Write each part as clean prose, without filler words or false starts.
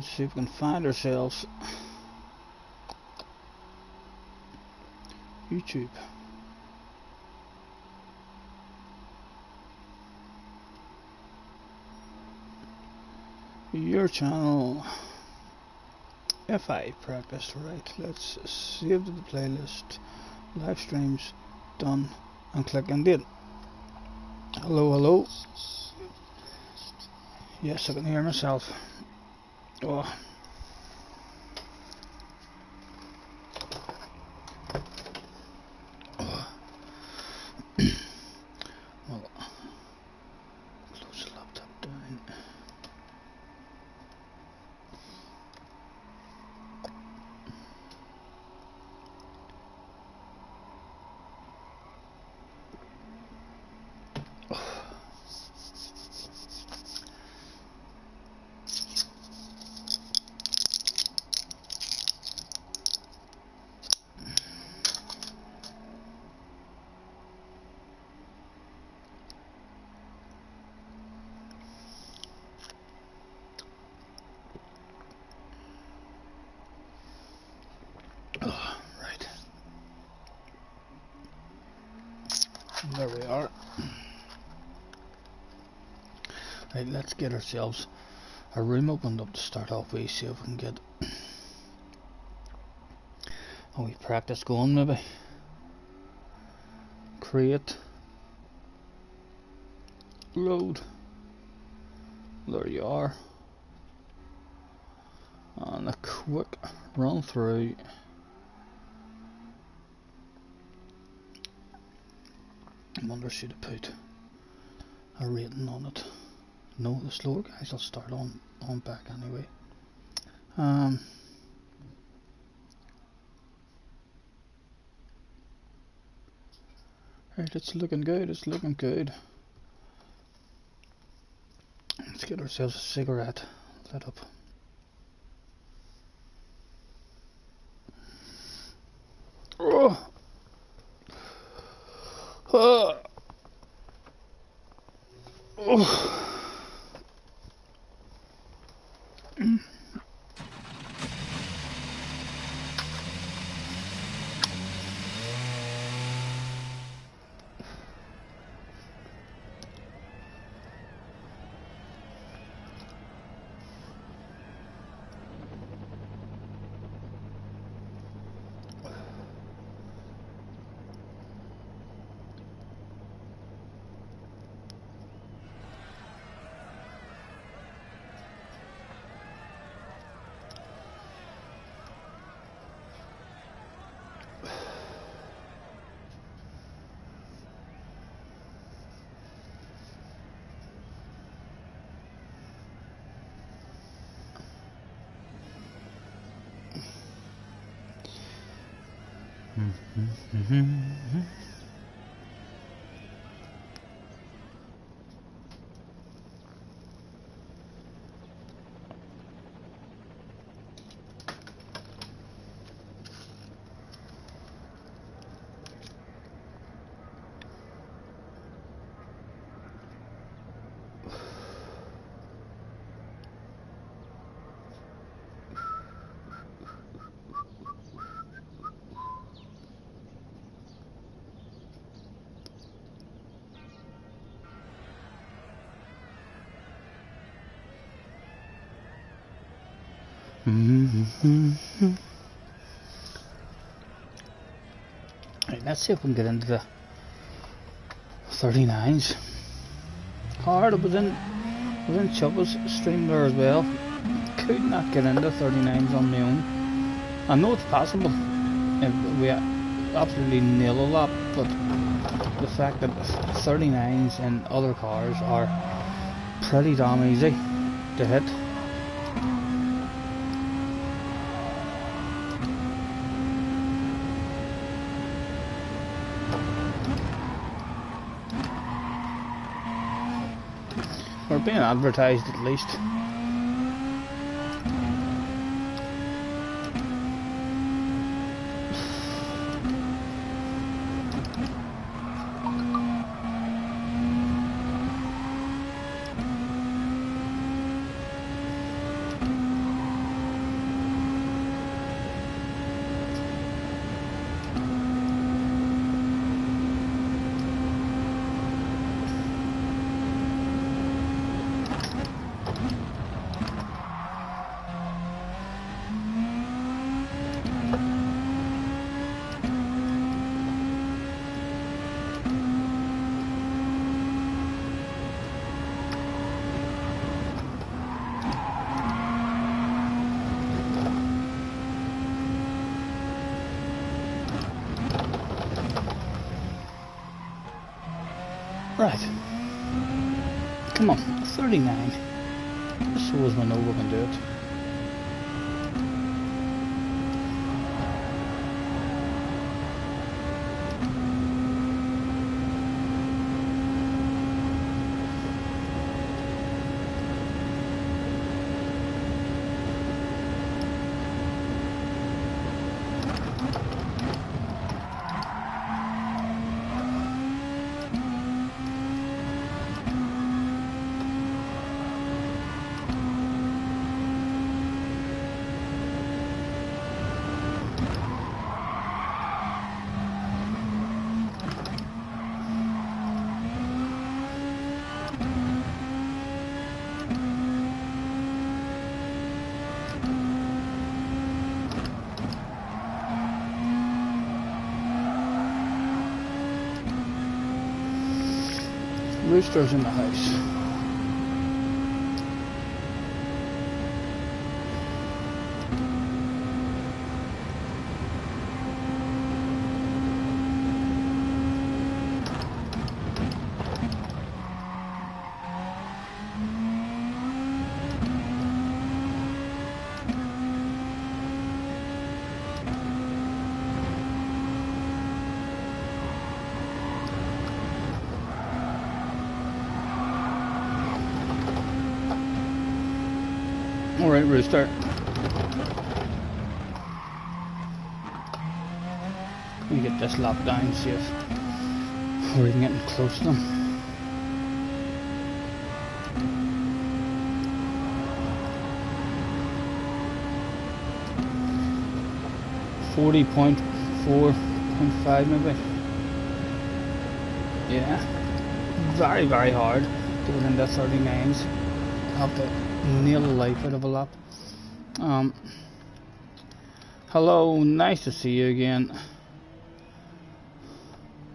Let's see if we can find ourselves YouTube. Your channel. F5 practice. Right, let's save to the playlist. Live streams done, and click Indeed. Hello, hello. Yes, I can hear myself. Oh. Well, close the laptop down. Right. There we are. Right, let's get ourselves a room opened up to start off with, see if we can get a wee practice going maybe. Create. Load. There you are. And a quick run through. I wonder should I put a rating on it. No, the slower guys will start on back anyway. Right, it's looking good, it's looking good. Let's get ourselves a cigarette lit up. Oh. Oh. Oh. Right, let's see if we can get into the 39s. Hard, it was in Chubba's stream there as well. Could not get into 39s on my own. I know it's possible if we absolutely nail a lot, but the fact that 39s in other cars are pretty damn easy to hit. Or being advertised at least. Right. Come on, 39. So as we know we can do it. Rooster's in the house. Alright, Rooster. Let me get this lap down, see if we're even getting close to them. .4.5 maybe. Yeah. Very, very hard to get into 39s. Have to nail the life out of a lap. Hello, nice to see you again,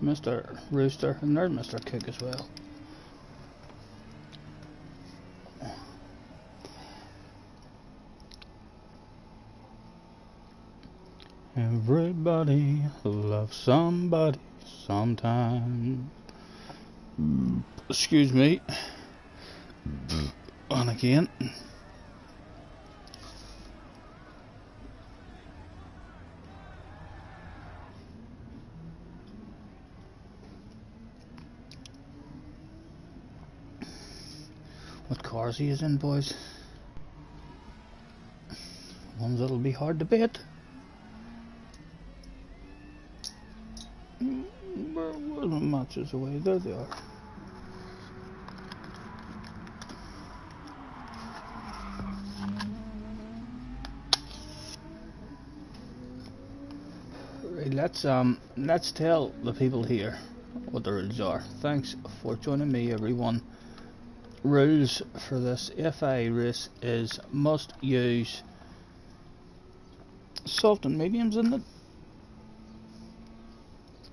Mr. Rooster, and there's Mr. Cook as well. Everybody loves somebody sometime. Excuse me. On again. What cars he is in, boys? Ones that'll be hard to beat. Where the matches away? There they are. Let's tell the people here what the rules are. Thanks for joining me, everyone. Rules for this FA race is must use soft and mediums, isn't it?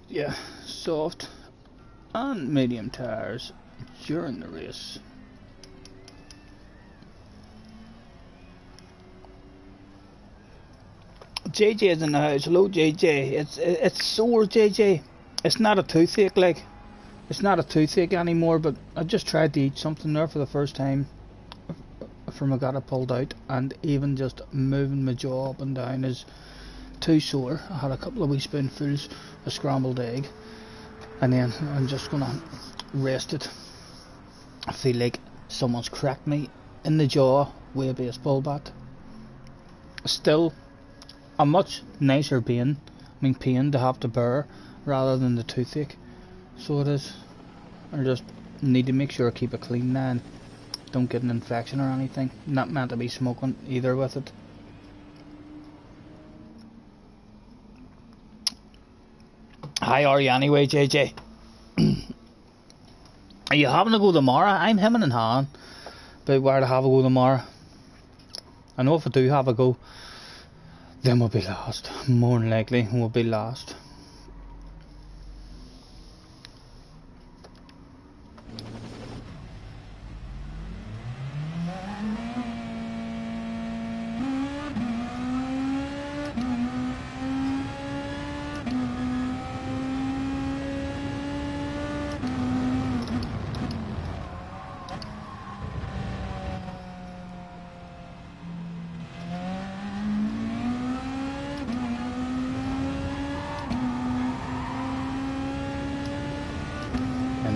Yeah, soft and medium tires during the race. JJ is in the house. Hello, JJ. It's sore, JJ. It's not a toothache, like. It's not a toothache anymore, but I just tried to eat something there for the first time from I got it pulled out, and even just moving my jaw up and down is too sore. I had a couple of wee spoonfuls of scrambled egg, and then I'm just gonna rest it. I feel like someone's cracked me in the jaw with a baseball bat. Still a much nicer pain to have to bear rather than the toothache. So it is. I just need to make sure I keep it clean now and don't get an infection or anything. Not meant to be smoking either with it. How are you anyway, JJ? Are you having to go tomorrow? I'm hemming and hawing about where to have a go tomorrow. I know if I do have a go, then we'll be last. More than likely we'll be last.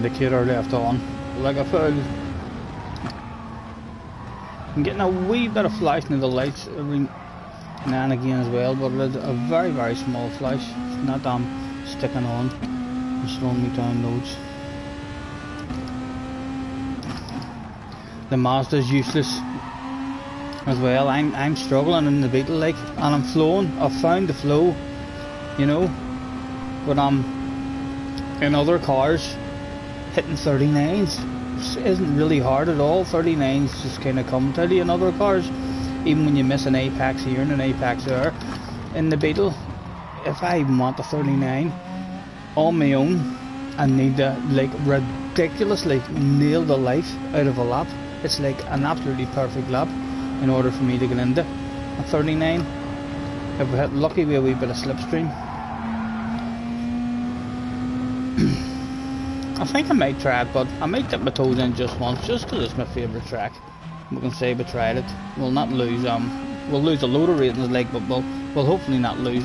indicator left on. Like I found I'm getting a wee bit of flashing of the lights every now and again as well, but it's a very, very small flash. It's not sticking on and slowing me down loads. The Mazda's useless as well. I'm struggling in the Beetle, like, and I'm flowing. I've found the flow, you know, but in other cars hitting 39s isn't really hard at all. 39s just kind of come to you in other cars, even when you miss an apex here and an apex there. In the Beetle, if I want a 39 on my own, I need to like ridiculously nail the life out of a lap. It's like an absolutely perfect lap in order for me to get into a 39. If we hit lucky with a wee bit of slipstream, I think I might try it, but I might dip my toes in just once, just because it's my favourite track. We can say we tried it. We'll not lose we'll lose a load of ratings, like, but we'll hopefully not lose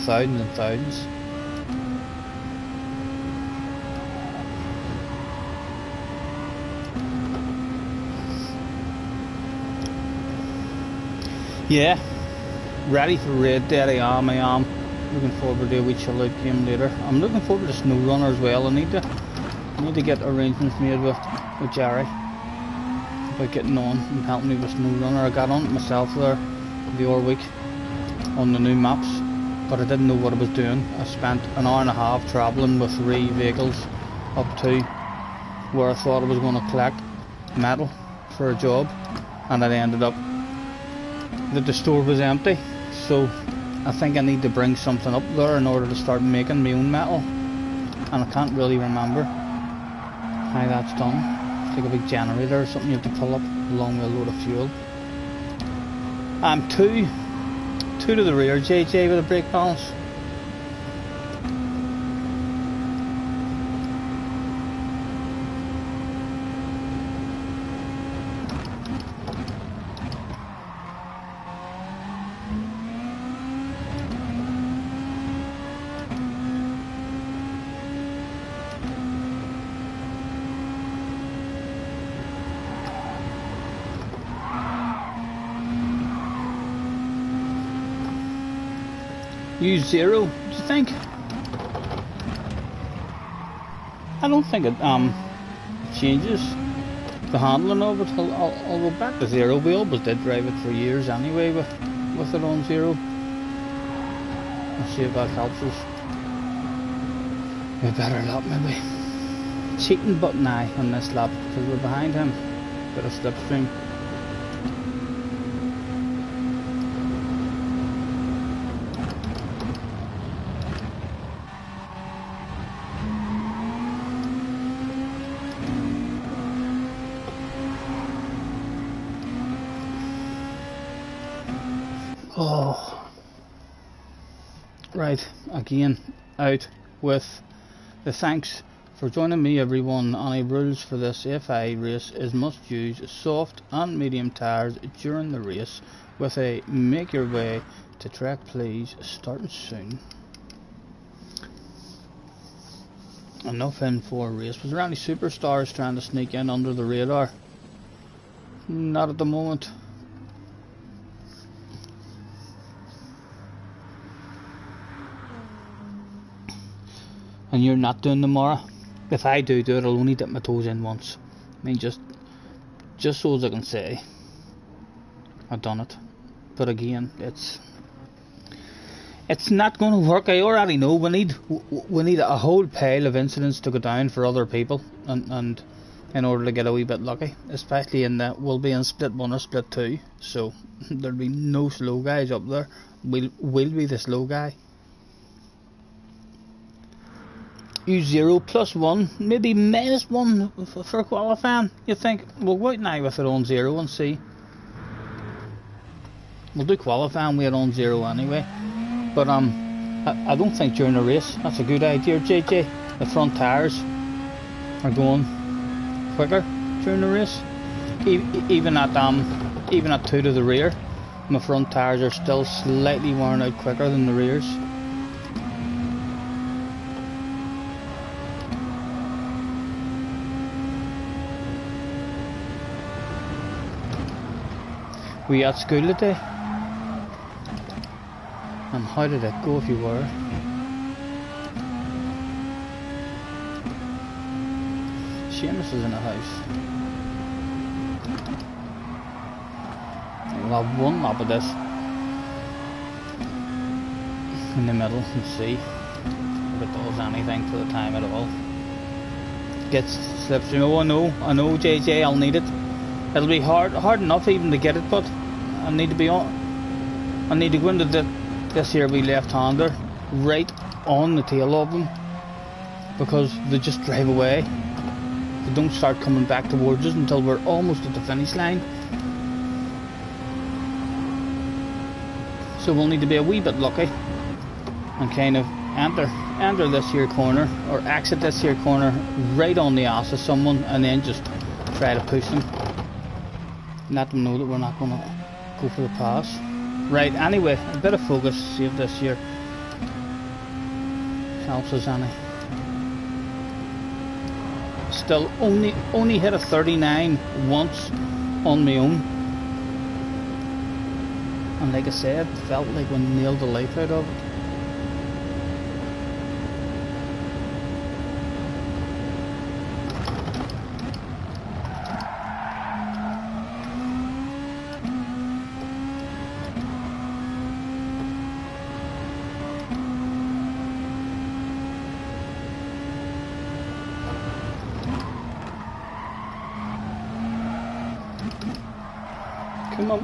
thousands and thousands. Yeah, ready for raid day. I am looking forward to a wee chill out game later. I'm looking forward to SnowRunner as well. I need to get arrangements made with Jerry about getting on and helping me with SnowRunner. I got on it myself there the other week on the new maps, but I didn't know what I was doing. I spent an hour and a half travelling with 3 vehicles up to where I thought I was going to collect metal for a job, and it ended up that the store was empty. So I think I need to bring something up there in order to start making my own metal, and I can't really remember how that's done. It's like a big generator or something you have to pull up along with a load of fuel. I'm two to the rear, JJ, with a brake balance. Use 0, do you think? I don't think it changes the handling of it. I'll go back to 0. We always did drive it for years anyway with it on 0. I'll see if that helps us. A better lap maybe. Cheating but nah on this lap because we're behind him. Bit of slipstream. Oh, right, again, out with the thanks for joining me everyone. Any rules for this FI race is must use soft and medium tyres during the race with a make your way to track please starting soon. Enough in for a race. Was there any superstars trying to sneak in under the radar? Not at the moment. And you're not doing tomorrow? If I do it, I'll only dip my toes in once. I mean, just so as I can say I've done it. But again, it's not going to work. I already know we need a whole pile of incidents to go down for other people, and in order to get a wee bit lucky, especially in that we'll be in split 1 or split 2, so there'll be no slow guys up there. We'll be the slow guy. Use 0 plus 1, maybe minus 1 for qualifying. You think we'll go out now with it on 0 and see. We'll do qualifying with it on 0 anyway. But I don't think during the race that's a good idea, JJ. The front tyres are going quicker during the race. Even at 2 to the rear, my front tyres are still slightly worn out quicker than the rears. Were you at school today? And how did it go if you were? Seamus is in the house. We'll have one lap of this in the middle and see if it does anything for the time at all. Gets slipstream. Oh, I know, JJ, I'll need it. It'll be hard enough even to get it, but I need to be on. I need to go into this here wee left-hander right on the tail of them, because they just drive away. They don't start coming back towards us until we're almost at the finish line. So we'll need to be a wee bit lucky and kind of enter this here corner, or exit this here corner right on the ass of someone, and then just try to push them. Let them know that we're not going to go for the pass. Right, anyway, a bit of focus, see if this here helps us any. Still only hit a 39 once on my own. And like I said, felt like we nailed the life out of it. Come on.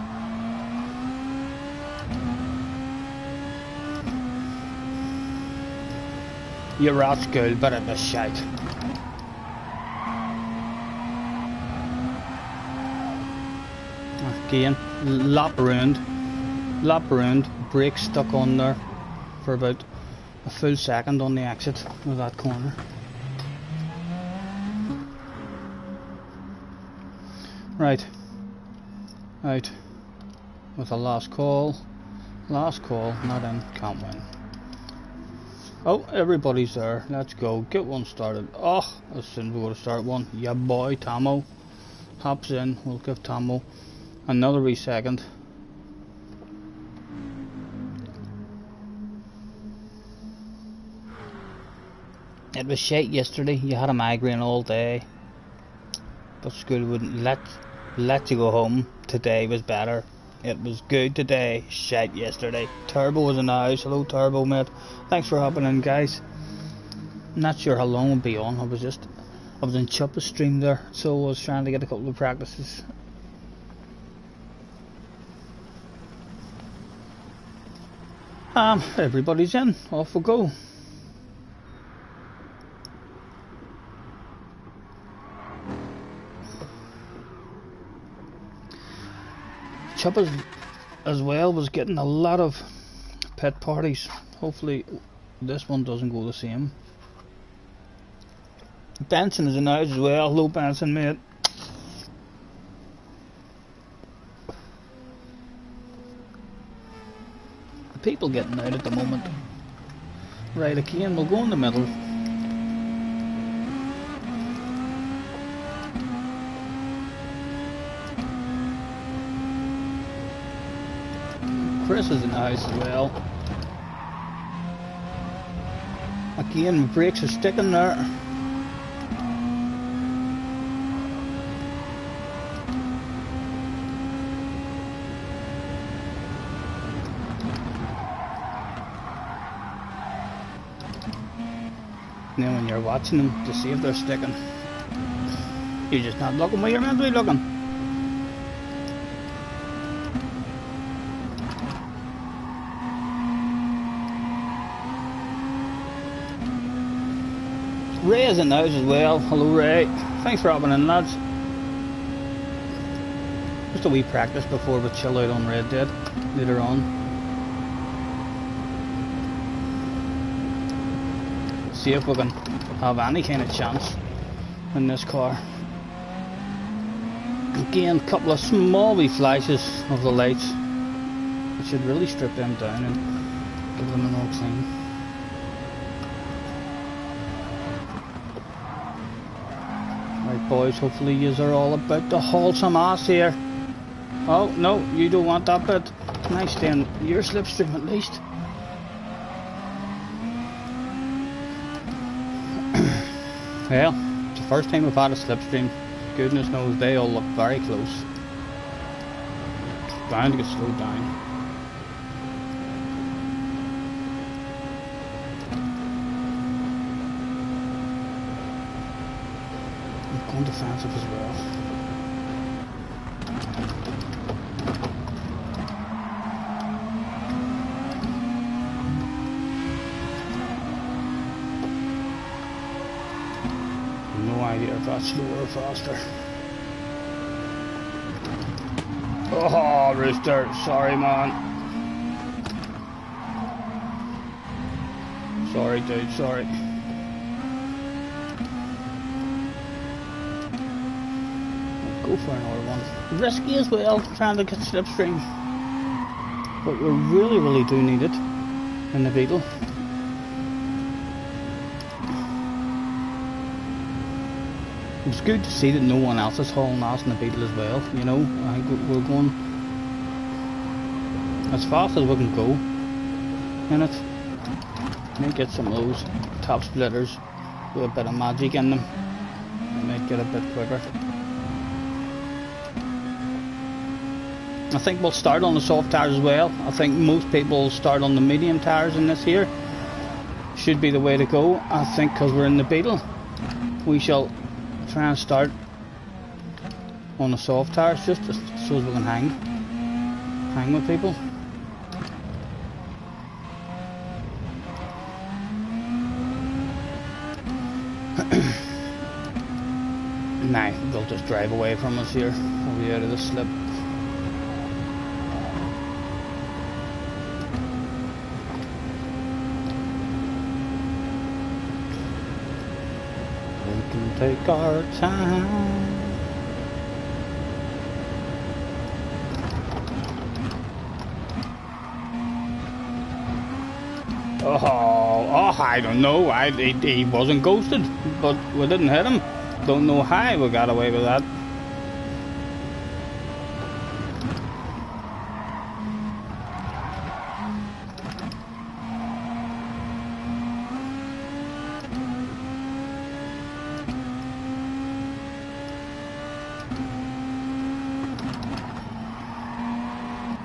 You're at school, but it was shite. Again, lap around, brake stuck on there for about a full second on the exit of that corner. Right. Out with a last call, not in, can't win. Oh, everybody's there, let's go, get one started. Oh, as soon as we go to start one, yeah boy, Tammo hops in, we'll give Tammo another wee second. It was shite yesterday, you had a migraine all day, but school wouldn't let you go home. Today was better. It was good today, shite yesterday. Turbo was in the house. Hello Turbo, mate. Thanks for hopping in, guys. I'm not sure how long we'll be on. I was in Chuppa's stream there, so I was trying to get a couple of practices. Everybody's in. Off we go. Chuppa's as well was getting a lot of pet parties. Hopefully this one doesn't go the same. Benson is in the house as well. Hello Benson, mate. People getting out at the moment. Right, again, we'll go in the middle. Chris is in the house as well. Again, my brakes are sticking there. Now when you're watching them to see if they're sticking, you're just not looking where you're meant to be looking. Ray is in the house as well. Hello Ray. Thanks for hopping in, lads. Just a wee practice before we chill out on Red Dead later on. See if we can have any kind of chance in this car. Again, a couple of small wee flashes of the lights. I should really strip them down and give them an all clean. Right boys, hopefully yous are all about to haul some ass here. Oh, no, you don't want that bit. Nice then, your slipstream at least. Well, it's the first time we've had a slipstream. Goodness knows they all look very close. It's bound to get slowed down. I'm going defensive as well. No idea if that's slower or faster. Oh, Rooster, sorry man. Sorry dude, sorry. Go for another one. Risky as well, trying to get slipstream. But we really do need it in the Beetle. It's good to see that no one else is hauling ass in the Beetle as well, you know. I think we're going as fast as we can go in it. Might get some of those top splitters with a bit of magic in them. They might get a bit quicker. I think we'll start on the soft tires as well. I think most people will start on the medium tires in this here. Should be the way to go. I think because we're in the Beetle, we shall try and start on the soft tires just so as we can hang with people. Nah, they'll just drive away from us here. We'll be out of the slip. We can take our time. Oh, I don't know. He wasn't ghosted, but we didn't hit him. Don't know how we got away with that.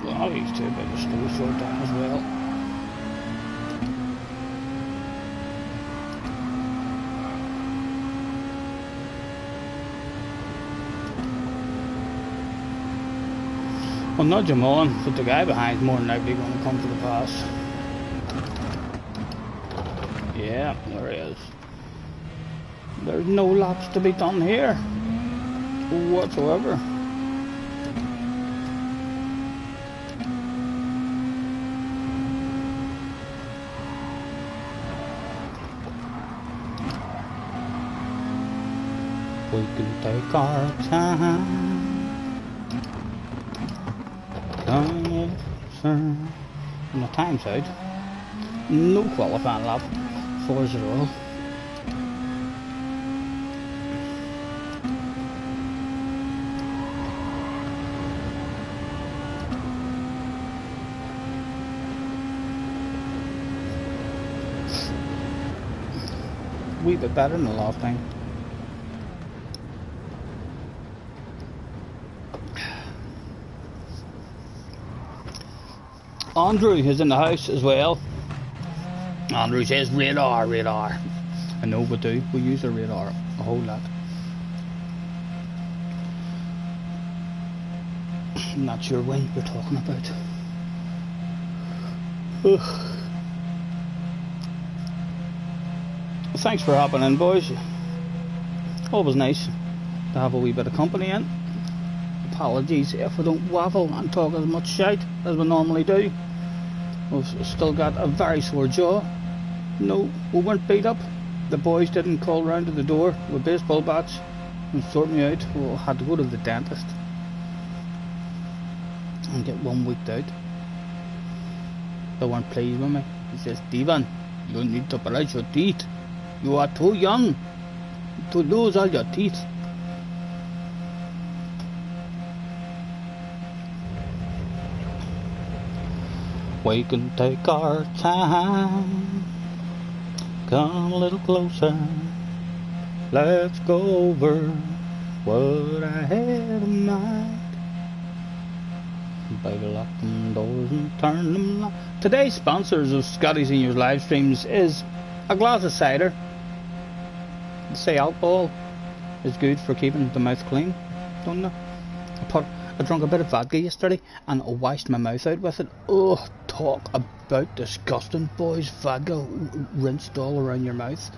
Well, these two better slow short down as well. I'll nudge him on, but the guy behind's more than likely going to come to the pass. Yeah, there he is. There's no laps to be done here whatsoever. We can take our time. On the time side, no qualifying lap, 4-0. Wee bit better than the last time. Andrew is in the house as well. Andrew says radar. I know we do. We use the radar a whole lot. I'm not sure when we're talking about. Thanks for hopping in, boys. Always nice to have a wee bit of company in. Apologies if we don't waffle and talk as much shite as we normally do. We've still got a very sore jaw. No, we weren't beat up. The boys didn't call round to the door with baseball bats and sort me out. We had to go to the dentist and get 1 week out. They weren't pleased with me. He says, Stephen, you need to brush your teeth. You are too young to lose all your teeth. We can take our time. Come a little closer. Let's go over what I had in mind. Baby, lock them doors and turn them lock. Today's sponsors of Scotty Senior's live streams is a glass of cider. They say alcohol is good for keeping the mouth clean, don't they? I drank a bit of vodka yesterday and I washed my mouth out with it. Oh, talk about disgusting, boys. Vodka rinsed all around your mouth.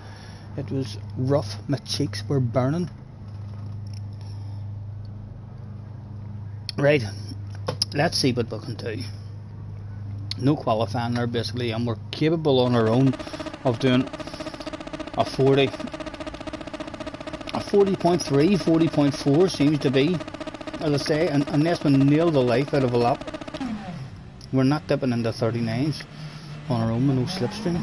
It was rough. My cheeks were burning. Right, let's see what we can do. No qualifying there basically, and we're capable on our own of doing a 40. A 40.3, 40.4 seems to be, as I say, and unless we nail the life out of a lap, we're not dipping into 39s on our own with no slipstream.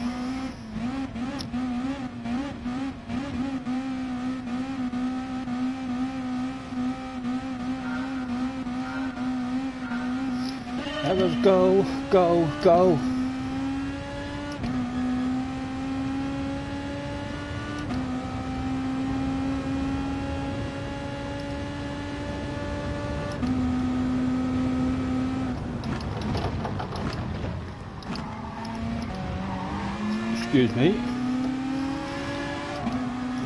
Let us go, go, go. Excuse me.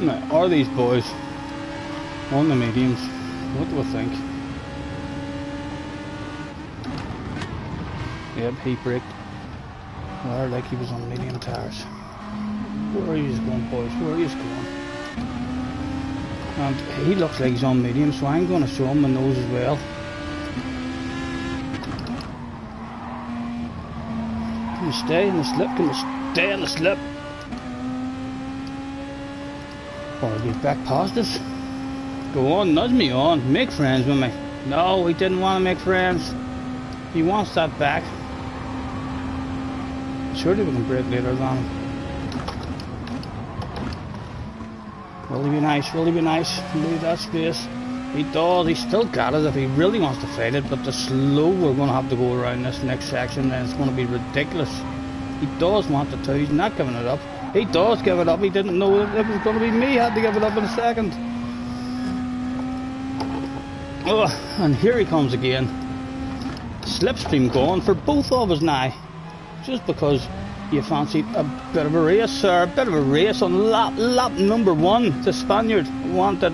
Now, are these boys on the mediums? What do I think? Yep, he braked. Well, like he was on medium tires. Where are you going, boys? Where are you going? And he looks like he's on medium, so I'm going to show him my nose as well. Can you stay in the slip? Can you stay in the slip? Or get back past us? Go on, nudge me on. Make friends with me. No, he didn't want to make friends. He wants that back. Surely we can brake later than him. Will he be nice? Will he be nice? Leave that space. He does. He's still got it if he really wants to fight it, but the slow we're going to have to go around this next section, and it's going to be ridiculous. He does want the two. He's not giving it up. He does give it up. He didn't know it was going to be me. He had to give it up in a second. Oh, and here he comes again. Slipstream going for both of us now. Just because you fancied a bit of a race, sir. A bit of a race on lap number 1. The Spaniard wanted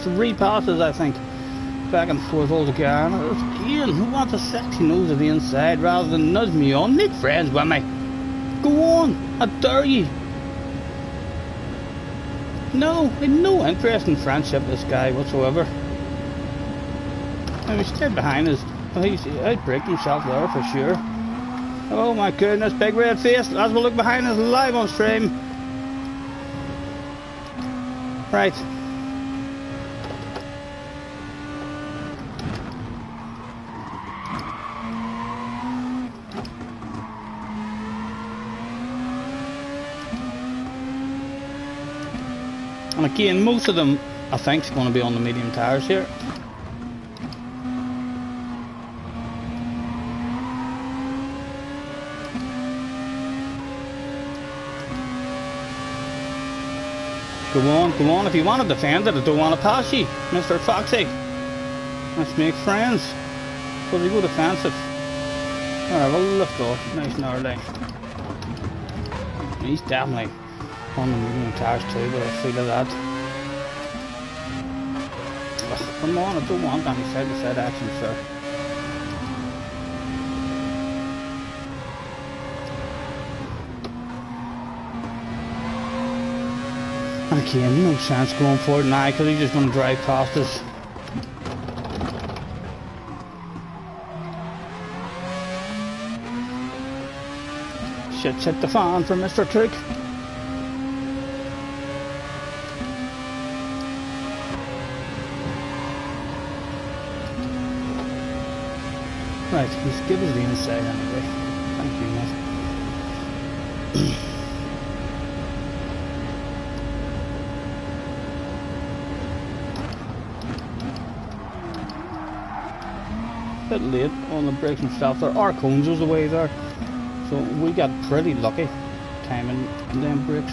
3 passes, I think. Back and forth all again. Again, who wants a sexy nose at the inside rather than nudge me on? Make friends with me. Go on, I dare you. No, I have no interest in friendship with this guy whatsoever. I mean, he stayed behind us. He's outbraked himself there for sure. Oh my goodness, big red face as we look behind us live on stream. Right. And again, most of them I think is going to be on the medium tires here. Go on, if you want to defend it, I don't want to pass you, Mr. Foxy. Let's make friends. So we go defensive. Alright, well, let's go. Nice and early. He's definitely on the medium tires too, but I feel of that. Ugh, come on, I don't want any side-to-side action, sir. Again, no sense going for it now because he's just going to drive past us. Shit's hit the fan for Mr. Trick. Right, let's give us the inside anyway. Thank you, mate. bit late on the brakes and stuff. There are cones was away there, so we got pretty lucky timing them brakes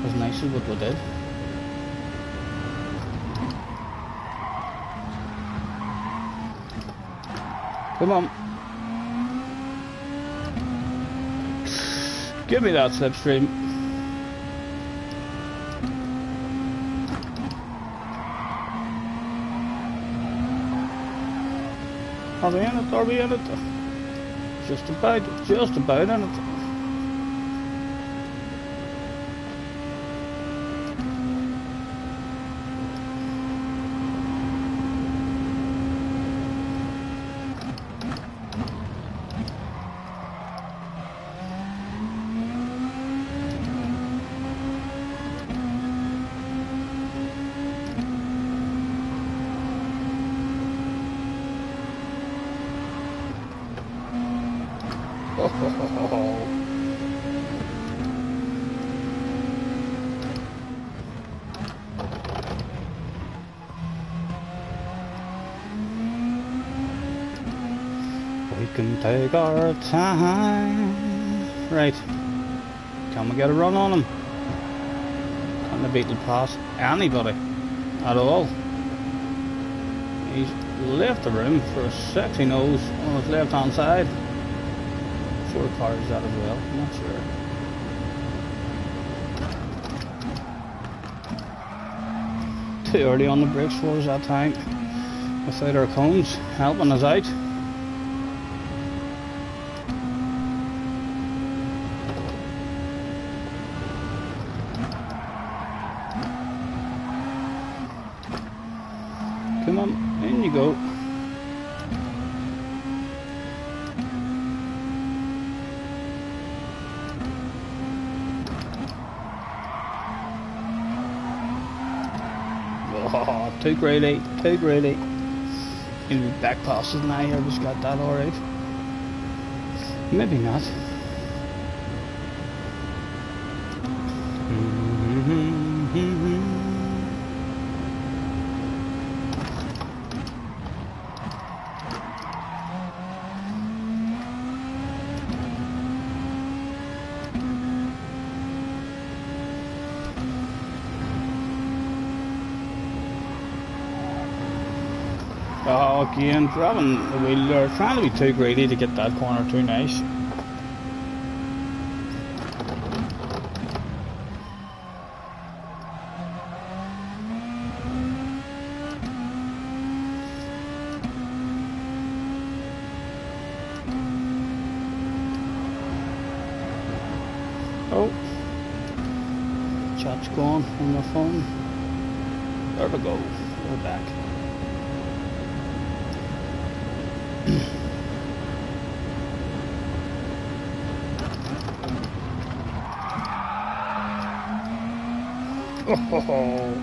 as nice as what we did. Come on. Give me that slipstream. Are we in it? Are we in it? Just about in it. We can take our time. Right. Can we get a run on him? Can the Beetle pass anybody at all? He's left the room for a sexy nose on his left hand side. Sort of car is that as well, I'm not sure. Too early on the brakes for us that time, without our cones helping us out. Come on, in you go. Oh, too greedy, too greedy. Gonna be back passes now, I just got that alright. Maybe not. Oh, again, grabbing the wheel there, trying to be too greedy to get that corner too nice. Oh, chat's gone on my phone. There we go, we're back. Oh.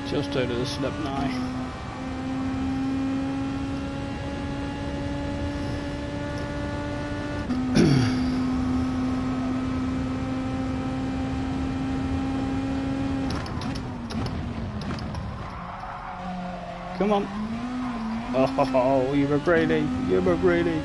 Just out of the slip now. Come on. Oh, you were greedy. You were greedy.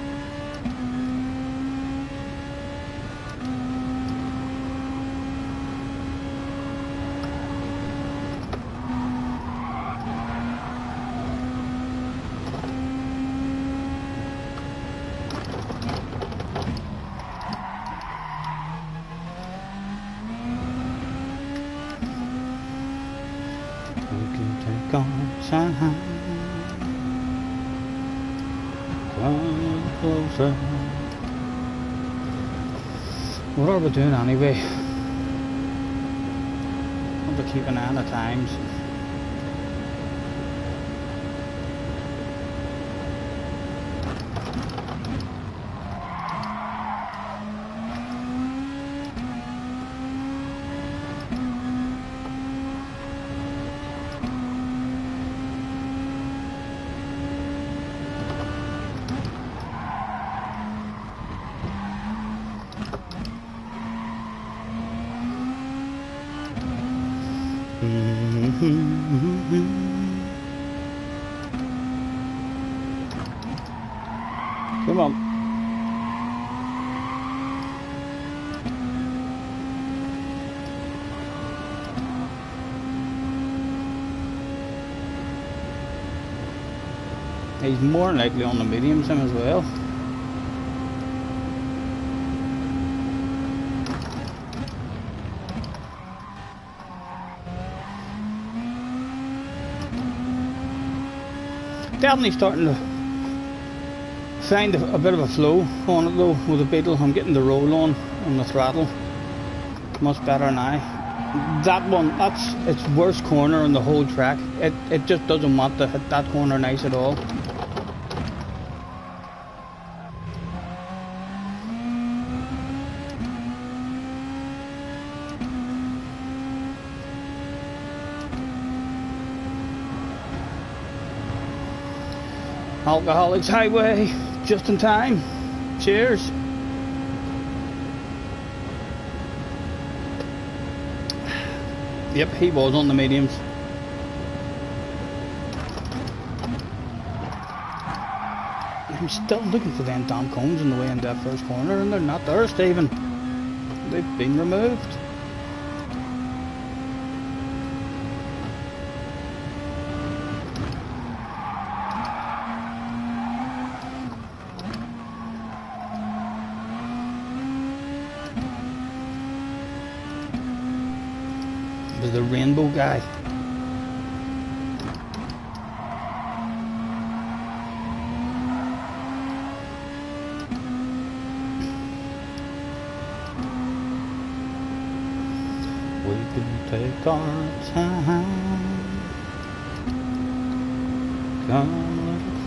Closer. What are we doing anyway? Want to keep an eye on the times. I Come on. He's more than likely on the medium sim as well. Definitely starting to find a bit of a flow on it though with the Beetle. I'm getting the roll on the throttle much better now. That one, that's its worst corner on the whole track. It just doesn't want to hit that corner nice at all. Alcoholics Highway, just in time. Cheers. Yep, he was on the mediums. I'm still looking for them damn cones in the way in that first corner, and they're not there, Stephen. They've been removed. The rainbow guy. We can take our time. Come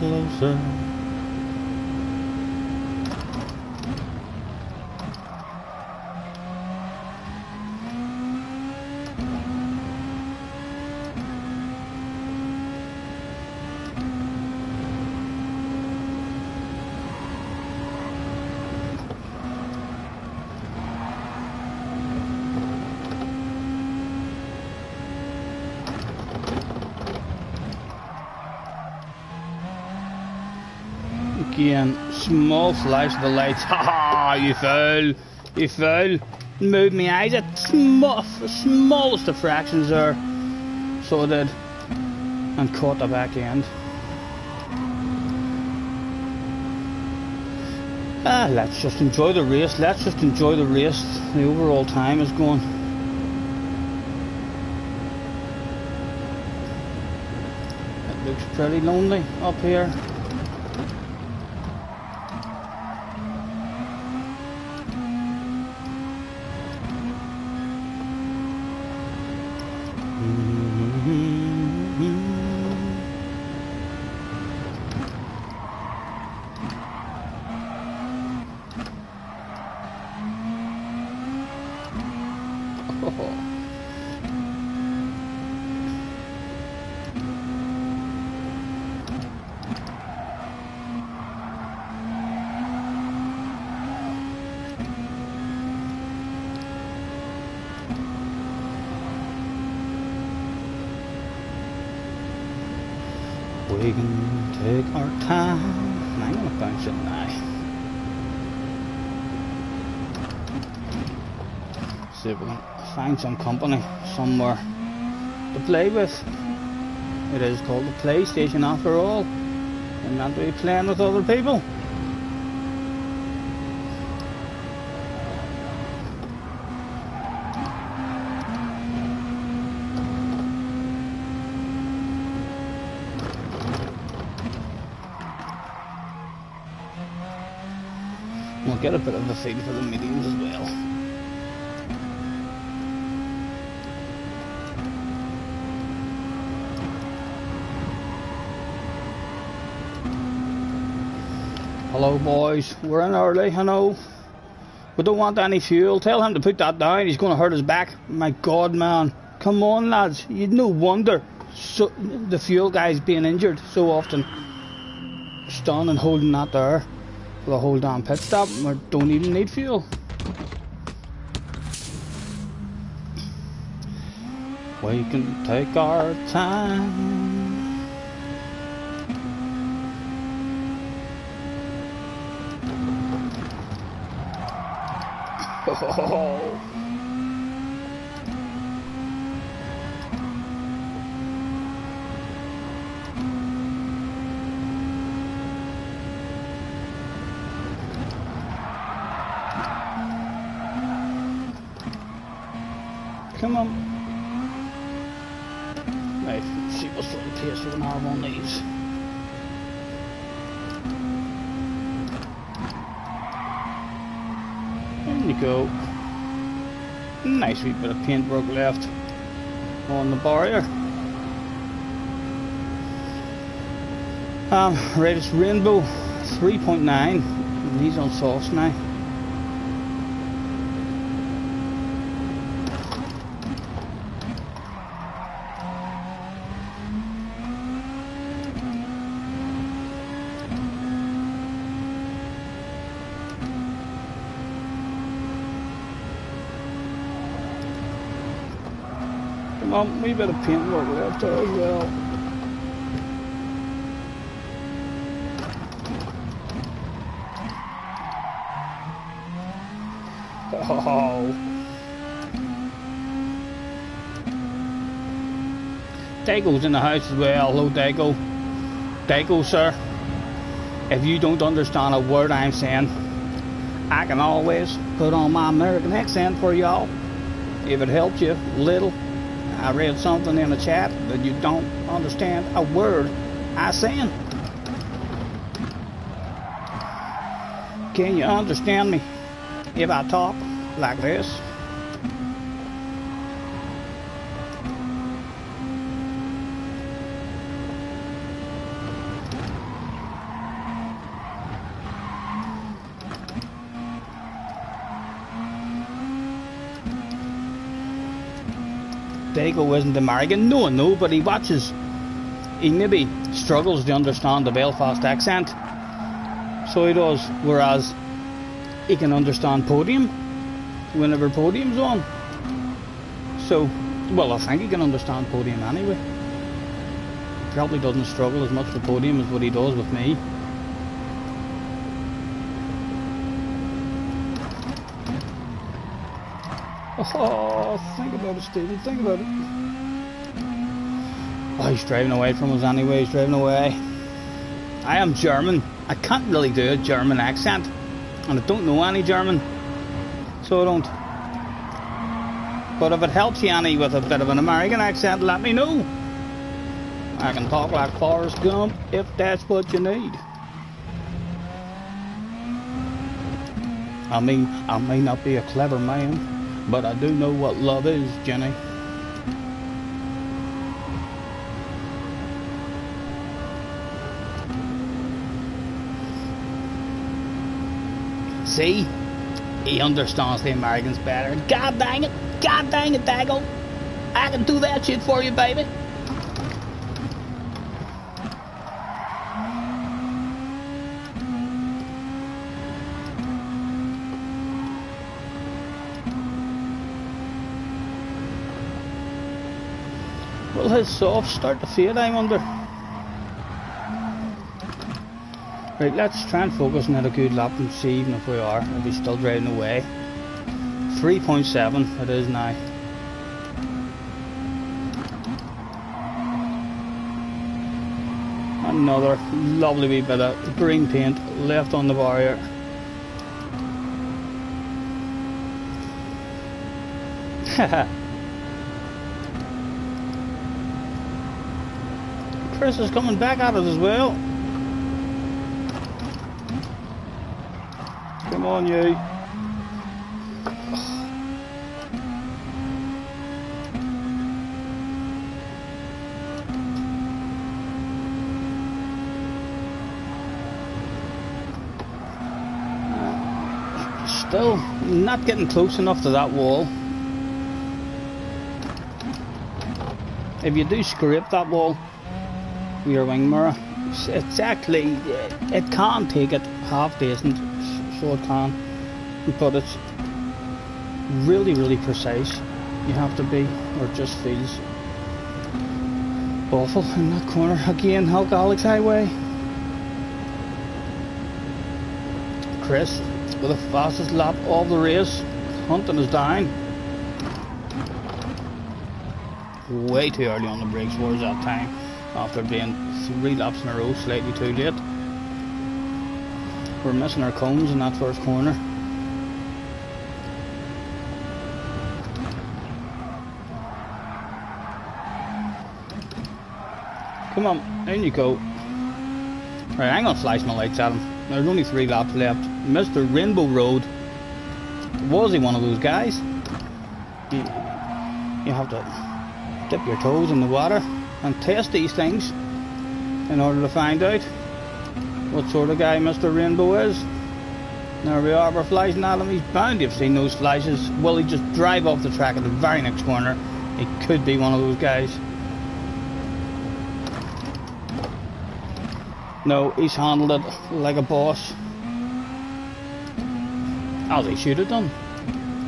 a little closer. Again, small flash of the lights. Ha ha! You fool! You fool! Moved my eyes at the smallest of fractions there. So I did. And caught the back end. Let's just enjoy the race. Let's just enjoy the race. The overall time is going. It looks pretty lonely up here. We can take our time. I'm gonna bounce it now. See if we can find some company somewhere to play with. It is called the PlayStation after all. And not to be playing with other people. We'll get a bit of a feel for the mediums as well. Hello boys, we're in early, I know. We don't want any fuel. Tell him to put that down, he's going to hurt his back. My God, man. Come on lads, you'd no wonder the fuel guy's being injured so often. Standing and holding that there for the whole damn pit stop. We don't even need fuel. We can take our time. Oh. Come on. Right, see what sort of pace we can have on these. There you go. Nice wee bit of paintwork left on the barrier. Right, it's Rainbow 3.9. These on softs now. Come on, wee bit of paintwork left there as well. Oh. Dago's in the house as well. Hello, Dago. Dago, sir. If you don't understand a word I'm saying, I can always put on my American accent for y'all. If it helps you a little. I read something in the chat that you don't understand a word I'm saying. Can you understand me if I talk like this? Dago isn't American. No, but he watches. He maybe struggles to understand the Belfast accent. So he does. Whereas he can understand Podium whenever Podium's on. So, well, I think he can understand Podium anyway. Probably doesn't struggle as much with Podium as what he does with me. Oh, think about it, Stephen, think about it. Oh, he's driving away from us anyway, he's driving away. I am German. I can't really do a German accent. And I don't know any German. So I don't. But if it helps you any with a bit of an American accent, let me know. I can talk like Forrest Gump if that's what you need. I mean, I may not be a clever man, but I do know what love is, Jenny. See? He understands the Americans better. God dang it, Dago. I can do that shit for you, baby. Will his softs start to fade, I wonder? Right, let's try and focus on a good lap and see even if we are, if he's still driving away. 3.7 it is now. Another lovely wee bit of green paint left on the barrier. Haha. Chris is coming back at us as well. Come on, you. Still not getting close enough to that wall. If you do scrape that wall with your wing mirror, it's actually, it can take it half decent, so it can, but it's really precise. You have to be, or it just feels Awful in that corner again, Alcoholics Highway. Chris with the fastest lap of the race. Hunting is down. Way too early on the brakes for us that time, after being 3 laps in a row, slightly too late. We're missing our cones in that first corner. Come on, in you go. Right, I'm gonna flash my lights at him. There's only 3 laps left. Mr. Rainbow Road. Was he one of those guys? You have to dip your toes in the water and test these things in order to find out what sort of guy Mr. Rainbow is. There we are, we're flashing at him. He's bound to have seen those flashes. Will he just drive off the track at the very next corner? He could be one of those guys. No, he's handled it like a boss. As he should have done.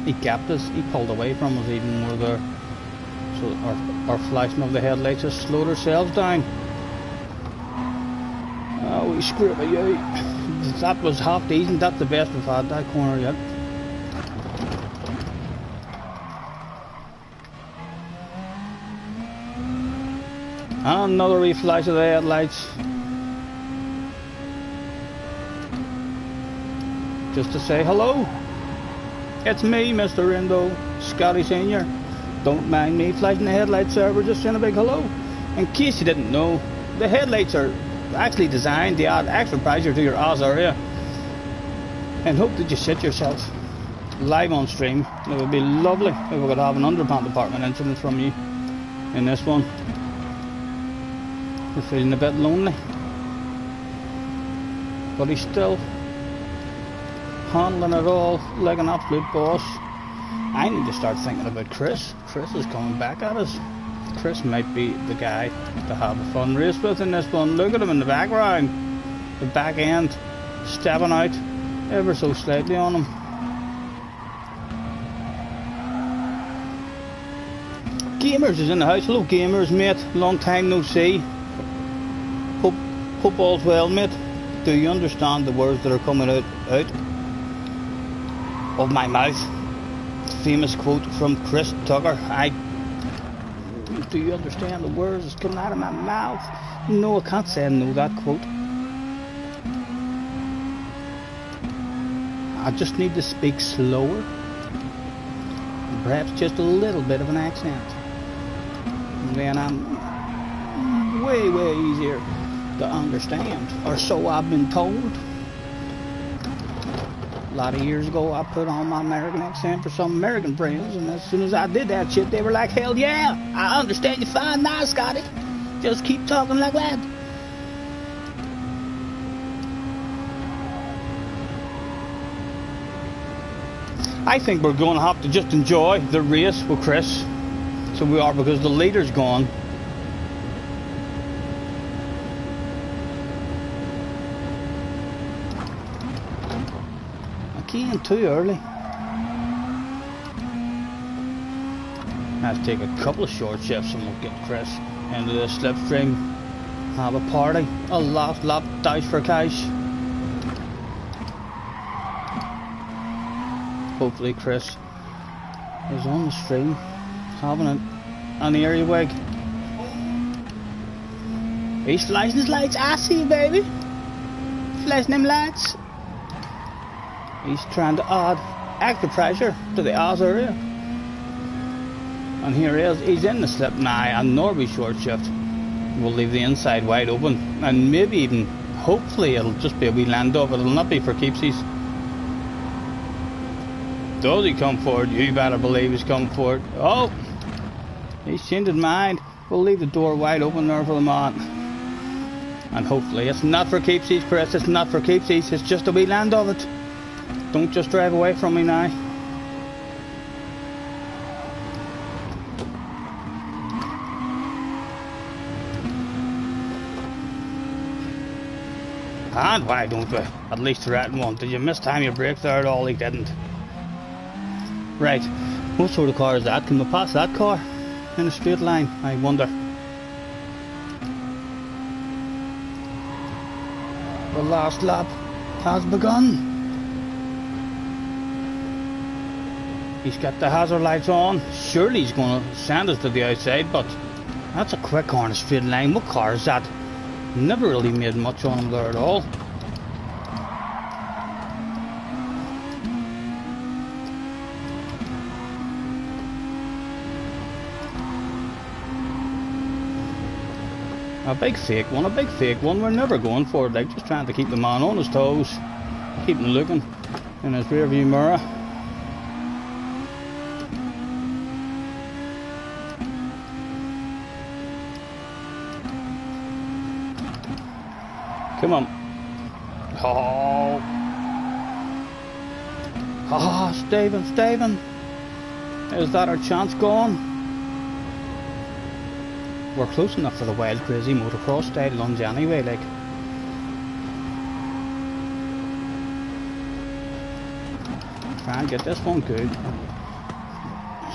He kept us, he pulled away from us even more there. So our flashing of the headlights has slowed ourselves down. Oh, we screwed it out. That was half decent, that's the best we've had that corner yet. And another wee flash of the headlights. Just to say hello. It's me, Mr. Rainbow, Scotty Senior. Don't mind me flashing the headlights, sir. We're just saying a big hello. In case you didn't know, the headlights are actually designed to add extra pressure to your Oz area. And hope that you sit yourself live on stream. It would be lovely if we could have an underpant department incident from you in this one. We're feeling a bit lonely. But he's still handling it all like an absolute boss. I need to start thinking about Chris. Chris is coming back at us. Chris might be the guy to have a fun race with in this one. Look at him in the background. The back end stepping out ever so slightly on him. Gamers is in the house. Hello Gamers, mate. Long time no see. Hope all's well, mate. Do you understand the words that are coming out of my mouth? Famous quote from Chris Tucker. Do you understand the words that's coming out of my mouth? No, I can't say I know that quote. I just need to speak slower. Perhaps just a little bit of an accent. And then I'm way easier to understand. Or so I've been told. A lot of years ago, I put on my American accent for some American friends, and as soon as I did that shit, they were like, hell yeah, I understand you fine now, Scotty. Just keep talking like that. I think we're going to have to just enjoy the race with Chris. So we are, because the leader's gone. Again, too early. Let's take a couple of short shifts and we'll get Chris into the slipstream. Have a party. A last lap dash for cash. Hopefully Chris is on the stream having an earwig. He's flashing his lights. I see you, baby. Flashing them lights. He's trying to add extra pressure to the Oz area. And here he is. He's in the slip now. And Norby short shift will leave the inside wide open. And maybe even, hopefully, it'll just be a wee land off. It'll not be for keepsies. Does he come forward? You better believe he's coming forward. Oh! He's changed his mind. We'll leave the door wide open there for the man. And hopefully it's not for keepsies, Chris. It's not for keepsies. It's just a wee land of it. Don't just drive away from me now. And why don't we at least threaten one? Did you mistime your brake there at all? He didn't. Right, what sort of car is that? Can we pass that car in a straight line? I wonder. last lap has begun. He's got the hazard lights on. Surely he's going to send us to the outside, but that's a quick corner straight line. What car is that? Never really made much on him there at all. A big fake one. We're never going for it, like just trying to keep the man on his toes, keep him looking in his rear view mirror. Come on. Oh, Stephen. Is that our chance gone? We're close enough for the wild, crazy motocross style lunge anyway, like. Try and get this one good.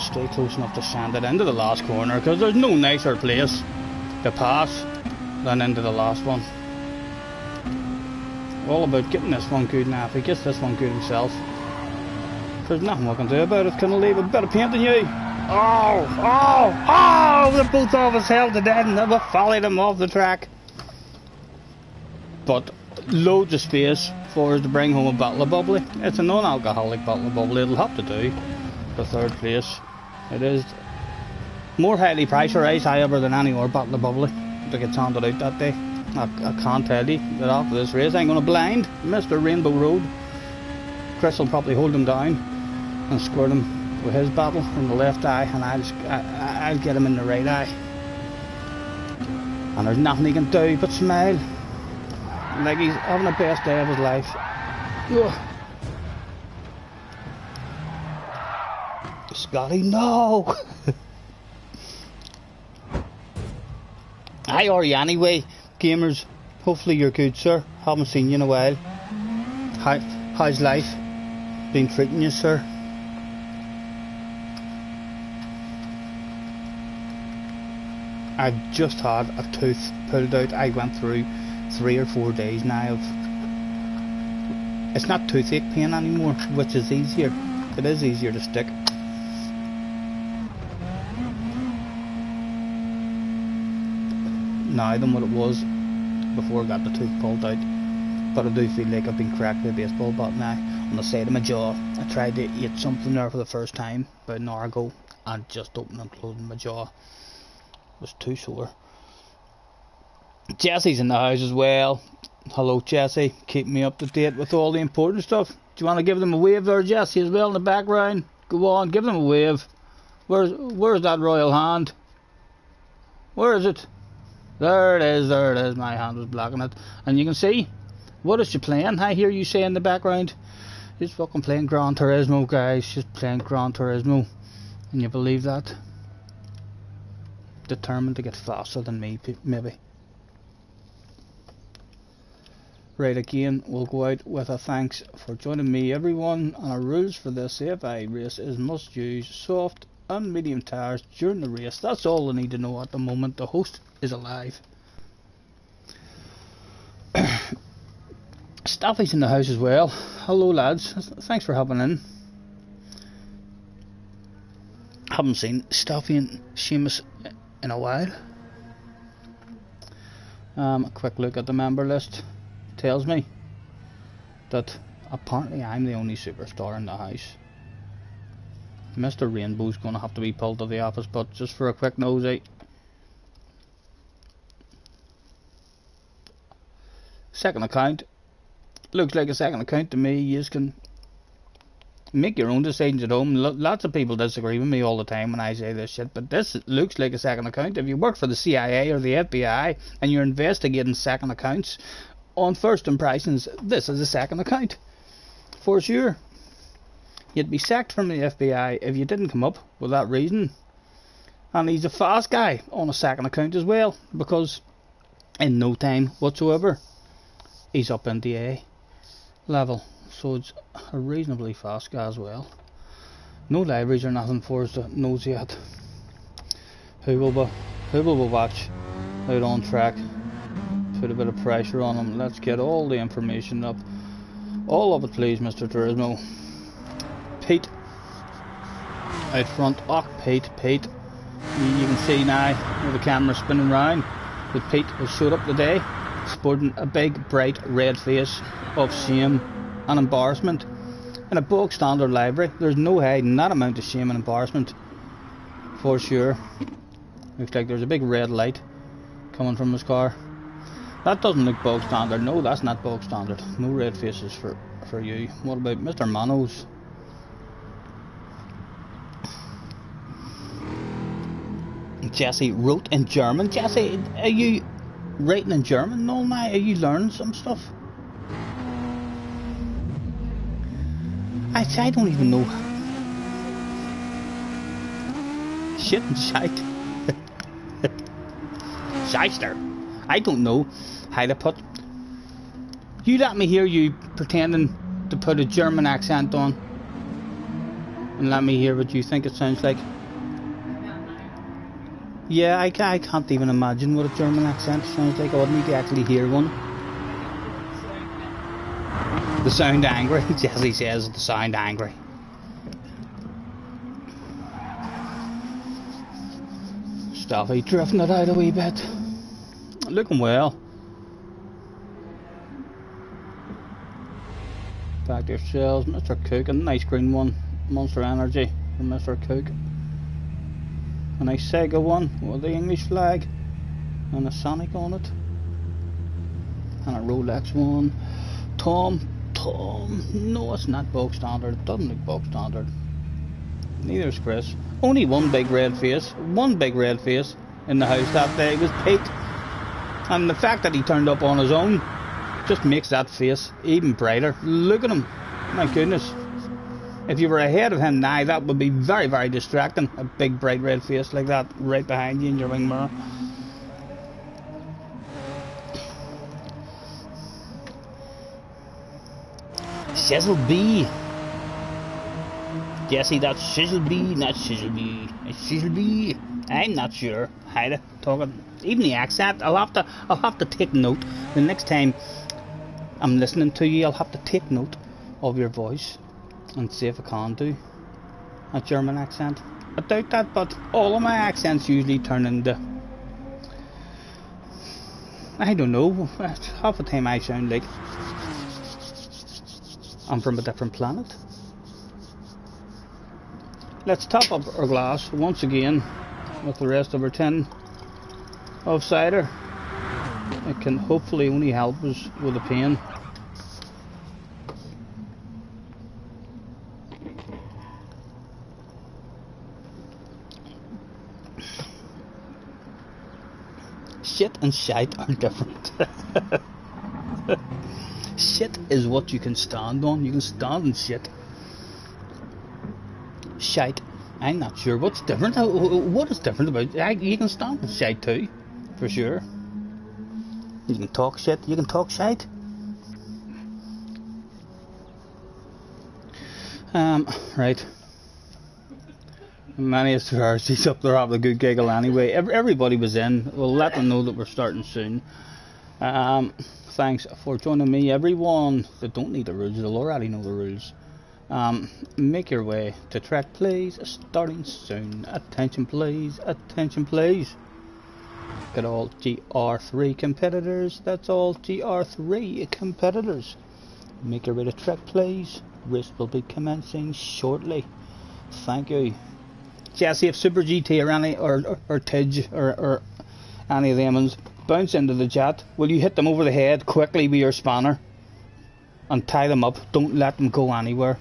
Stay close enough to send it into the last corner, because there's no nicer place to pass than into the last one. All about getting this one good now. If he gets this one good himself, there's nothing we can do about it. Can I leave a bit of paint on you? Oh! The both of us held it in and never followed him off the track. But loads of space for us to bring home a bottle of bubbly. It's a non-alcoholic bottle of bubbly. It'll have to do for third place. It is more highly pressurised, however, than any other bottle of bubbly that gets handed out that day. I can't tell you that after this race I'm going to blind Mr. Rainbow Road. Chris will probably hold him down and squirt him with his bottle in the left eye, and I'll get him in the right eye. And there's nothing he can do but smile, like he's having the best day of his life. Ugh. Scotty, no! How are you anyway, gamers? Hopefully you're good, sir. Haven't seen you in a while. How's life been treating you, sir? I've just had a tooth pulled out. I went through 3 or 4 days now of... It's not toothache pain anymore, which is easier. It is easier to stick. Now than what it was before I got the tooth pulled out. But I do feel like I've been cracked with a baseball bat now on the side of my jaw. I tried to eat something there for the first time about an hour ago, and just opening and closing my jaw was too sore. Jesse's in the house as well. Hello Jesse, keep me up to date with all the important stuff. Do you want to give them a wave there, Jesse, as well in the background? Go on, give them a wave. Where's that royal hand? Where is it? There it is, my hand was blocking it. And you can see, what is she playing? I hear you say in the background, she's fucking playing Gran Turismo, guys. She's playing Gran Turismo. Can you believe that? Determined to get faster than me, maybe. Right, again, we'll go out with a thanks for joining me, everyone. And our rules for this AFI race is must use soft and medium tyres during the race. That's all I need to know at the moment. The host is alive. Staffy's in the house as well. Hello lads, thanks for hopping in. Haven't seen Staffy and Seamus in a while. A quick look at the member list tells me that apparently I'm the only superstar in the house. Mr. Rainbow's going to have to be pulled to the office, but just for a quick nosy. Second account. Looks like a second account to me. You can make your own decisions at home. Lots of people disagree with me all the time when I say this shit, but this looks like a second account. If you work for the CIA or the FBI and you're investigating second accounts, on first impressions, this is a second account. For sure. You'd be sacked from the FBI if you didn't come up with that reason. And he's a fast guy on a second account as well, because in no time whatsoever he's up in the A level, so it's a reasonably fast guy as well. No libraries or nothing for us to nosy at. Who will we watch out on track? put a bit of pressure on him. Let's get all the information up. All of it, please, Mr. Turismo. Pete. Out front. Oh, Pete. You can see now, with the camera spinning round, that Pete has showed up today, sporting a big, bright, red face of shame and embarrassment. In a bog standard library, there's no hiding that amount of shame and embarrassment, for sure. Looks like there's a big red light coming from his car. That doesn't look bog standard. No, that's not bog standard. No red faces for you. What about Mr. Manos? Jesse wrote in German. Jesse, are you writing in German all night? Are you learning some stuff? I don't even know. Shit and shite. Shyster. I don't know how to put. You let me hear you pretending to put a German accent on, and let me hear what you think it sounds like. Yeah, I can't even imagine what a German accent sounds like. I would need to actually hear one. The sound angry. Jesse says the sound angry. Stuffy drifting it out a wee bit. Looking well. Back to yourselves, Mr. Cook. A nice green one. Monster Energy from Mr. Cook. A nice Sega one with the English flag and a Sonic on it. And a Rolex one. Tom. No, it's not bog standard. It doesn't look bog standard. Neither is Chris. Only one big red face. One big red face in the house that day was Pete. And the fact that he turned up on his own just makes that face even brighter. Look at him. My goodness. If you were ahead of him now, that would be very, very distracting. A big bright red face like that right behind you in your wing mirror. Shizzle B. Jesse, that's Shizzle B, not Shizzle B. It's Shizzle B. I'm not sure how to talk it. Even the accent, I'll have to take note. The next time I'm listening to you, I'll have to take note of your voice and see if I can do a German accent. I doubt that, but all of my accents usually turn into, I don't know, half the time I sound like I'm from a different planet. Let's top up our glass once again with the rest of our tin of cider. It can hopefully only help us with the pain. Shit and shite are different. Shit is what you can stand on. You can stand on shit. Shite, I'm not sure what's different. What is different about it? You can stand on shite too, for sure. You can talk shit. You can talk shite. Right. Many of he's up there having a good giggle anyway. Everybody was in. We'll let them know that we're starting soon. Thanks for joining me, everyone. They don't need the rules, they'll already know the rules. Make your way to track, please. Starting soon. Attention, please. Attention, please. Look at all GR3 competitors. That's all GR3 competitors. Make your way to track, please. Race will be commencing shortly. Thank you. Jesse, if Super GT or any or Tidge or any of them bounce into the jet, will you hit them over the head quickly with your spanner and tie them up? Don't let them go anywhere.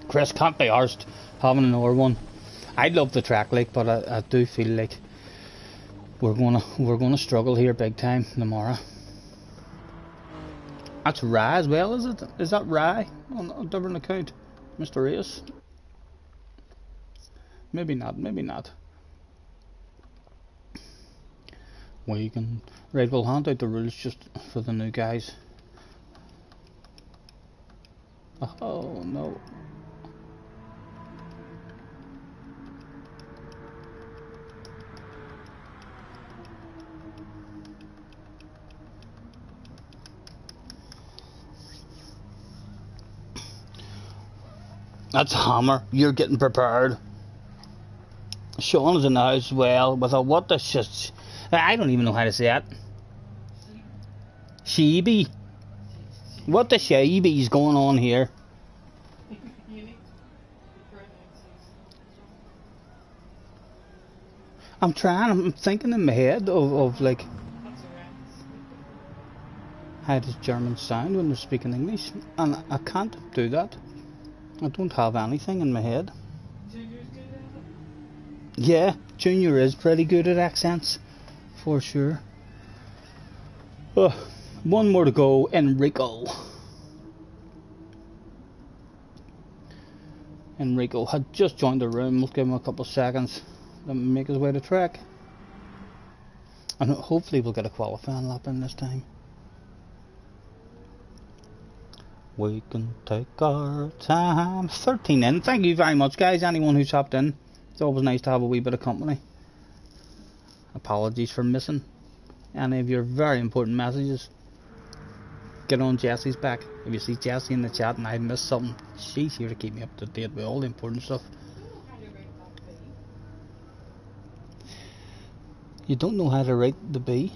Chris can't be arsed having another one. I love the track, like, but I do feel like we're gonna struggle here big time tomorrow. That's Rye as well, is it? Is that Rye on a different account, Mr. Ace? Maybe not. Maybe not. We can. Right, we'll hand out the rules just for the new guys. Oh no. That's Hammer. You're getting prepared. Sean is in the house as well with a what the shit. I don't even know how to say it. Sheeby. What the sheeby is going on here? I'm trying, I'm thinking in my head of like how does German sound when they're speaking English, and I can't do that. I don't have anything in my head. Yeah, Junior is pretty good at accents, for sure. One more to go, Enrico. Enrico had just joined the room. We'll give him a couple of seconds to make his way to track. And hopefully we'll get a qualifying lap in this time. We can take our time. 13 in. Thank you very much, guys. Anyone who's hopped in. It's always nice to have a wee bit of company. Apologies for missing any of your very important messages. Get on Jessie's back. If you see Jessie in the chat and I missed something, she's here to keep me up to date with all the important stuff. You don't know how to write the B?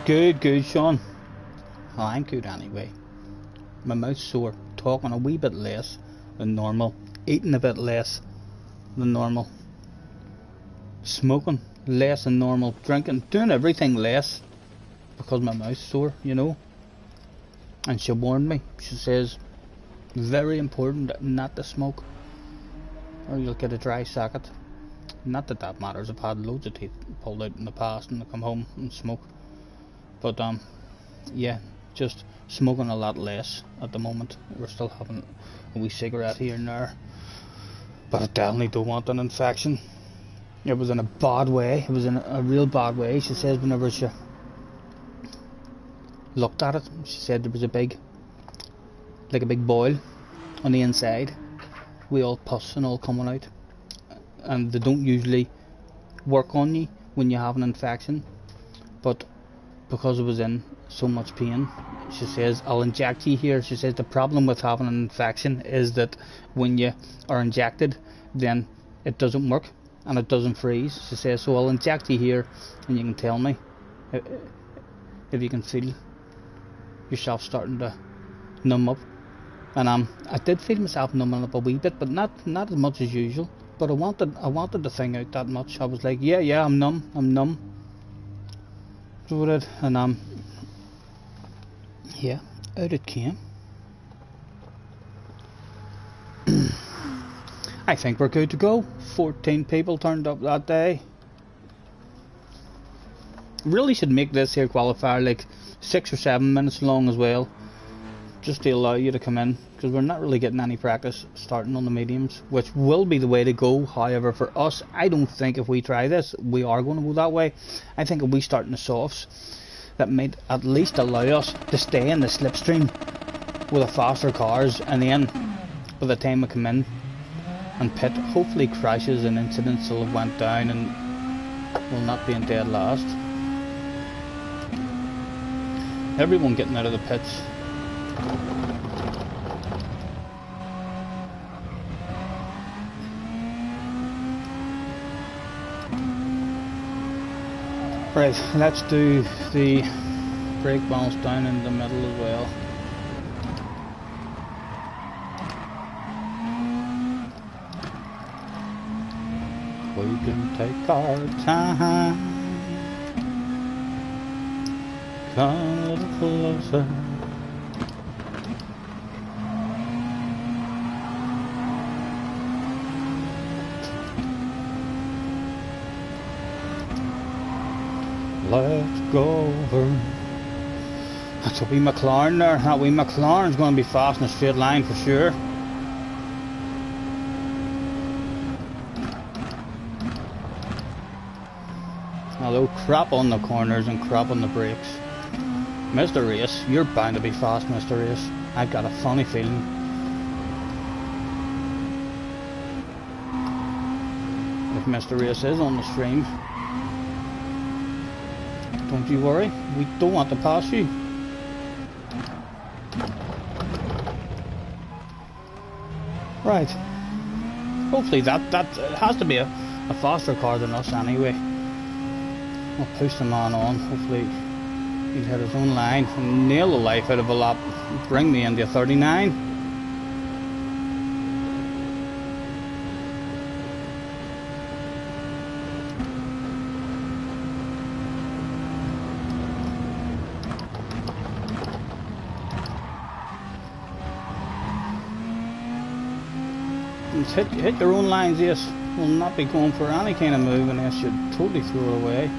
Good, Sean. Well, I'm good anyway. My mouth's sore, talking a wee bit less than normal, eating a bit less than normal, smoking less than normal, drinking, doing everything less because my mouth's sore, you know. And she warned me. She says, very important not to smoke or you'll get a dry socket. Not that that matters. I've had loads of teeth pulled out in the past and I come home and smoke. But yeah, just smoking a lot less at the moment. We're still having a wee cigarette here and there, but I definitely don't want an infection. It was in a bad way. It was in a real bad way. She says whenever she looked at it, she said there was a big boil on the inside with all pus and all coming out, and they don't usually work on you when you have an infection, but because I was in so much pain, she says, I'll inject you here. She says the problem with having an infection is that when you are injected, then it doesn't work and it doesn't freeze. She says, so I'll inject you here and you can tell me if you can feel yourself starting to numb up. And I did feel myself numbing up a wee bit, but not as much as usual. But I wanted the thing out that much. I was like, yeah, I'm numb. So it, and yeah, out it came. I think we're good to go. 14 people turned up that day. Really should make this here qualifier like 6 or 7 minutes long as well, just to allow you to come in, because we're not really getting any practice starting on the mediums, which will be the way to go. However, for us, I don't think if we try this we are going to go that way. I think if we start in the softs, that might at least allow us to stay in the slipstream with the faster cars, and then by the time we come in and pit, hopefully crashes and incidents will have went down and will not be in dead last. Everyone getting out of the pits. Right, let's do the brake balance down in the middle as well. We can take our time. Come a little closer. Let's go over. That's a wee McLaren there. That wee McLaren's going to be fast in a straight line for sure. Although crap on the corners and crap on the brakes. Mr. Race, you're bound to be fast, Mr. Race. I've got a funny feeling. If Mr. Race is on the stream, don't you worry, we don't want to pass you. Right. Hopefully that has to be a faster car than us anyway. I'll push the man on. Hopefully he'll hit his own line and nail the life out of a lap. Bring me into 39. Hit your own lines, yes. Will not be going for any kind of move unless you totally throw it away.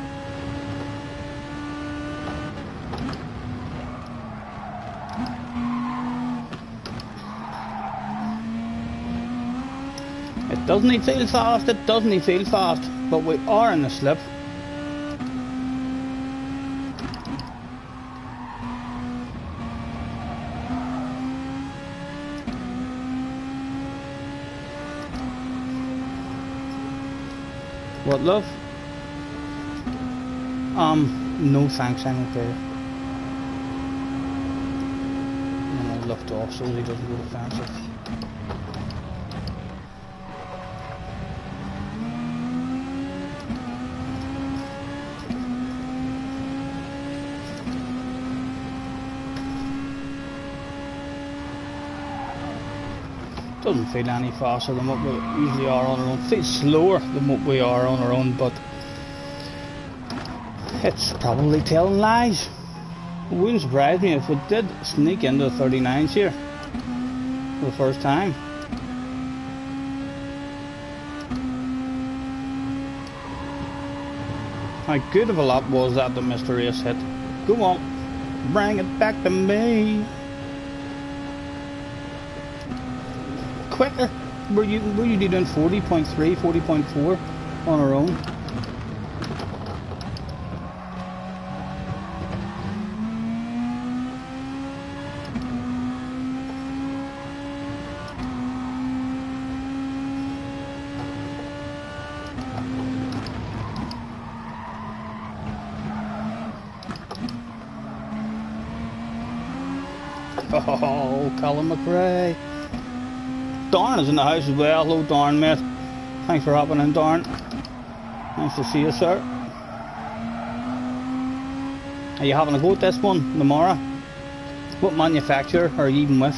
It doesn't feel fast, it doesn't feel fast, but we are in the slip. What, love? No thanks, I'm okay. And I left off so he doesn't go defensive. Doesn't feel any faster than what we usually are on our own. Feels slower than what we are on our own, but it's probably telling lies. It wouldn't surprise me if we did sneak into the 39s here for the first time. How good of a lap was that Mr. Race hit? Go on, bring it back to me. Quicker. Were you doing 40.3, 40.4 on our own? Oh, Colin McRae. Darn is in the house as well. Hello, Darn, mate. Thanks for hopping in, Darn. Nice to see you, sir. Are you having a go at this one tomorrow? What manufacturer are you even with?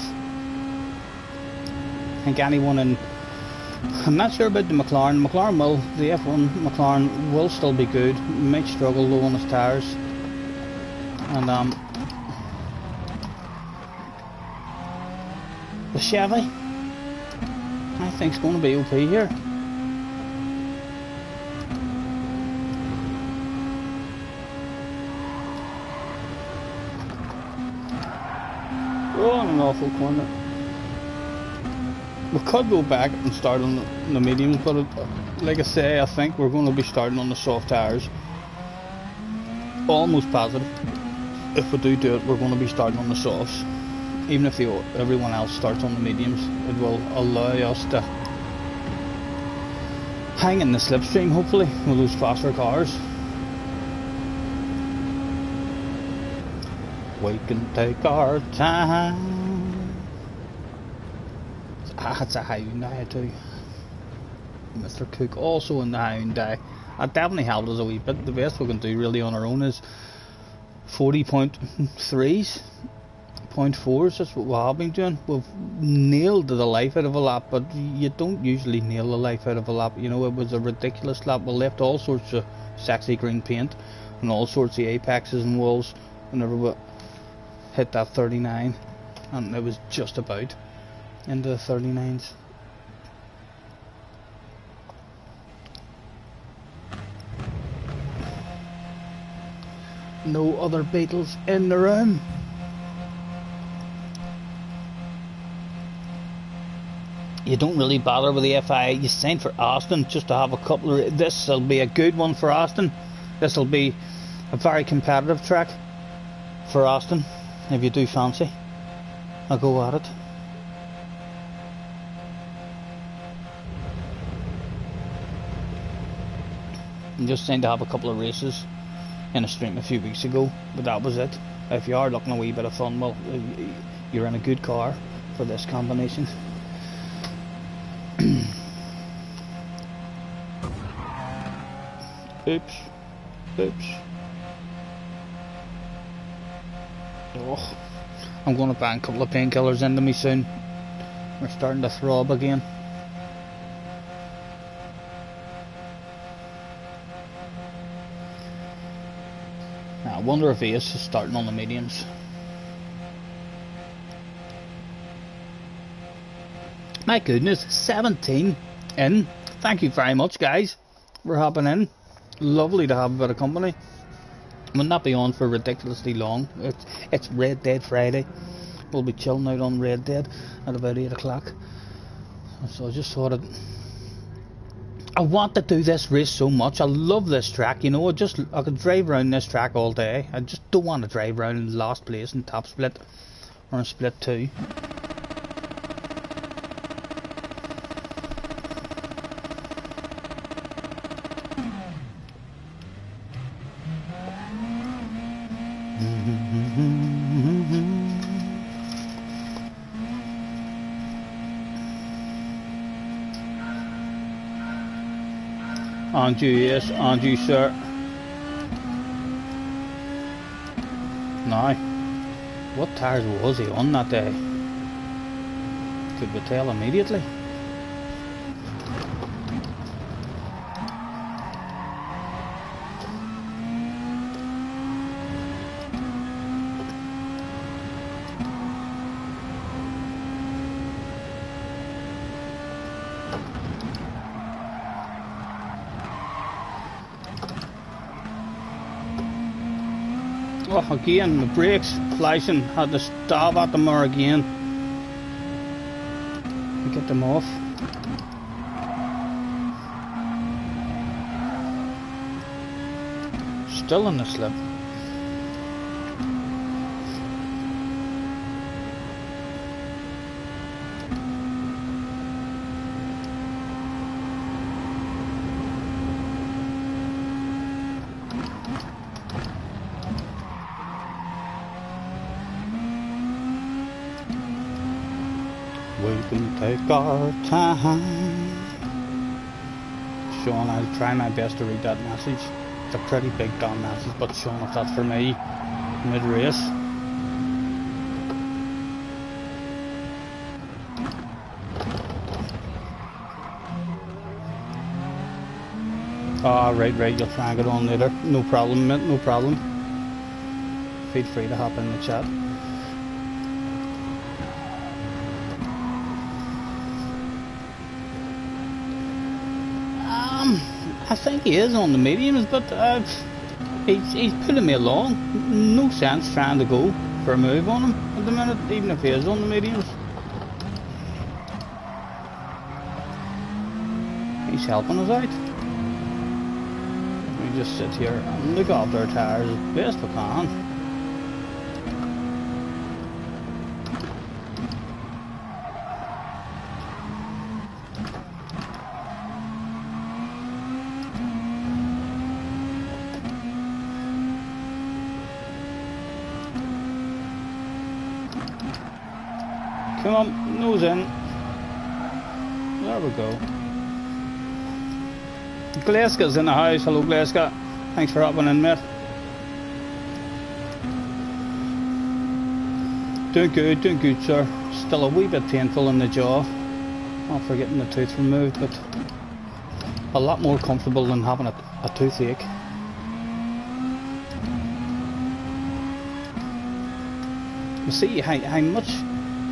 I think anyone in... I'm not sure about the McLaren. McLaren will, the F1 McLaren will still be good. Might struggle though on his tyres. And the Chevy, I think it's going to be OP here. Oh, an awful corner. We could go back and start on the mediums, but like I say, I think we're going to be starting on the soft tyres. Almost positive. If we do it, we're going to be starting on the softs. Even if everyone else starts on the mediums, it will allow us to hang in the slipstream, hopefully, with those faster cars. We can take our time. It's a Hyundai too. Mr. Cook also in the Hyundai. That definitely helped us a wee bit. The best we can do really on our own is 40.3s. 0.4s, that's what we have been doing. We've nailed the life out of a lap, but you don't usually nail the life out of a lap. You know, it was a ridiculous lap. We left all sorts of sexy green paint and all sorts of apexes and walls whenever we hit that 39, and it was just about into the 39s. No other Beatles in the room. You don't really bother with the FI. You sign for Austin just to have a couple of... This will be a good one for Austin. This will be a very competitive track for Austin. If you do fancy, I'll go at it. I just signed to have a couple of races in a stream a few weeks ago, but that was it. If you are looking a wee bit of fun, well, you're in a good car for this combination. Oops. Oops. Oh, I'm going to bang a couple of painkillers into me soon. We're starting to throb again. Now, I wonder if Ace is starting on the mediums. My goodness, 17 in. Thank you very much, guys, for hopping in. Lovely to have a bit of company. We'll not be on for ridiculously long. It's Red Dead Friday. We'll be chilling out on Red Dead at about 8 o'clock. So I just thought I want to do this race so much. I love this track, you know. I could drive around this track all day. I just don't want to drive around in last place in top split or in split 2. On you, yes, on you, sir. Now, what tyres was he on that day? Could we tell immediately? Oh, again, the brakes flashing. Had to stop at them more again. Get them off. Still in the slip. We can take our time. Sean, I'll try my best to read that message. It's a pretty big damn message, but Sean, if that's for me, mid-race. Ah, right, you'll try and get on later. No problem, mate, no problem. Feel free to hop in the chat. I think he is on the mediums, but he's pulling me along. No sense trying to go for a move on him at the minute, even if he is on the mediums. He's helping us out. We just sit here and look after our tyres as best we can. Come on, nose in. There we go. Gleska's in the house. Hello, Gleska. Thanks for hopping in, mate. Doing good, sir. Still a wee bit painful in the jaw after getting the tooth removed, but a lot more comfortable than having a toothache. You see how much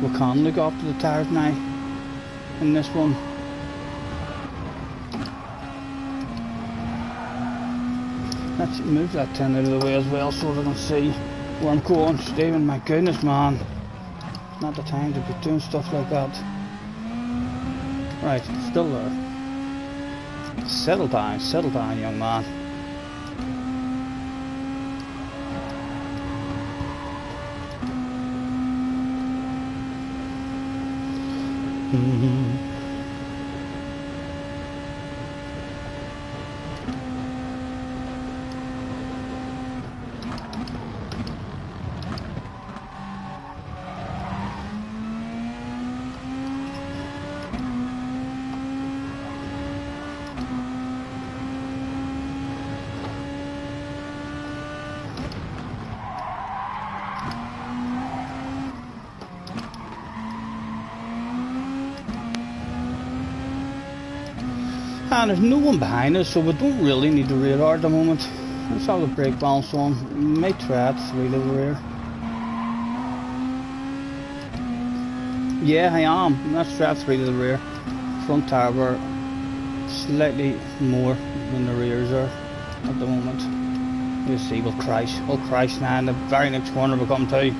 we can look after the tyres now in this one. Let's move that 10 out of the way as well so they can see where I'm going. Stephen, my goodness, man. Not the time to be doing stuff like that. Right, still there. Settle down, young man. And there's no one behind us, so we don't really need the radar at the moment. Let's have the brake balance on. We might try it through the rear. Yeah, I am. Let's try it through to the rear. Front tire bar slightly more than the rears are at the moment. We'll see, we'll crash. We'll crash now in the very next corner we'll come to.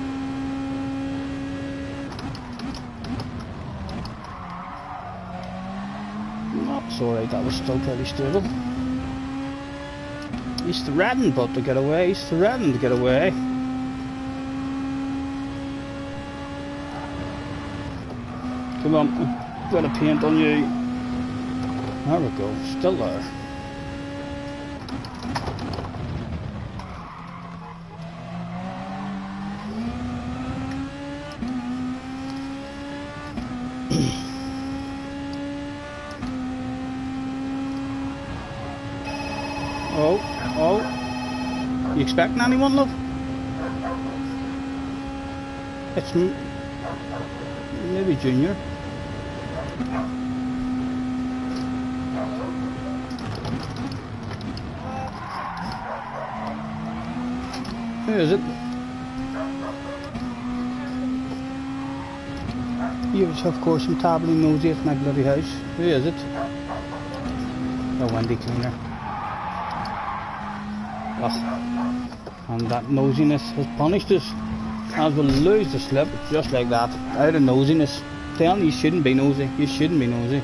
That's alright, that was still pretty stable. He's threatening but to get away, he's threatening to get away. Come on, got a paint on you. There we go, still there. Oh, you expecting anyone, love? It's maybe Junior. Who is it? You of course some tabby nosy at my bloody house. Who is it? The Wendy cleaner. Oh, and that nosiness has punished us, as we'll lose the slip just like that, out of nosiness. Telling you shouldn't be nosy, you shouldn't be nosy.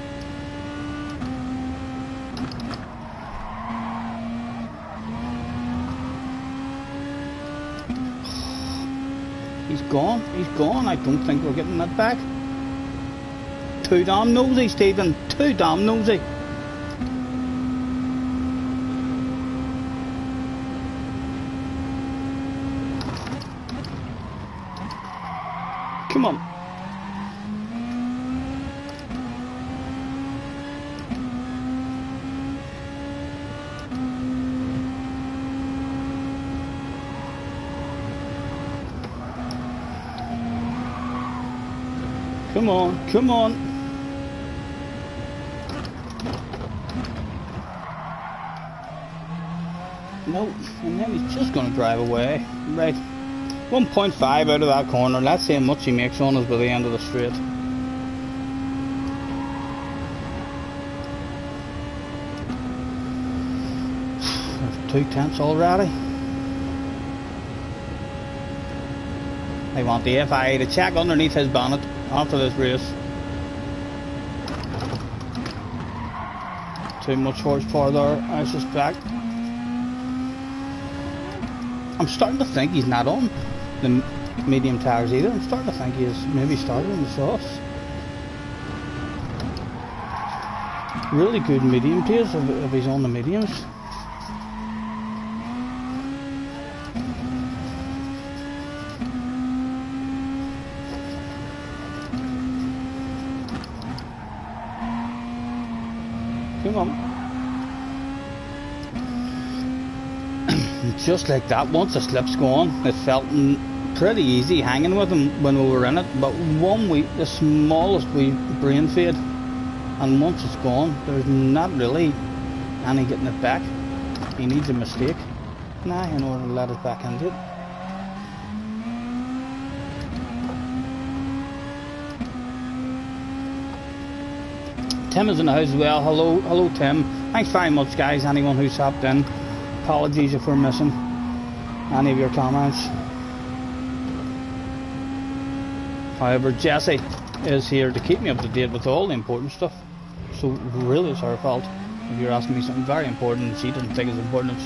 He's gone, I don't think we're getting that back. Too damn nosy, Stephen, too damn nosy. Come on. Come on, come on. No, and then he's just going to drive away. Right. 1.5 out of that corner. Let's see how much he makes on us by the end of the straight. There's 2 tenths already. I want the FIA to check underneath his bonnet after this race. Too much horsepower there, I suspect. I'm starting to think he's not on the medium tires either. I'm starting to think he is maybe started on the softs. Really good medium pace if he's on the mediums. Come on. Just like that, once the slip's gone, it felt pretty easy hanging with him when we were in it. But the smallest wee brain fade, and once it's gone, there's not really any getting it back. He needs a mistake now in order to let it back into it. Tim is in the house as well. Hello Tim. Thanks very much guys, anyone who's hopped in. Apologies if we're missing any of your comments. However, Jessie is here to keep me up to date with all the important stuff. So really it's her fault. If you're asking me something very important and she doesn't think it's important,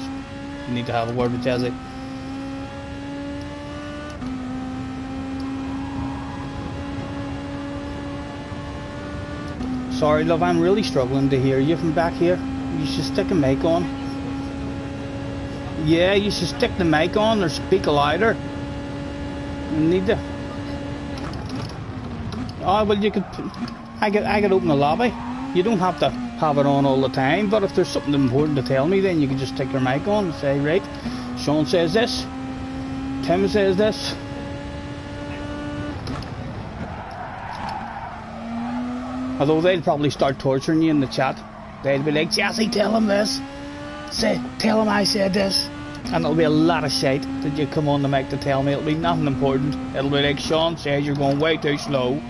you need to have a word with Jessie. Sorry love, I'm really struggling to hear you from back here. You should stick a mic on. Yeah, you should stick the mic on or speak louder. You need to. Oh well, you could. I could open the lobby. You don't have to have it on all the time. But if there's something important to tell me, then you can just stick your mic on and say, right, Sean says this, Tim says this. Although they'll probably start torturing you in the chat They'll be like, Jesse, tell him this. Tell him I said this. And it'll be a lot of shite that you come on the mic to tell me. It'll be nothing important. It'll be like, Sean says you're going way too slow.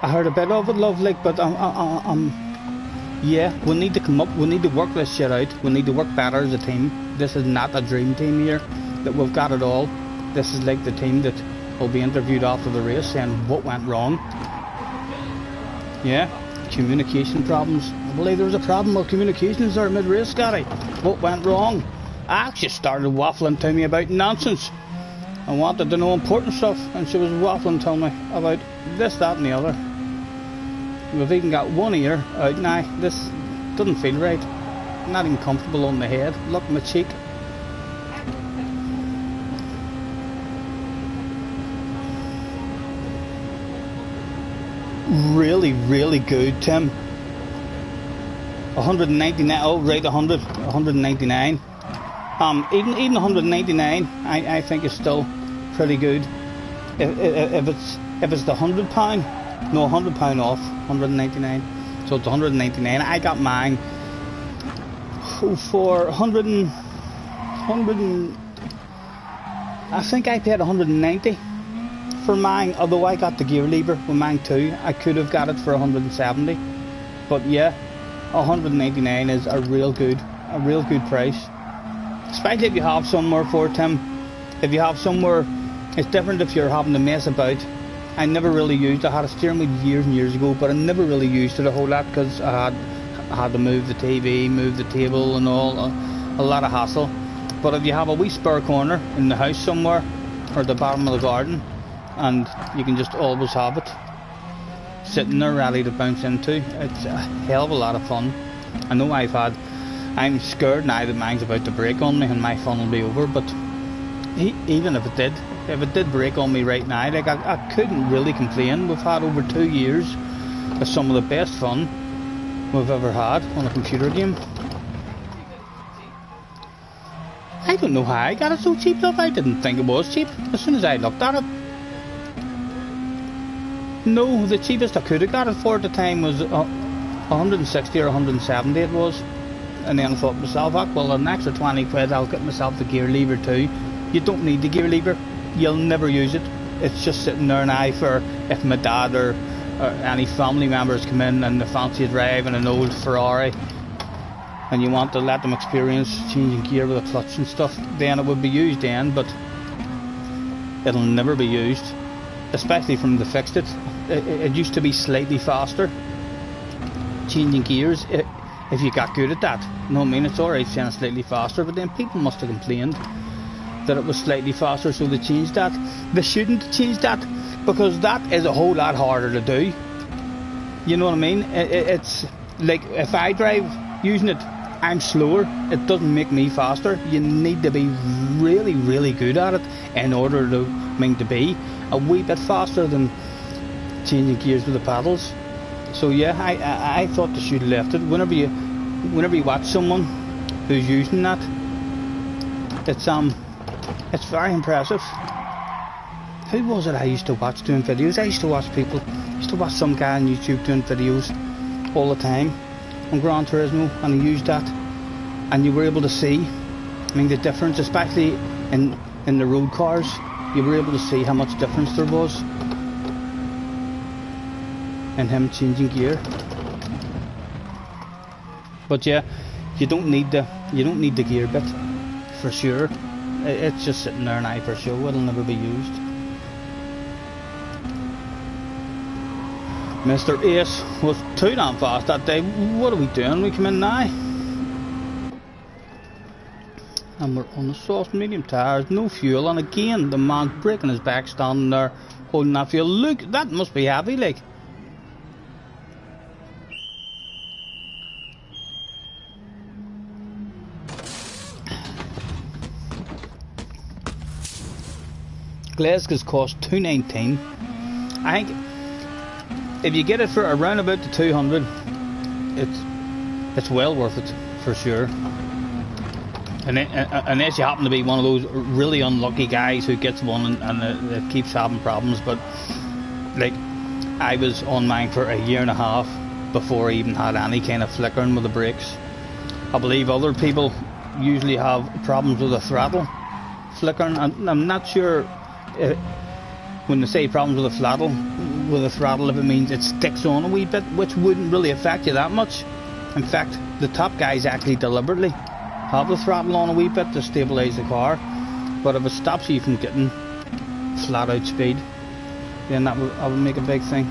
I heard a bit of it, love, like, but yeah, we need to come up, we need to work this shit out, we need to work better as a team. This is not a dream team here, that we've got it all. This is like the team that will be interviewed after the race saying what went wrong. Yeah, communication problems. I believe there was a problem with communications there mid-race, Scotty. What went wrong? Ash just started waffling to me about nonsense. I wanted to know important stuff, and she was waffling to me about this, that and the other. We've even got one ear out now. This doesn't feel right. I'm not even comfortable on the head. Look at my cheek. Really, really good, Tim. 199, oh right, 199. Even 199, I think is still pretty good. If it's the £100, no, £100 off, 199. So it's 199. I got mine for 100 I think I paid 190 for mine. Although I got the gear lever with mine too, I could have got it for 170. But yeah, 199 is a real good price. Especially if you have somewhere for it, Tim. If you have somewhere, it's different if you're having to mess about. I never really used it. I had a steering wheel years and years ago, but I never really used it a whole lot because I had to move the TV, move the table and all, a lot of hassle. But if you have a wee spare corner in the house somewhere, or the bottom of the garden, and you can just always have it sitting there ready to bounce into, it's a hell of a lot of fun. I know I'm scared now that mine's about to break on me and my fun will be over, but even if it did break on me right now, like I couldn't really complain. We've had over 2 years of some of the best fun we've ever had on a computer game. I don't know how I got it so cheap, love. I didn't think it was cheap as soon as I looked at it. No, the cheapest I could have got it for at the time was 160 or 170 it was. And then I thought to myself, well, an extra 20 quid, I'll get myself the gear lever too. You don't need the gear lever. You'll never use it. It's just sitting there now for if my dad or any family members come in and they fancy driving an old Ferrari and you want to let them experience changing gear with a clutch and stuff, then it would be used then, but it'll never be used. Especially from the fixed it. It used to be slightly faster changing gears if you got good at that. You know what I mean? It's alright saying slightly faster, but then people must have complained that it was slightly faster, so they changed that. They shouldn't change that, because that is a whole lot harder to do. You know what I mean? It's like if I drive using it, I'm slower. It doesn't make me faster. You need to be really, really good at it in order to be a wee bit faster than changing gears with the paddles. So yeah, I thought they should have left it. Whenever you watch someone who's using that, it's very impressive. Who was it I used to watch doing videos? I used to watch some guy on YouTube doing videos all the time on Gran Turismo, and he used that, and you were able to see, the difference, especially in the road cars. You were able to see how much difference there was in him changing gear. But yeah, you don't need the gear bit for sure. It's just sitting there now for show. It'll never be used. Mr. Ace was too damn fast that day. What are we doing? We come in now. And we're on the soft medium tires, no fuel, and again the man's breaking his back standing there holding that fuel. Look, that must be heavy, like. Glasgow's cost $2.19. I think if you get it for around about the 200, it's well worth it for sure. And unless you happen to be one of those really unlucky guys who gets one and it keeps having problems. But like, I was on mine for a year and a half before I even had any kind of flickering with the brakes. I believe other people usually have problems with the throttle flickering. I'm not sure when they say problems with the throttle, if it means it sticks on a wee bit, which wouldn't really affect you that much. In fact, the top guys actually deliberately have the throttle on a wee bit to stabilise the car, but if it stops you from getting flat out speed, then that would make a big thing.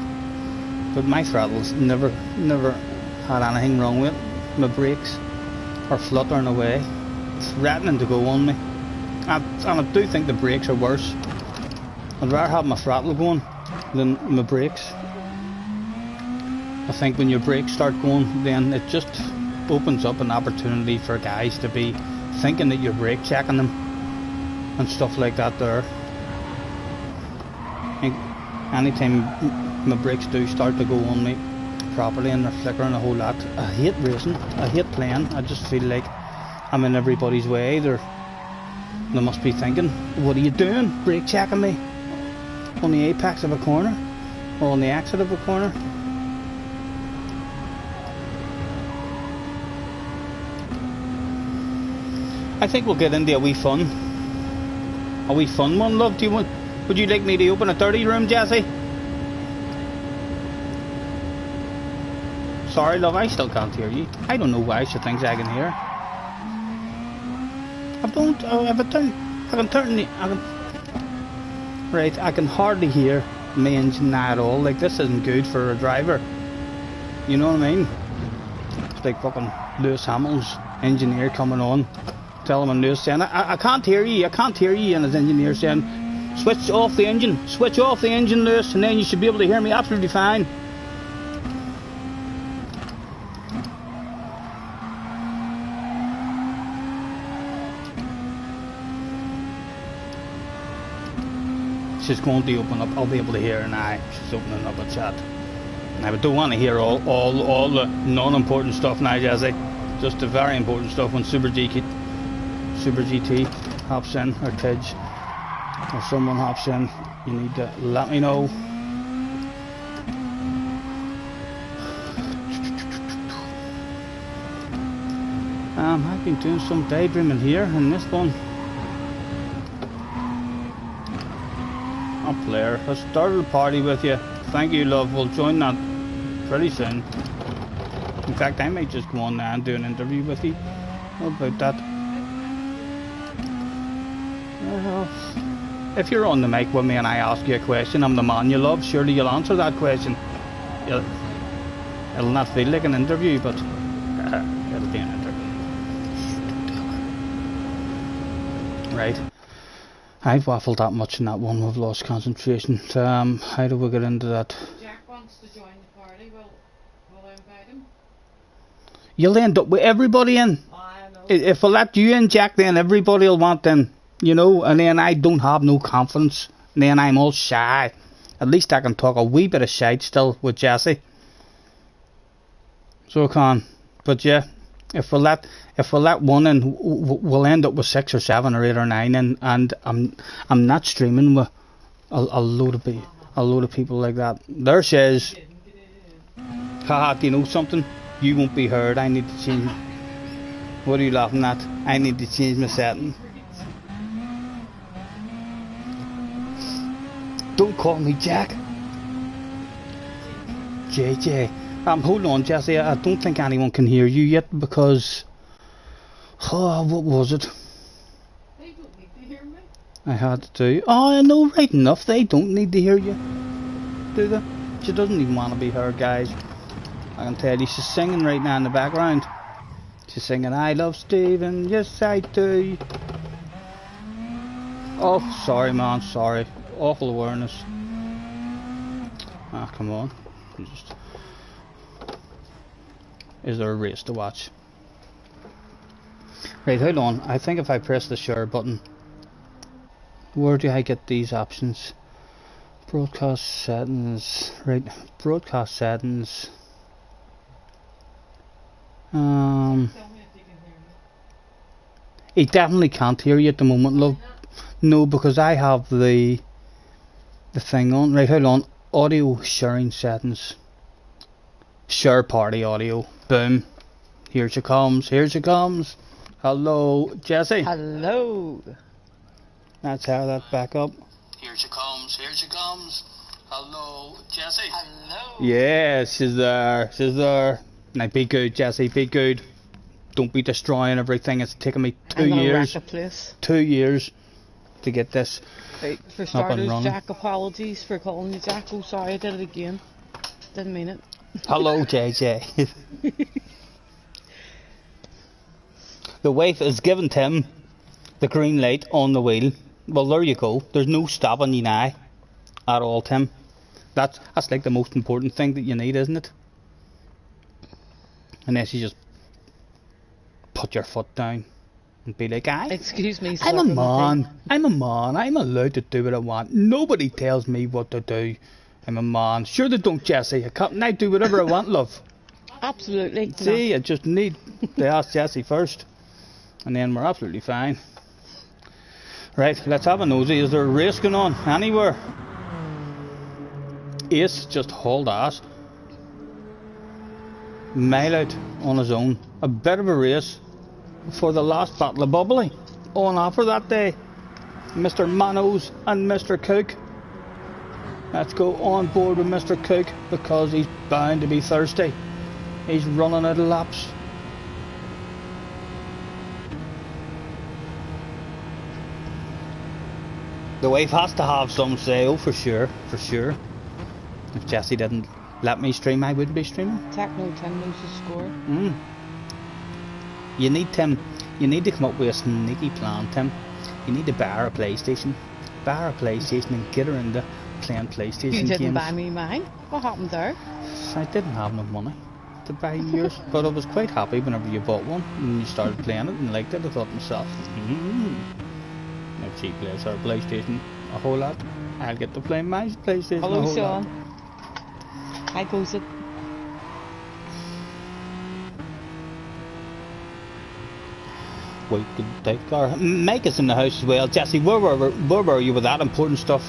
But my throttle's never had anything wrong with it. My brakes are fluttering away, threatening to go on me. And I do think the brakes are worse. I'd rather have my throttle going than my brakes. I think when your brakes start going, then it just opens up an opportunity for guys to be thinking that you're brake checking them and stuff like that there. I think anytime my brakes do start to go on me properly and they're flickering a whole lot, I hate racing, I hate playing. I just feel like I'm in everybody's way. They must be thinking, what are you doing, brake checking me on the apex of a corner or on the exit of a corner? I think we'll get into a wee fun one, love. Would you like me to open a 30 room, Jesse? Sorry, love, I still can't hear you. I don't know why she thinks I can hear. I don't. Right, I can hardly hear my engine now at all. Like, this isn't good for a driver. You know what I mean? It's like fucking Lewis Hamilton's engineer coming on, telling him Lewis saying, I can't hear you, and his engineer saying, switch off the engine, Lewis, and then you should be able to hear me absolutely fine. She's going to open up. I'll be able to hear her now. She's opening up a chat. Now, I don't want to hear all the non-important stuff now, Jesse. Just the very important stuff when Super GT hops in, or Tidge, or someone hops in. You need to let me know. I've been doing some daydreaming here in this one. Up there. I started a party with you. Thank you, love. We'll join that pretty soon. In fact, I might just go on there and do an interview with you. How about that? If you're on the mic with me and I ask you a question, I'm the man you love, surely you'll answer that question. It'll not feel like an interview, but it'll be an interview. Right. I've waffled that much in that one, we've lost concentration. How do we get into that? Jack wants to join the party, we'll invite him. You'll end up with everybody in. Oh, I know. If I let you in, Jack, then everybody will want in. You know, and then I don't have no confidence. And then I'm all shy. At least I can talk a wee bit of shite still with Jesse. So I can. But yeah, if we let one in, we'll end up with 6 or 7 or 8 or 9 in, and I'm not streaming with a load of people like that. There she is. Haha, do you know something? You won't be heard. I need to change. What are you laughing at? I need to change my setting. Don't call me Jack. JJ. Hold on, Jesse. I don't think anyone can hear you yet because... Oh, what was it? They don't need to hear me. I had to do... Oh, I know, right enough. They don't need to hear you. Do they? She doesn't even want to be heard, guys. I can tell you, she's singing right now in the background. She's singing, I love Stephen, yes I do. Oh, sorry, man, sorry. Awful awareness. Ah, come on. Is there a race to watch? Right, hold on. I think if I press the share button, where do I get these options? Broadcast settings. Right. Broadcast settings. Tell me if you can hear me. He definitely can't hear you at the moment, love. No, because I have the thing on. Right, hold on. Audio sharing settings. Share party audio. Boom. Here she comes. Here she comes. Hello, Jessie. Hello. That's how that's back up. Here she comes. Here she comes. Hello, Jessie. Hello. Yeah, she's there. She's there. Now be good, Jessie. Be good. Don't be destroying everything. It's taken me 2 I'm gonna years. wreck a place. 2 years to get this. Right, for and starters, running. Jack, apologies for calling you Jack. Oh, sorry, I did it again. Didn't mean it. Hello, JJ. The wife has given Tim the green light on the wheel. Well, there you go. There's no stopping you now at all, Tim. That's like the most important thing that you need, isn't it? Unless you just put your foot down and be like, Excuse me, I'm a slurping my man. tea. I'm a man. I'm allowed to do what I want. Nobody tells me what to do. I'm a man. Sure they don't, Jessie. I do whatever I want, love. Absolutely. See, I just need to ask Jessie first. And then we're absolutely fine. Right, let's have a nosy. Is there a race going on anywhere? Ace just hauled ass. Mile out on his own. A bit of a race for the last Battle of Bubbly on offer that day. Mr. Manos and Mr. Cook. Let's go on board with Mr. Cook because he's bound to be thirsty. He's running out of laps. The wife has to have some say, oh for sure, for sure. If Jessie didn't let me stream, I wouldn't be streaming. Techno Tim loses score. You need Tim. You need to come up with a sneaky plan, Tim. You need to buy her a PlayStation. Buy her a PlayStation and get her into playing PlayStation games. You didn't buy me mine. What happened there? I didn't have no money to buy yours, but I was quite happy whenever you bought one and you started playing it and liked it. I thought to myself, if she plays her PlayStation a whole lot, I'll get to play my PlayStation a Hello, whole lot. Sean. Hi, goes it. We could take our... Mike is in the house as well. Jessie, where were you with that important stuff?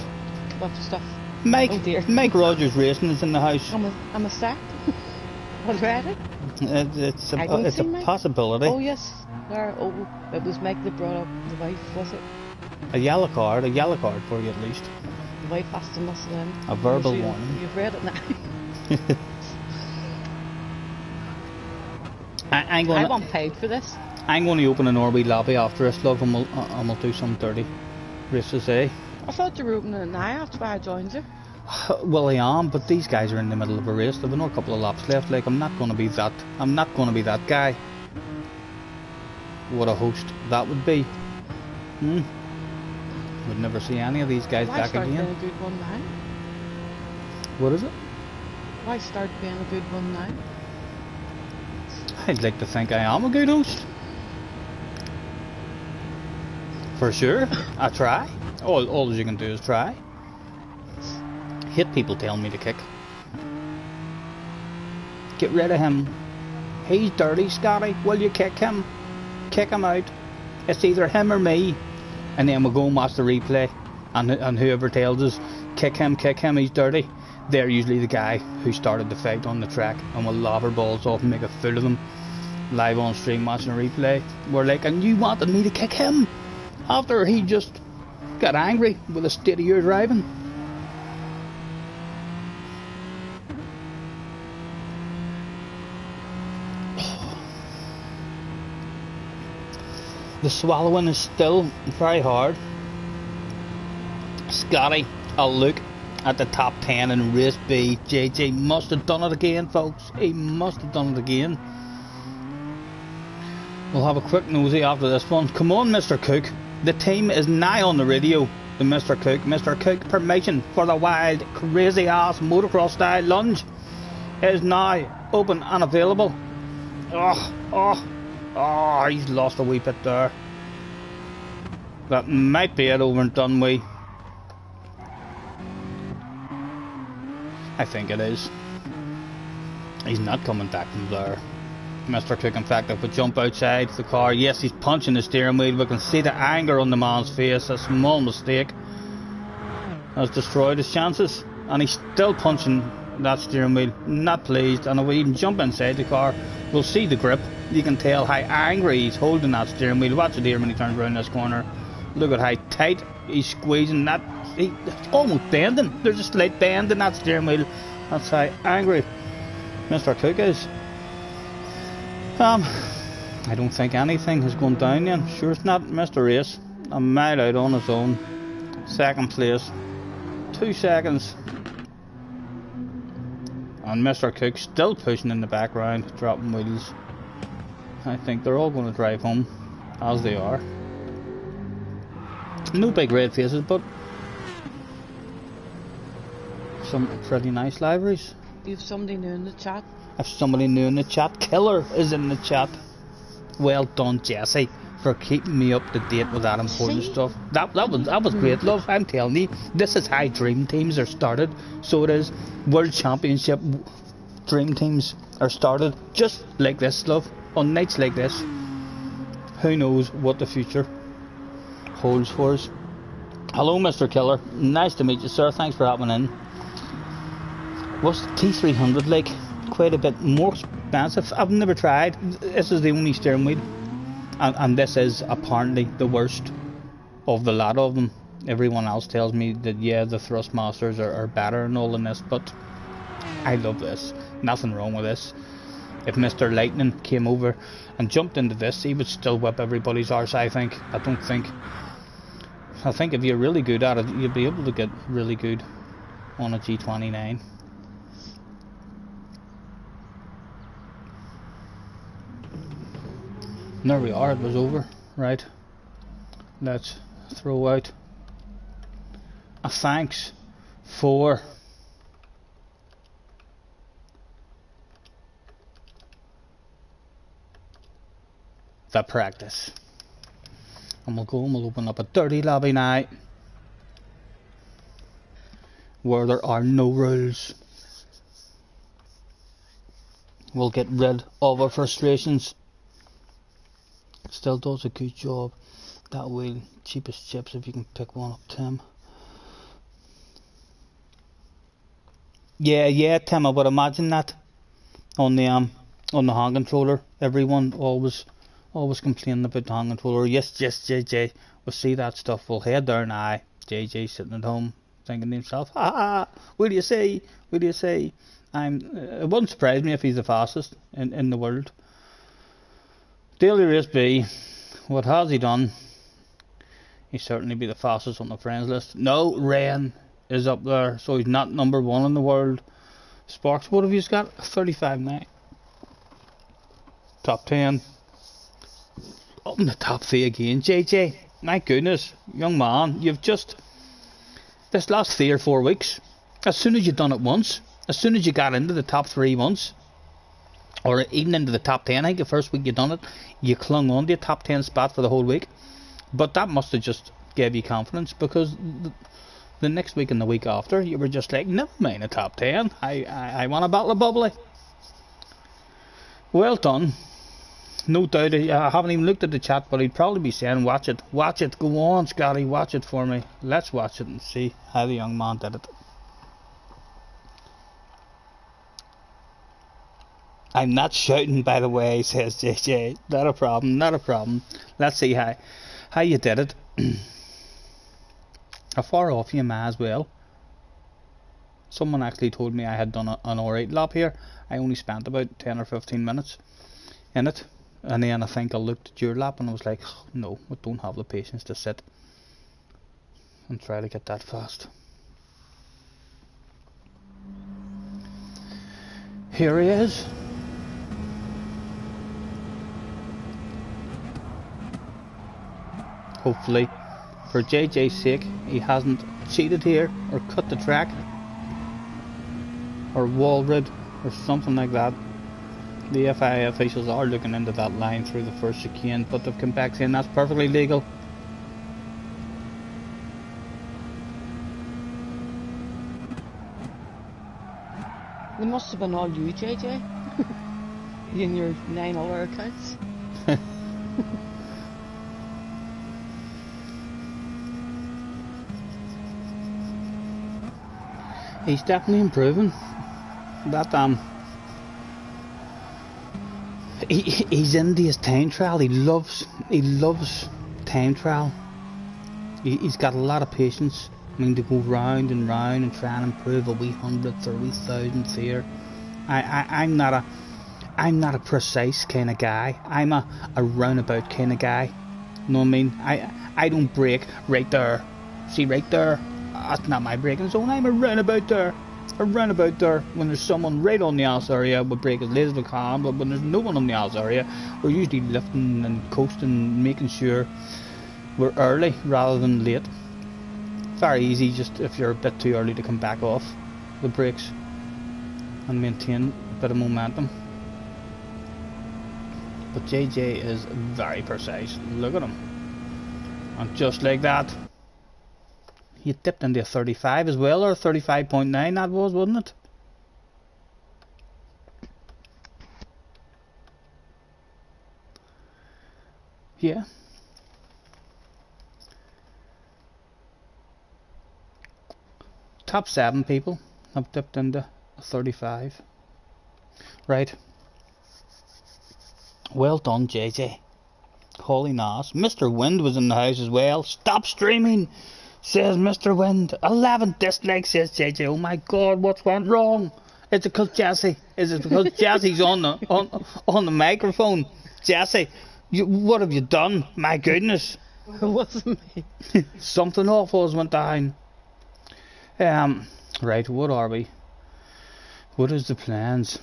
What stuff? Mike, Oh dear. Mike Rogers Racing is in the house. I'm a sack. Already? It's I don't a see Mike. possibility. Oh, yes. There. Oh, it was Mike that brought up the wife, was it? A yellow card for you at least. The wife has to muscle in. A verbal So warning. You've read it now. I'm I going. want paid for this. I'm going to open an Orby lobby after this, love, and we'll do some dirty races, eh? I thought you were opening it now after I joined you. Well, I am, but these guys are in the middle of a race. They've another couple of laps left. Like, I'm not going to be that. I'm not going to be that guy. What a host that would be. Would never see any of these guys Why back start again. being a good one now? What is it? Why start being a good one now? I'd like to think I am a good host. For sure. I try. All you can do is try. Hate people telling me to kick. Get rid of him. He's dirty, Scotty. Will you kick him? Kick him out. It's either him or me. And then we'll go and watch the replay. And whoever tells us, kick him, he's dirty. They're usually the guy who started the fight on the track. And we'll lob our balls off and make a fool of them. Live on stream watching a replay. We're like, and you wanted me to kick him? After he just got angry with the state of your driving. The swallowing is still very hard. Scotty, I'll look at the top 10 in race B. JJ must have done it again, folks. He must have done it again. We'll have a quick nosy after this one. Come on, Mr. Cook. The team is now on the radio to Mr. Cook. Mr. Cook, permission for the wild, crazy-ass motocross style lunge is now open and available. Oh, he's lost a wee bit there. That might be it over and done with. I think it is. He's not coming back from there. Mr. Cook, in fact, if we jump outside the car, yes, he's punching the steering wheel. We can see the anger on the man's face. A small mistake has destroyed his chances. And he's still punching that steering wheel, not pleased. And if we even jump inside the car, we'll see the grip. You can tell how angry he's holding that steering wheel. Watch it here when he turns around this corner. Look at how tight he's squeezing that. It's almost bending. There's a slight bend in that steering wheel. That's how angry Mr. Cook is. I don't think anything has gone down yet. Sure, it's not Mr. Race. A mile out on his own. Second place. 2 seconds. And Mr. Cook still pushing in the background, dropping wheels. I think they're all going to drive home, as they are. No big red faces, but some pretty nice liveries. You have somebody new in the chat. If somebody new in the chat, Killer is in the chat. Well done, Jesse, for keeping me up to date with that important stuff. That was great, love. I'm telling you, this is how dream teams are started. So it is. World Championship dream teams are started just like this, love. On nights like this. Who knows what the future holds for us. Hello, Mr. Killer. Nice to meet you, sir. Thanks for hopping in. What's the T300 like? Quite a bit more expensive. I've never tried. This is the only steering wheel, and this is apparently the worst of the lot of them. Everyone else tells me that yeah, the Thrustmasters are better and all in this, but I love this. Nothing wrong with this. If Mr. Lightning came over and jumped into this, he would still whip everybody's arse, I think. I think if you're really good at it, you'll be able to get really good on a G29. And there we are, it was over. Right. Let's throw out a thanks for the practice. And we'll go and we'll open up a dirty lobby now where there are no rules. We'll get rid of our frustrations. Still does a good job. That wheel, cheapest chips if you can pick one up, Tim. Yeah, Tim, I would imagine that on the hand controller. Everyone always complaining about the hand controller. Yes, JJ. We'll see that stuff. We'll head there now. JJ sitting at home thinking to himself, what do you say? It wouldn't surprise me if he's the fastest in the world. Daily Race B, what has he done? He'd certainly be the fastest on the friends list. No, Ren is up there, so he's not number 1 in the world. Sparks, what have you got? 35 now. Top 10. Up in the top 3 again, JJ. My goodness, young man, you've just... This last 3 or 4 weeks, as soon as you've done it once, as soon as you got into the top 3 once, or even into the top 10, I think the first week you done it, you clung on to a top 10 spot for the whole week. But that must have just gave you confidence, because the next week and the week after, you were just like, never mind a top 10, I want a bottle of bubbly. Well done. No doubt, I haven't even looked at the chat, but he'd probably be saying, watch it, go on Scotty, watch it for me. Let's watch it and see how the young man did it. I'm not shouting, by the way, says JJ. Not a problem. Let's see how you did it. How far off you am I as well? Someone actually told me I had done an alright lap here. I only spent about 10 or 15 minutes in it. And then I think I looked at your lap and I was like, oh, no, I don't have the patience to sit and try to get that fast. Here he is. Hopefully, for JJ's sake, he hasn't cheated here or cut the track or wall rid or something like that. The FIA officials are looking into that line through the first chicane, but they've come back saying that's perfectly legal. They must have been all you, JJ. In your 9 other accounts. He's definitely improving. That he's into his time trial. He loves time trial. He's got a lot of patience. I mean, to go round and round and try and improve a wee 100th or a wee 1,000th here. I'm not a precise kind of guy. I'm a roundabout kind of guy. You know what I mean? I don't brake right there. See right there? That's not my braking zone. I'm a roundabout there. A roundabout there. When there's someone right on the ass area, we'll brake as late as we can. But when there's no one on the ass area, we're usually lifting and coasting, making sure we're early rather than late. Very easy, just if you're a bit too early to come back off the brakes and maintain a bit of momentum. But JJ is very precise. Look at him. And just like that, he dipped into a 35 as well, or 35.9 that was, wasn't it? Yeah. Top 7 people have dipped into a 35. Right. Well done, JJ. Holy nos. Mr. Wind was in the house as well. Stop streaming, says Mr. Wind. 11 dislikes, says JJ. Oh my god, what's went wrong? Is it because Jesse? Is it because Jesse's on the microphone? Jesse, what have you done? My goodness. It wasn't me. Something awful has went down. Right, what are we? What is the plans?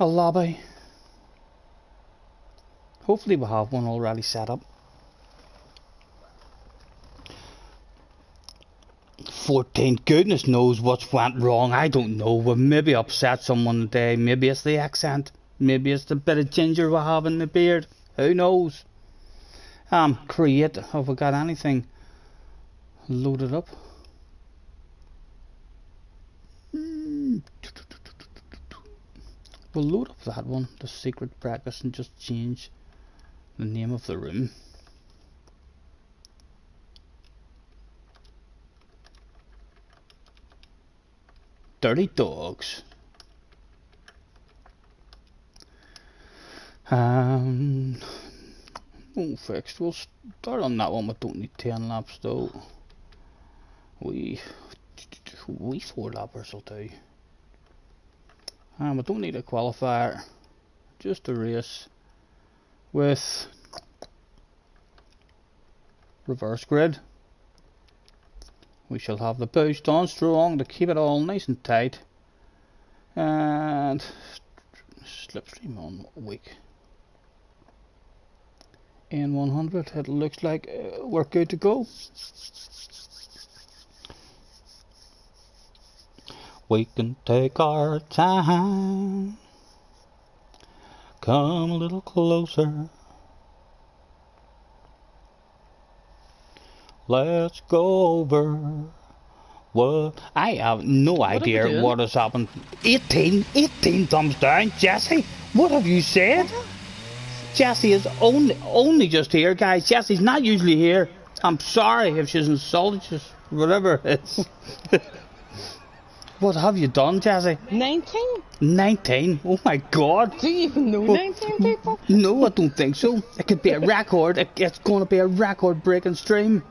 A lobby. Hopefully we'll have one already set up. 14. Goodness knows what's went wrong. I don't know. We maybe upset someone today. Maybe it's the accent. Maybe it's the bit of ginger we have in the beard. Who knows? Create. Have we got anything loaded up? We'll load up that one, the secret practice, and just change the name of the room. Dirty Dogs. Oh, fixed. We'll start on that one. We don't need 10 laps though. We 4 lappers will do. We don't need a qualifier. Just a race with reverse grid. We shall have the boost on strong to keep it all nice and tight. And slipstream on weak. N100, it looks like we're good to go. We can take our time. Come a little closer. Let's go over what I have no idea what has happened. 18 thumbs down, Jesse. What have you said? Jessie is only just here, guys. Jessie's not usually here. I'm sorry if she's insulted you, whatever it is. What have you done, Jessie? 19? 19? Oh my god. Do you even know 19 people? No, I don't think so. It could be a record. It's going to be a record-breaking stream.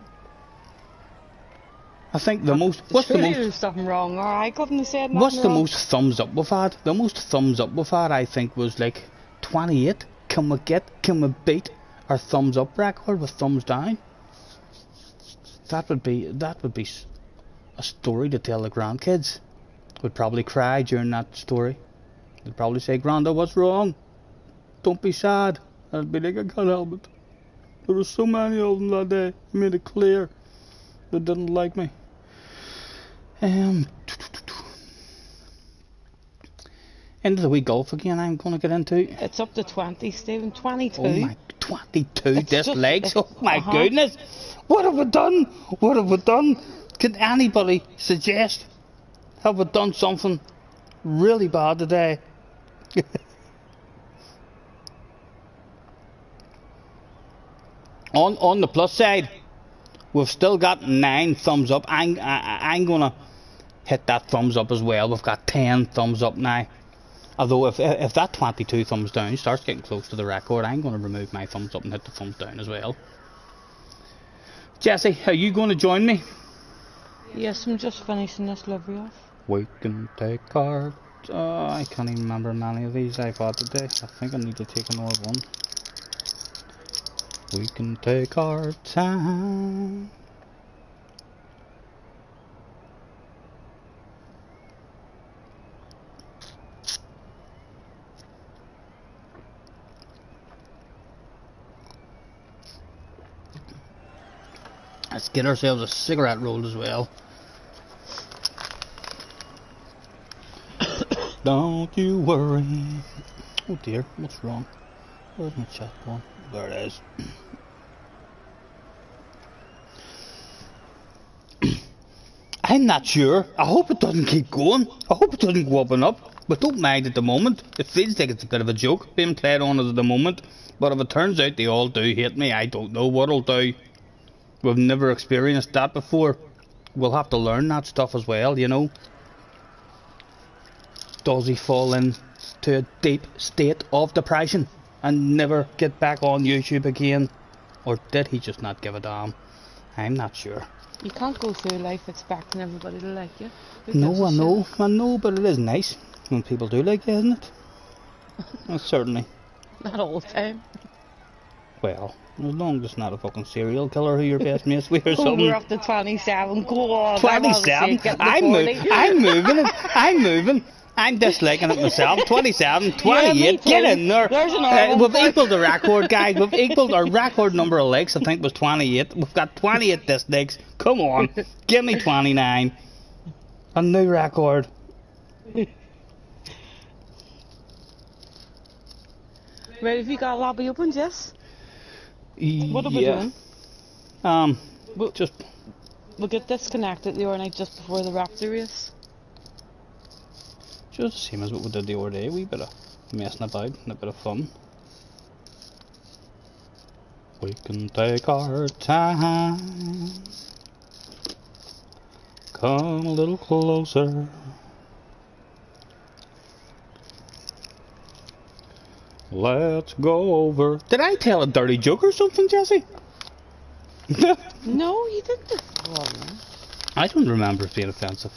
I think the most... What's the most... There's something wrong, or I couldn't have said nothing What's the wrong. most thumbs up we've had? The most thumbs up we've had, I think, was like 28. Can we beat our thumbs up record with thumbs down? That would be a story to tell the grandkids. Would probably cry during that story. They'd probably say, "Granda, what's wrong? Don't be sad." I'd be like, "I can't help it. There were so many of them that day. I made it clear they didn't like me." Into the wee golf again I'm going to get into. It's up to 20, Stephen. 22. Oh my, 22 It's dislikes. just- Oh my goodness. What have we done? What have we done? Can anybody suggest? Have we done something really bad today? On the plus side, we've still got 9 thumbs up. I'm gonna hit that thumbs up as well. We've got 10 thumbs up now. Although if that 22 thumbs down starts getting close to the record, I'm gonna remove my thumbs up and hit the thumbs down as well. Jesse, are you going to join me? Yes, I'm just finishing this livery off. We can take cards. I can't even remember many of these I bought today. I think I need to take another one. We can take our time. Let's get ourselves a cigarette roll as well. Don't you worry. Oh dear, what's wrong? Where's my chat one? There it is. I'm not sure. I hope it doesn't keep going. I hope it doesn't go up and up. But don't mind at the moment. It feels like it's a bit of a joke being played on at the moment. But if it turns out they all do hate me, I don't know what I'll do. We've never experienced that before. We'll have to learn that stuff as well, you know. Does he fall into a deep state of depression and never get back on YouTube again? Or did he just not give a damn? I'm not sure. You can't go through life expecting everybody to like you. No, I know, but it is nice when people do like you, isn't it? Well, certainly. Not all the time. Well, as long as it's not a fucking serial killer who your best mates with or something. We're up to 27. Go on. 27? I'm moving it. I'm moving. I'm disliking it myself. 27, 28, Yeah, get in there. There's another We've one. equalled the record, guys. We've equalled our record number of likes, I think was 28. We've got 28 dislikes. Come on, give me 29. A new record. Right, have you got a lobby open, Jess? What are we Yeah. doing? Just We'll get disconnected the other night just before the Raptor race. the same as what we did the other day. A wee bit of messing about and a bit of fun. We can take our time. Come a little closer. Let's go over. Did I tell a dirty joke or something, Jesse? No, you didn't. Oh, no. I don't remember it being offensive.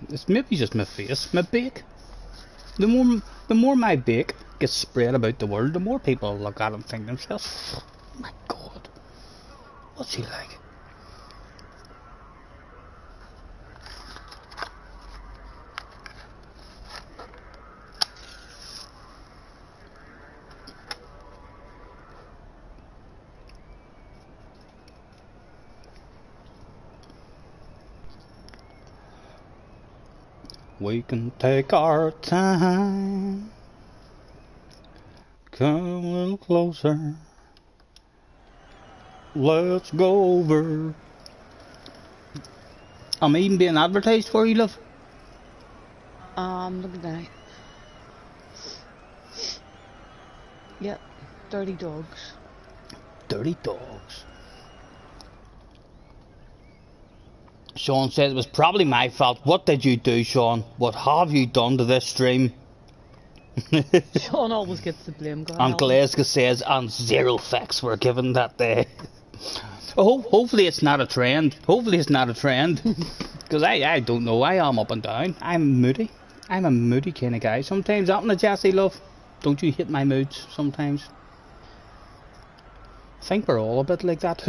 It's maybe just my face, my bake. The more my bake gets spread about the world, the more people look at it and think to themselves, oh my God, what's he like? We can take our time. Come a little closer. Let's go over. I'm even being advertised for you, love. Look at that. Yep, dirty dogs. Dirty dogs. Sean said it was probably my fault. What did you do, Sean? What have you done to this stream? Sean always gets the blame. And Glasgow says, and 0 facts were given that day. Oh, hopefully it's not a trend. Hopefully it's not a trend. Because I don't know. I am up and down. I'm moody. I'm a moody kind of guy. Sometimes, up in the Jesse, love. Don't you hit my moods sometimes? I think we're all a bit like that.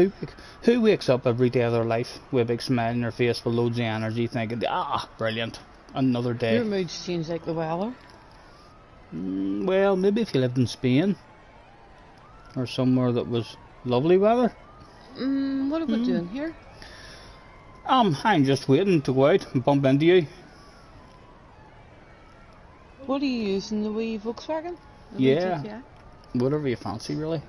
Who wakes up every day of their life with a big smile on their face with loads of energy thinking, ah, brilliant, another day. Your moods change like the weather. Well, maybe if you lived in Spain or somewhere that was lovely weather. What are we doing here? I'm just waiting to go out and bump into you. What are you using, the wee Volkswagen? The Yeah. wee GTI? Whatever you fancy, really.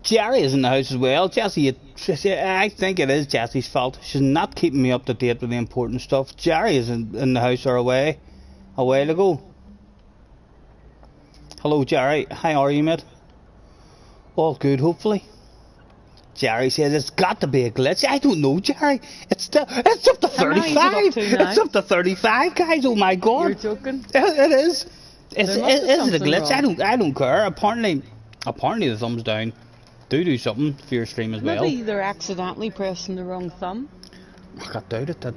Jerry is in the house as well. Jessie, I think it is Jessie's fault. She's not keeping me up to date with the important stuff. Jerry is in the house or away a while ago. Hello, Jerry. How are you, mate? All good, hopefully. Jerry says it's got to be a glitch. I don't know, Jerry. It's up to 35. It's up to 35, guys. Oh my God. You're joking. It is. Is it a glitch? Wrong. I don't care. Apparently the thumbs down do something for your stream as well. Maybe they're accidentally pressing the wrong thumb. I doubt it. I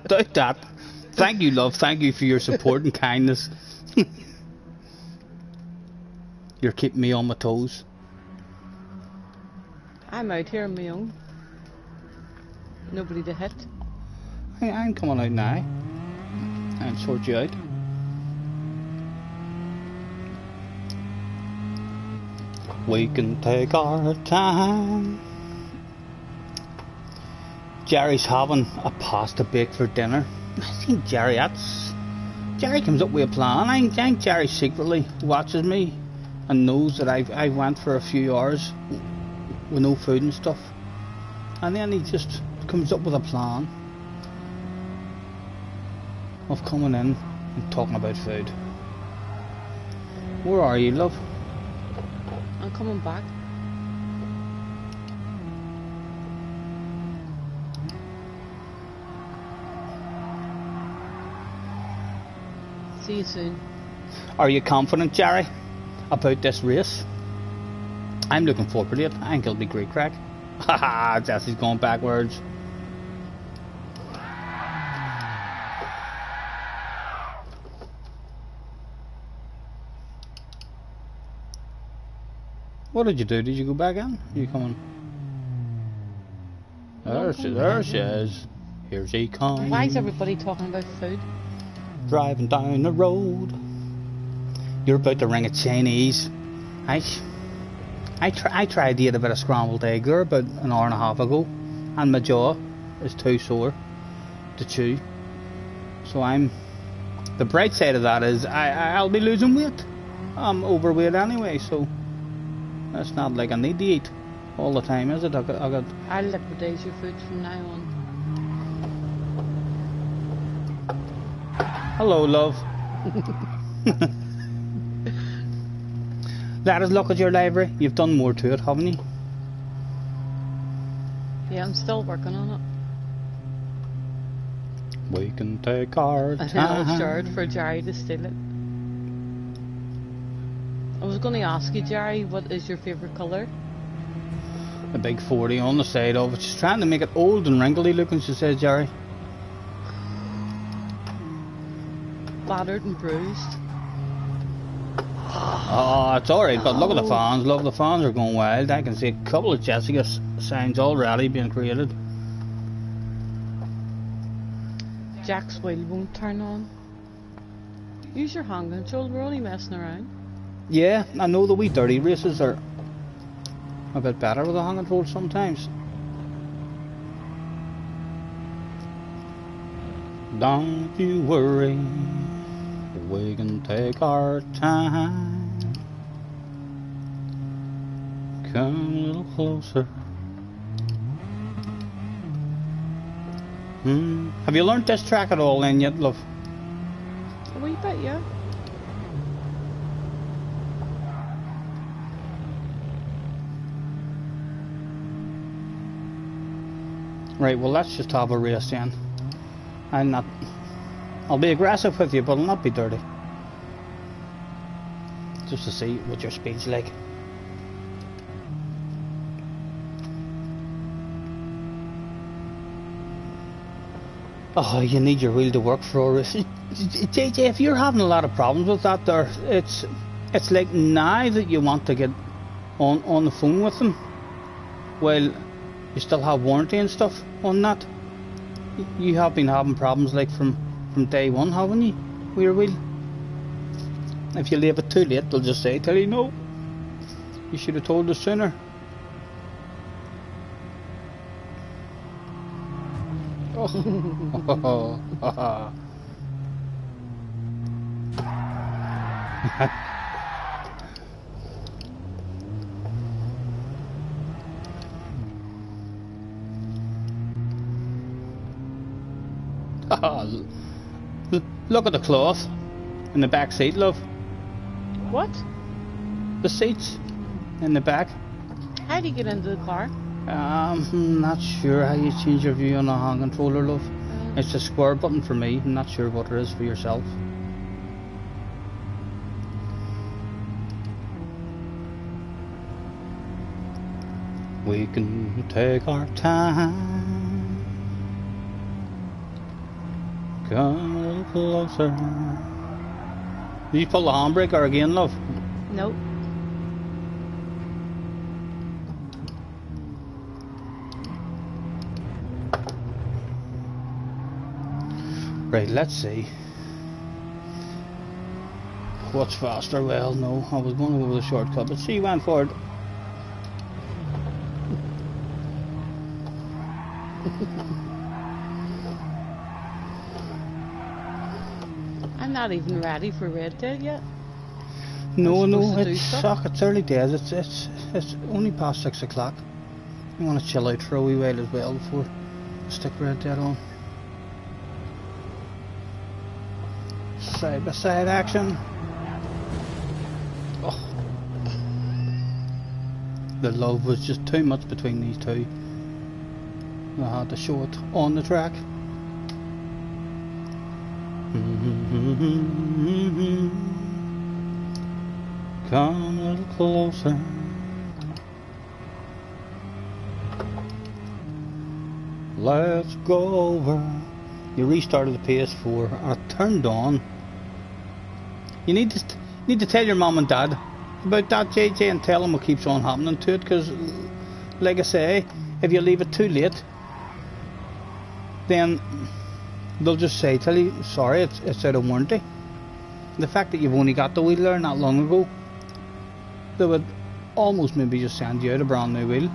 doubt that. Thank you, love. Thank you for your support and kindness. You're keeping me on my toes. I'm out here on my own. Nobody to hit. I'm coming out now and sort you out. We can take our time. Jerry's having a pasta bake for dinner. I think Jerry comes up with a plan. I think Jerry secretly watches me and knows that I went for a few hours with no food and stuff, and then he just comes up with a plan of coming in and talking about food. Where are you, love? I'm coming back. See you soon. Are you confident, Jerry, about this race? I'm looking forward to it. I think it'll be great crack. Haha, Jessie's going backwards. What did you do? Did you go back in? Are you coming? There she is. Here she comes. Why is everybody talking about food? Driving down the road. You're about to ring a Chinese. I tried to eat a bit of scrambled egg there about an hour and a half ago, and my jaw is too sore to chew. So the bright side of that is I'll be losing weight. I'm overweight anyway, so it's not like I need to eat all the time, is it? I'll liquidize your food from now on. Hello, love. Let us look at your library. You've done more to it, haven't you? Yeah, I'm still working on it. We can take our And time. I'll share it for Jerry to steal it. I was going to ask you, Jerry, what is your favourite colour? A big 40 on the side of it. She's trying to make it old and wrinkly looking, she says, Jerry. Battered and bruised. Oh, it's alright, but look at the fans. Look, the fans are going wild. I can see a couple of Jessica signs already being created. Jack's wheel won't turn on. Use your hand control, we're only messing around. Yeah, I know the wee dirty races are a bit better with the hand control sometimes. Don't you worry, we can take our time. Come a little closer. Have you learnt this track at all then yet, love? A wee bit, yeah. Right, well let's just have a race then. I'll be aggressive with you, but I'll not be dirty. Just to see what your speed's like. Oh, you need your wheel to work for a race. JJ, if you're having a lot of problems with that there, it's like now that you want to get on the phone with them, well, you still have warranty and stuff on that. You have been having problems like from day one, haven't you, with your wheel? If you leave it too late, they'll just tell you no. You should have told us sooner. Oh. Look at the cloth in the back seat, love. What? The seats in the back. How do you get into the car? Not sure how you change your view on the hand controller, love. It's a square button for me. I'm not sure what it is for yourself. We can take our time. Come a little closer. Did you pull the handbrake or again, love? Nope. Right, let's see. What's faster? Well, no, I was going to go with a shortcut, but see, you went for it. I'm not even ready for Red Dead yet. No, it's early days. It's only past 6 o'clock. I want to chill out for a wee while as well before I stick Red Dead on. Side by side action. Oh. The love was just too much between these two. I had to show it on the track. Come a little closer. Let's go over. You restarted the PS4. I turned on. You need to tell your mum and dad about that, JJ, and tell them what keeps on happening to it. Because, like I say, if you leave it too late, then they'll just say, tell you, sorry, it's out of warranty. The fact that you've only got the wheel there not long ago, they would almost maybe just send you out a brand new wheel.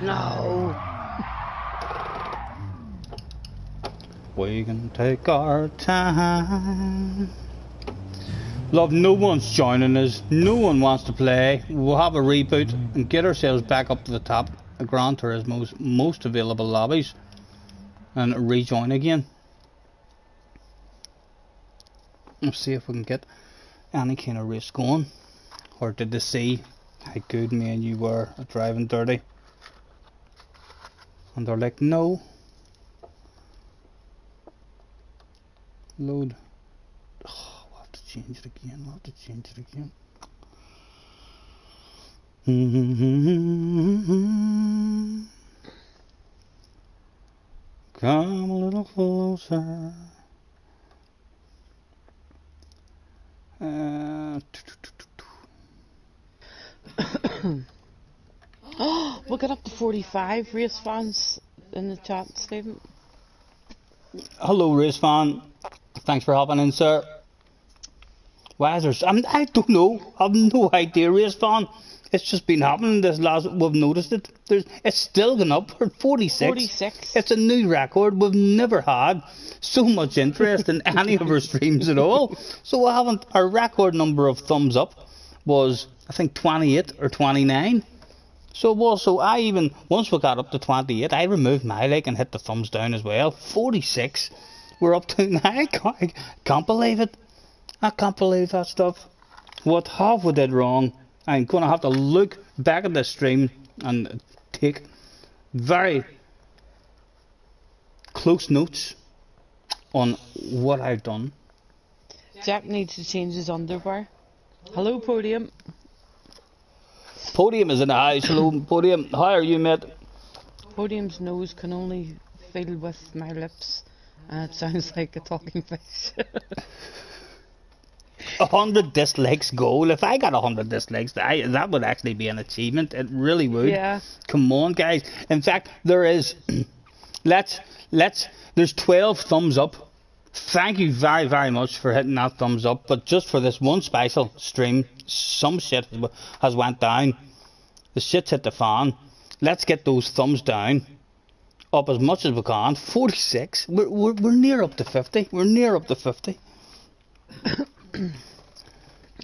No. We can take our time. Love, no one's joining us. No one wants to play. We'll have a reboot and get ourselves back up to the top of Gran Turismo's most available lobbies and rejoin again. Let's see if we can get any kind of race going. Or did they see how good me and you were at driving dirty? And they're like, no. Load. Oh, we'll have to change it again. Come a little closer. Oh, we'll get up to 45 race fans in the chat, Stephen. Hello, race fan. Thanks for hopping in, sir. Why is there? I don't know. I've no idea, race fan. It's just been happening this last. We've noticed it. It's still going up. We're 46. 46. It's a new record. We've never had so much interest in any of our streams at all. So we haven't. Our record number of thumbs up was, I think, 28 or 29. So it was. So I even, once we got up to 28, I removed my like and hit the thumbs down as well. 46. We're up to now. I can't believe it. I can't believe that stuff. What have we did wrong? I'm going to have to look back at the stream and take very close notes on what I've done. Jack needs to change his underwear. Hello, Podium. Podium is in the house. Hello, Podium. How are you, mate? Podium's nose can only fill with my lips, and it sounds like a talking fish. 100 dislikes goal. If I got 100 dislikes, that would actually be an achievement. It really would. Yeah. Come on, guys. In fact, there is. There's 12 thumbs up. Thank you very, very much for hitting that thumbs up. But just for this one special stream, some shit has went down. The shit's hit the fan. Let's get those thumbs down up as much as we can. 46. We're near up to 50. We're near up to 50.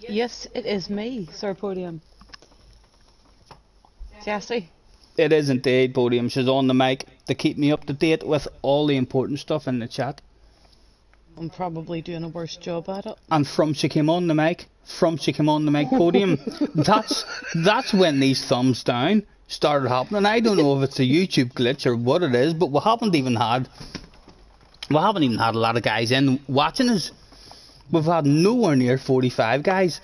Yes, it is me, Sir Podium. Jessie. It is indeed, Podium. She's on the mic to keep me up to date with all the important stuff in the chat. I'm probably doing a worse job at it. And from she came on the mic, Podium, that's when these thumbs down started happening. I don't know if it's a YouTube glitch or what it is, but we haven't even had a lot of guys in watching us. We've had nowhere near 45 guys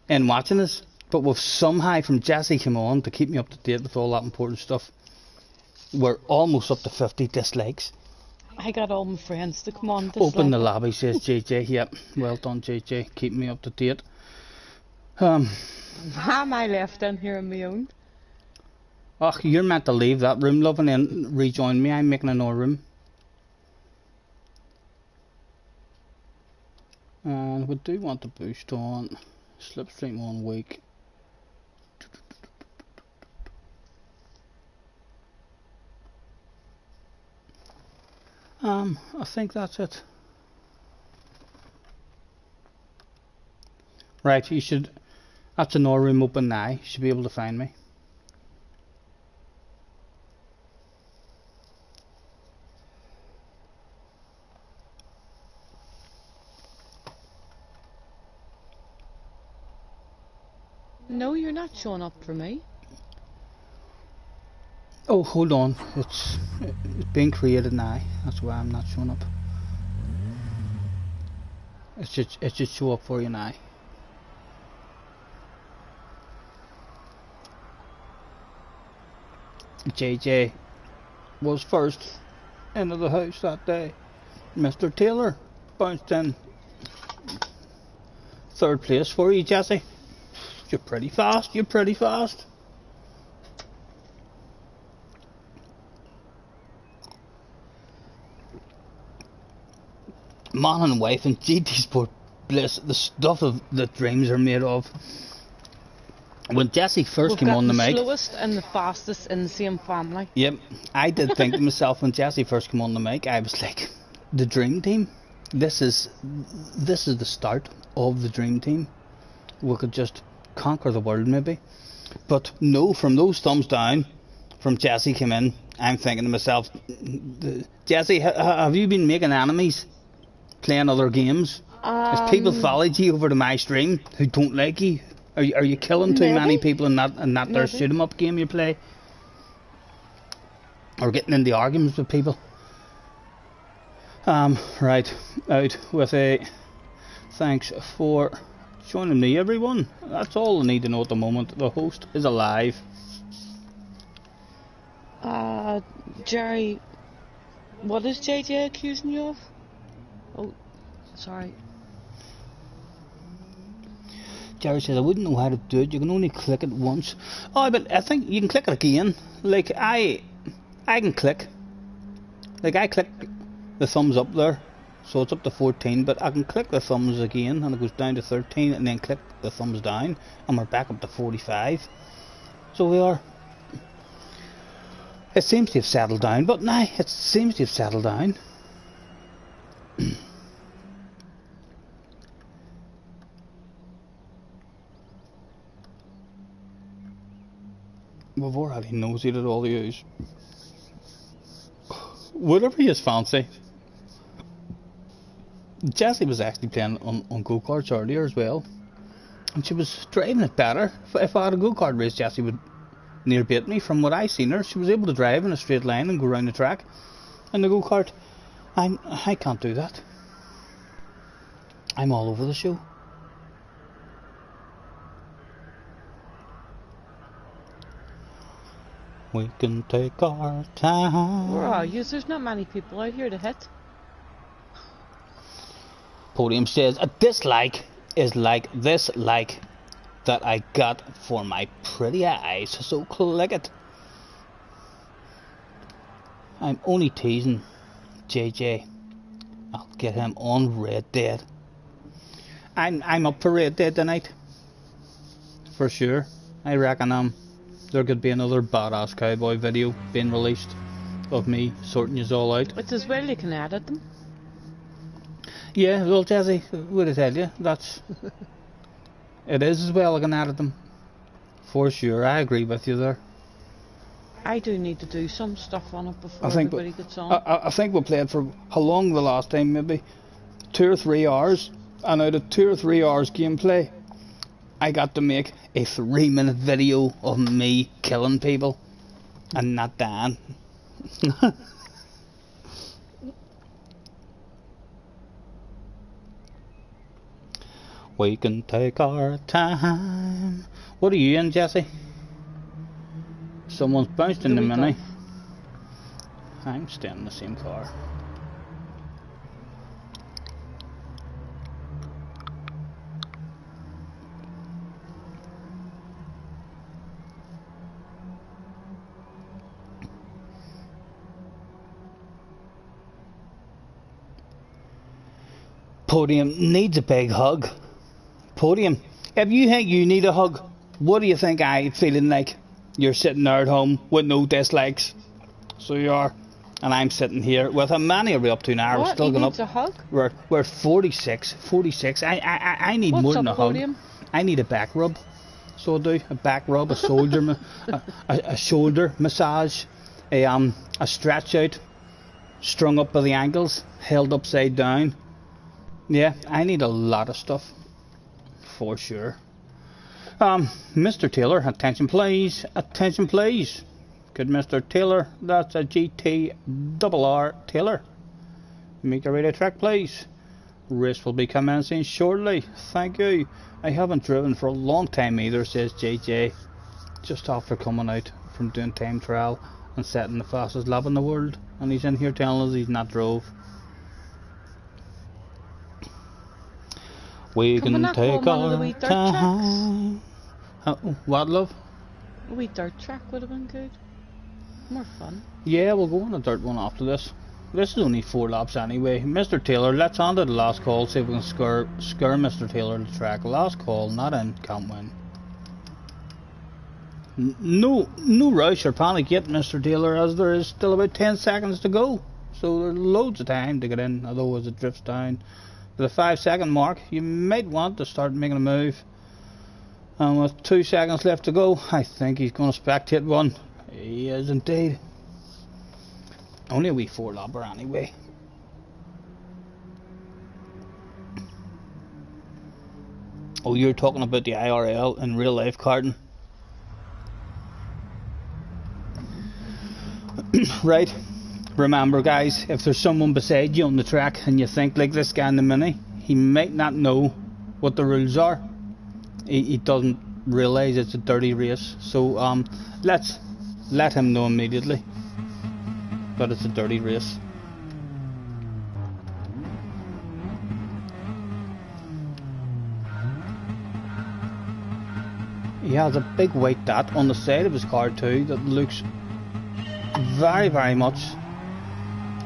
in watching us, but we've somehow, from Jessie came on to keep me up to date with all that important stuff, we're almost up to 50 dislikes. I got all my friends to come on. Open the lobby, says JJ. Yep, well done, JJ. Keeping me up to date. Am I left in here on my own? Oh, you're meant to leave that room, love, and then rejoin me. I'm making another room. And we do want to boost on slipstream on week. I think that's it. Right, you should. That's another room open now. You should be able to find me. No, you're not showing up for me. Oh, hold on. It's being created now. That's why I'm not showing up. It should show up for you now. JJ was first into the house that day. Mr. Taylor bounced in third place for you, Jessie. You're pretty fast. You're pretty fast. Man and wife and GT Sport Bliss, the stuff that dreams are made of. When Jessie first came on the mic, the slowest and the fastest in the same family. Yep, I did think to myself when Jessie first came on the mic, I was like, the dream team. This is the start of the dream team. We could just conquer the world maybe. But no, from those thumbs down, from Jessie came in, I'm thinking to myself, Jessie, have you been making enemies? Playing other games? Has people followed you over to my stream who don't like you? Are you killing too many people in that there shoot 'em up game you play? Or getting into arguments with people? Right, out with a thanks for joining me, everyone. That's all I need to know at the moment. The host is alive. Jerry, what is JJ accusing you of? Oh, sorry. Jerry says, I wouldn't know how to do it. You can only click it once. Oh, but I think you can click it again. Like, I can click. Like, I click the thumbs up there. So it's up to 14. But I can click the thumbs again. And it goes down to 13. And then click the thumbs down. And we're back up to 45. So we are. It seems to have settled down. But nah, it seems to have settled down. We've already nosed at all the use. Whatever you fancy. Jessie was actually playing on go-karts earlier as well. And she was driving it better. If I had a go-kart race, Jessie would near beat me. From what I seen her, she was able to drive in a straight line and go around the track. And the go-kart, I can't do that. I'm all over the show. We can take our time. Where are you? There's not many people out here to hit. Podium says, a dislike is like this like that I got for my pretty eyes. So click it. I'm only teasing JJ. I'll get him on Red Dead. I'm up for Red Dead tonight. For sure. I reckon there could be another badass cowboy video being released of me sorting you all out. It's as well you can edit them. Yeah, well, Jesse, would I tell you, that's... It is as well I can edit them. For sure, I agree with you there. I do need to do some stuff on it before I think everybody gets on. I think we played for how long the last time? Maybe 2 or 3 hours. And out of 2 or 3 hours gameplay, I got to make a 3-minute video of me killing people and not dying. We can take our time. What are you in, Jesse? Someone's bounced in the mini. I'm staying in the same car. Podium needs a big hug. Podium, if you think you need a hug, what do you think I'm feeling like? You're sitting there at home with no dislikes. So you are. And I'm sitting here with how many are we up to now? What? We're still He going needs up. a hug? We're 46. I need What's more than up, a hug. Podium? I need a back rub. So I do. A back rub, a shoulder, a shoulder massage, a stretch out, strung up by the ankles, held upside down. Yeah, I need a lot of stuff. For sure. Mr. Taylor, attention please. Attention please. Good Mr. Taylor, that's a GT-RR Taylor. Make a radio track please. Race will be commencing shortly. Thank you. I haven't driven for a long time either, says JJ. Just after coming out from doing time trial and setting the fastest lap in the world. And he's in here telling us he's not drove. We can take our time. What, love? A wee dirt track would have been good. More fun. Yeah, we'll go on a dirt one after this. This is only 4 laps anyway. Mr. Taylor, let's on to the last call, see if we can scare Mr. Taylor to the track. Last call, not in, can't win. No rush or panic yet, Mr. Taylor, as there is still about 10 seconds to go. So there's loads of time to get in, although as it drifts down to the 5-second mark, you might want to start making a move. And with 2 seconds left to go, I think he's going to spectate one. He is indeed. Only a wee 4-lapper anyway. Oh, you're talking about the IRL in real life karting. Right. Remember guys, if there's someone beside you on the track and you think like this guy in the mini, he might not know what the rules are. He doesn't realise it's a dirty race. So let's let him know immediately that it's a dirty race. He has a big white dot on the side of his car too that looks very, very much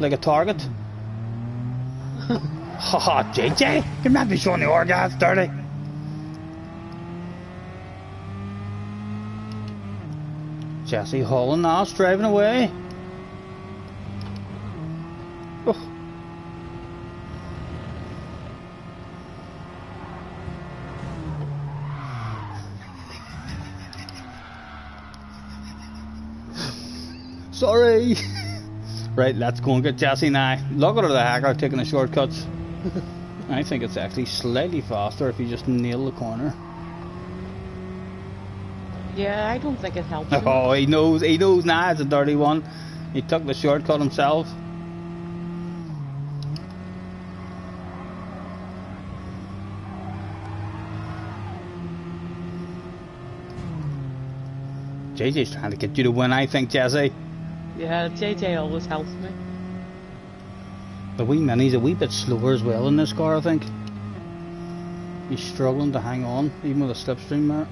like a target. Haha, JJ, you might be showing the orgas dirty. Jesse hauling ass, driving away. Oh. Sorry. Right, let's go and get Jesse now. Look at the hacker taking the shortcuts. I think it's actually slightly faster if you just nail the corner. Yeah, I don't think it helps. Oh, he knows now it's a dirty one. He took the shortcut himself. JJ's trying to get you to win, I think, Jesse. Yeah, JJ always helps me. The wee mini's a wee bit slower as well in this car, I think. He's struggling to hang on, even with a slipstream there.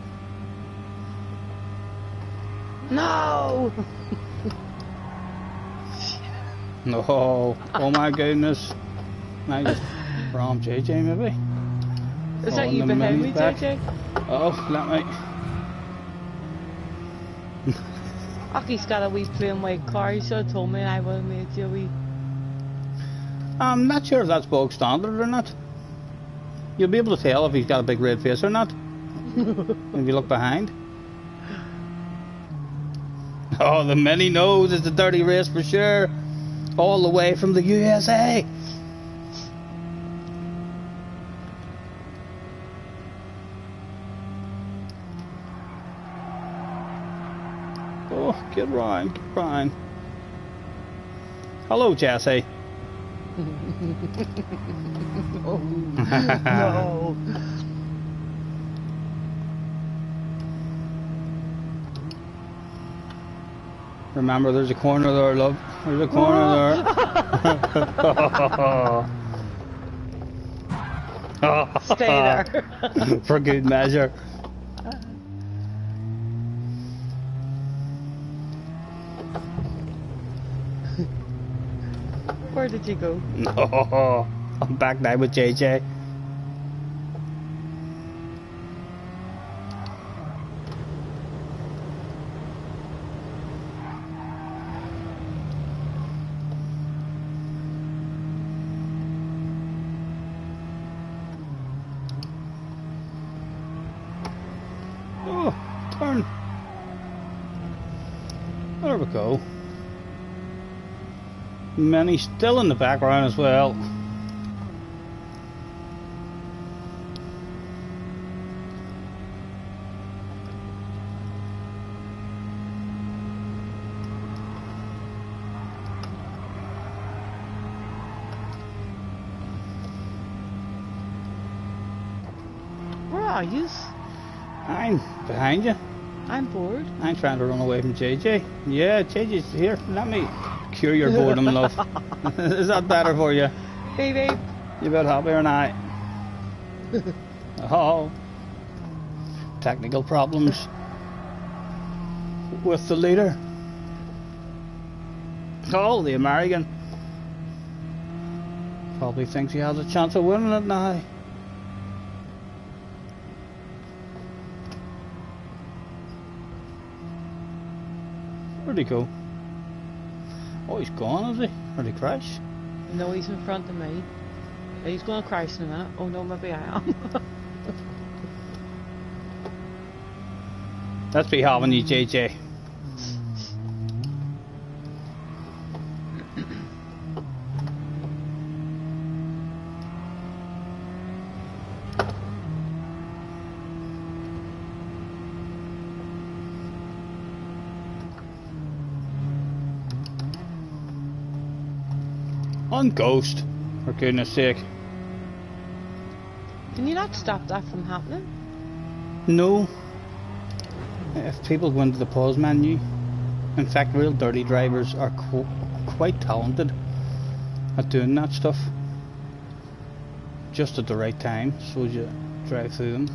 No! No, oh my goodness. I just rammed JJ maybe. Is that you behind me, back. JJ? Oh, let me. Aki's got a wee plain white car. You should have told me, and I would have made you a wee. I'm not sure if that's bog standard or not. You'll be able to tell if he's got a big red face or not. If you look behind. Oh, the many knows it's a dirty race for sure. All the way from the USA. Oh, get Ryan, get Ryan. Hello, Jesse. Oh, no. Remember, there's a corner there, love. There's a corner there. Stay there. For good measure. Where did you go? No, I'm back now with JJ. Oh, turn. There we go. Many still in the background as well. Where are you? I'm behind you. I'm bored. I'm trying to run away from JJ. Yeah, JJ's here. Let me cure your boredom, love. Is that better for you? Baby. You bet happy or not? Oh, technical problems with the leader. Oh, the American probably thinks he has a chance of winning it now. Where'd he go? Oh, he's gone, is he? Or did he crash? No, he's in front of me. He's going to crash in a minute. Oh no, maybe I am. Let's be having you, JJ. On Ghost, for goodness sake. Can you not stop that from happening? No. If people go into the pause menu, in fact, real dirty drivers are quite talented at doing that stuff. Just at the right time, so you drive through them.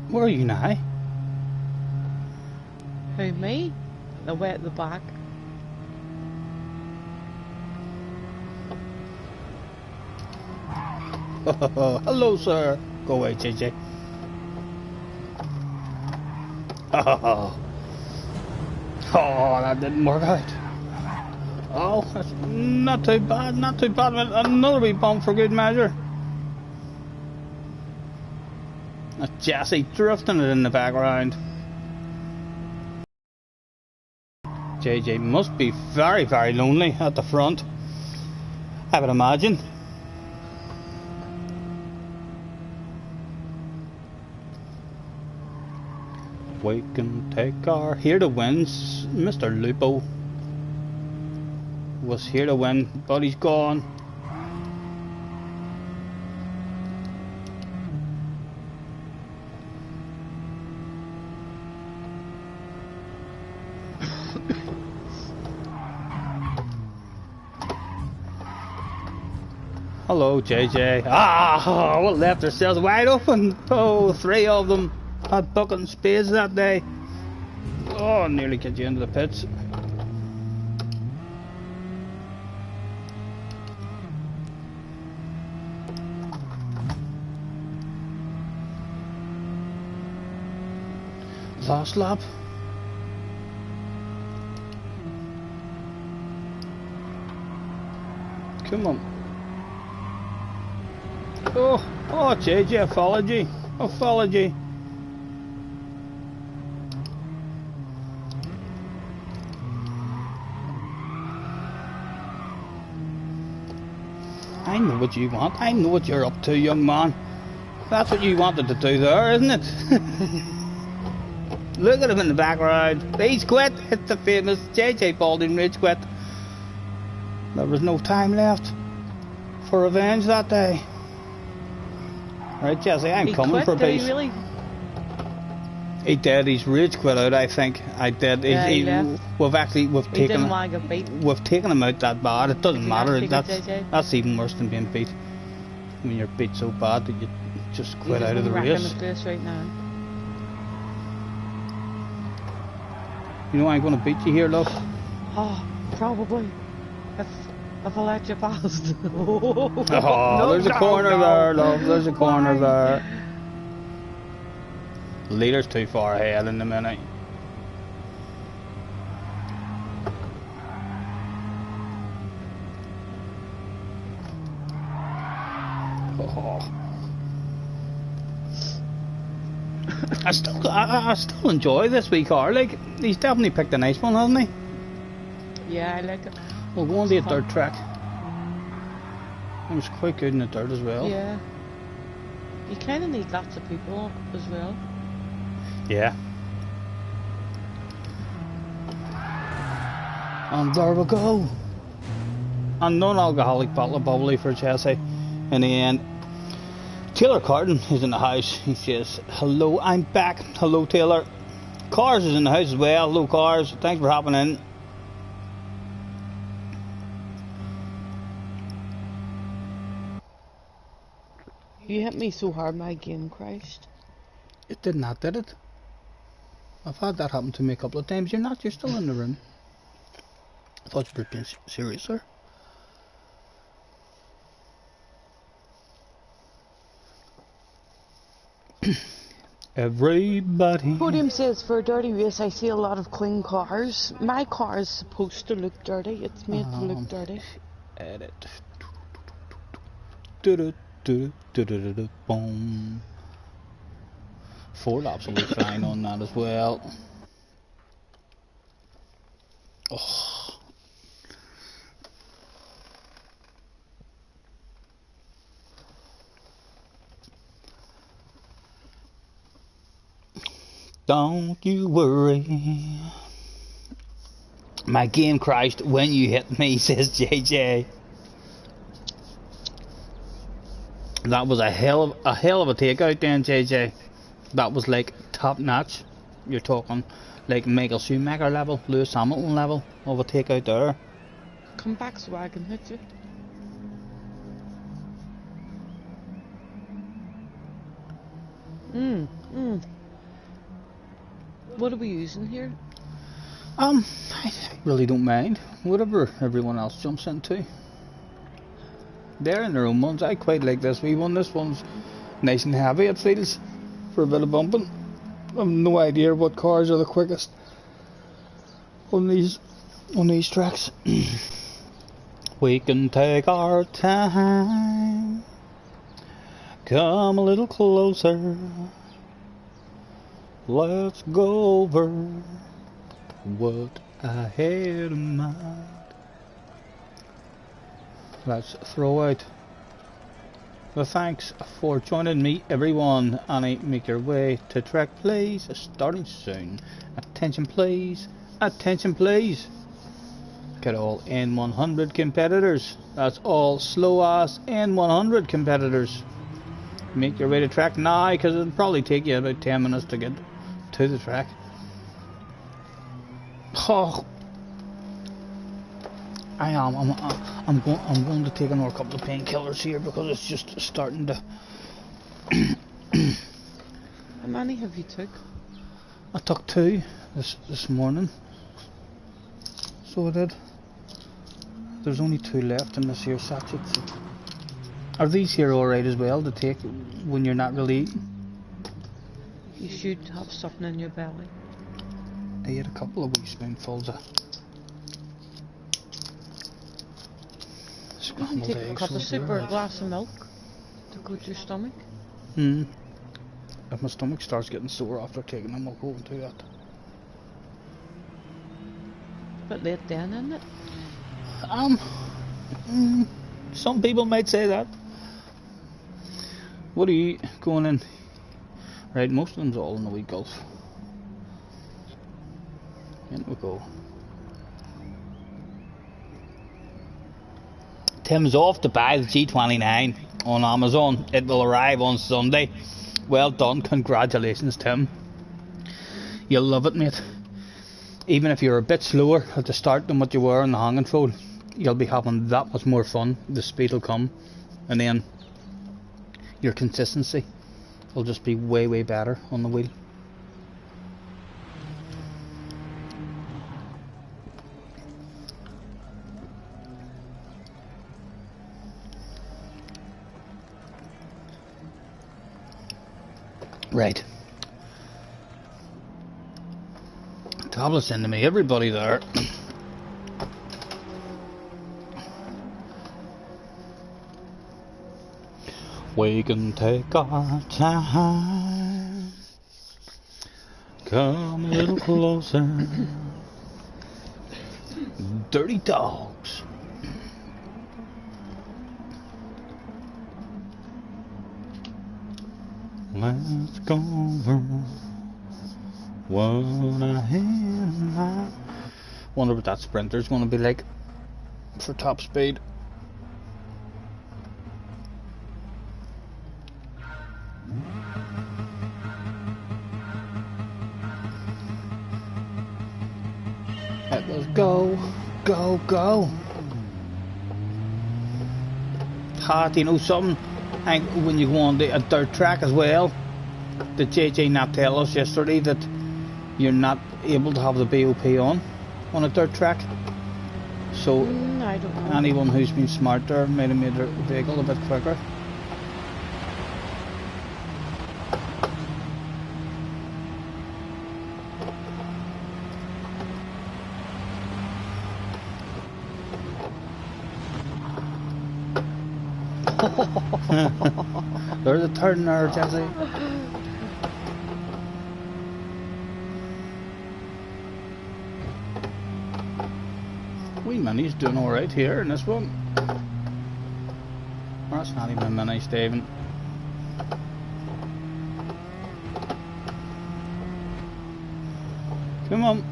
Where are you now? Who, me? Away at the back. Hello, sir. Go away, JJ. Oh, that didn't work out. Oh, that's not too bad, not too bad. Another wee bump for good measure. That's Jesse drifting it in the background. JJ must be very, very lonely at the front, I would imagine. We can take our here to win. Mr. Lupo was here to win, but he's gone. Hello, JJ. Ah, we left ourselves wide open. Oh, 3 of them had bucking spades that day. Oh, nearly get you into the pits. last lap. Come on. Oh, JJ, apology. Apology. I know what you want. I know what you're up to, young man. That's what you wanted to do there, isn't it? Look at him in the background. He's quit. It's the famous JJ Balding Ridge quit. There was no time left for revenge that day. Right, Jesse, I'm coming for peace. He really? He did. He's rage quit out, I think. I did. Yeah, he left. He didn't want to get beat. We've taken him out that bad. It doesn't matter. JJ? That's even worse than being beat. When you're beat so bad that you just quit out of the race. He's place right now. You know I'm going to beat you here, love. Oh, probably. If I let you past. Oh, no, there's a corner there, love. There's a corner there. The leader's too far ahead in the minute. Oh. I still enjoy this wee car. Like, he's definitely picked a nice one, hasn't he? Yeah, I like it. We'll go on the dirt track. It was quite good in the dirt as well. Yeah. You kind of need lots of people as well. Yeah. And there we go. A non-alcoholic bottle of bubbly for Jesse in the end. Taylor Carton is in the house. He says, hello, I'm back. Hello, Taylor. Cars is in the house as well. Hello, Cars. Thanks for hopping in. You hit me so hard my game crashed. It did not, did it? I've had that happen to me a couple of times. You're not, you're still in the room. I thought you were being serious, sir. Everybody. Podium says for a dirty race I see a lot of clean cars. My car is supposed to look dirty. It's made to look dirty. Edit. Boom. 4 laps will be fine on that as well. Oh. Don't you worry. My game crashed when you hit me, says JJ. That was a hell of a takeout then, JJ. That was like top notch. You're talking like Michael Schumacher level, Lewis Hamilton level of a takeout there. Come back so I can hit you. What are we using here? I really don't mind. Whatever everyone else jumps into. They're in their own ones. I quite like this wee one. This one's nice and heavy, it feels, for a bit of bumping. I've no idea what cars are the quickest on these tracks. We can take our time. Come a little closer. Let's go over what I had in mind. Let's throw out the thanks for joining me, everyone, and make your way to track, please. Starting soon. Attention, please. Attention, please. Get all N100 competitors. That's all slow-ass N100 competitors. Make your way to track now, because it'll probably take you about 10 minutes to get to the track. Oh, I'm going to take another couple of painkillers here because it's just starting to. How many have you took? I took 2 this morning. So I did. There's only 2 left in this here sachet. Are these here alright as well to take when you're not really eating? You should have something in your belly. He had a couple of wee spoonfuls of You can scrambled take a eggs. cup So of it'll soup be or a alright. glass of milk to coat your stomach. If my stomach starts getting sore after taking them, I'll go and do that. Bit late then, isn't it? Some people might say that. What are you going in? Right, most of them's all in the wee Gulf. In we go. Tim's off to buy the G29 on Amazon. It will arrive on Sunday. Well done, congratulations, Tim. You'll love it, mate. Even if you're a bit slower at the start than what you were on the hanging fold, you'll be having that much more fun. The speed will come, and then your consistency will just be way, way better on the wheel. Right. Tablets into me, everybody there. We can take our time. Come a little closer. Dirty dogs. Let's go over what I had in mind. Wonder what that sprinter's going to be like for top speed. It was go, go, go. Hard, you know something? And when you go on a dirt track as well, did JJ not tell us yesterday that you're not able to have the BOP on a dirt track? So I don't know. anyone who's been smart there might have made their vehicle a bit quicker. There's a turn there, Jesse. Wee Minnie's doing alright here in this one. Well, that's not even a mini, Stephen. Come on.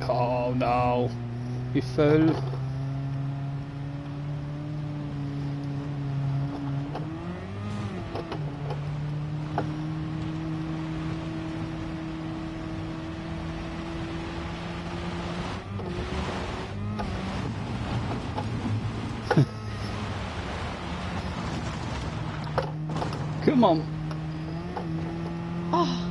Oh no. You fool. Come on. Oh.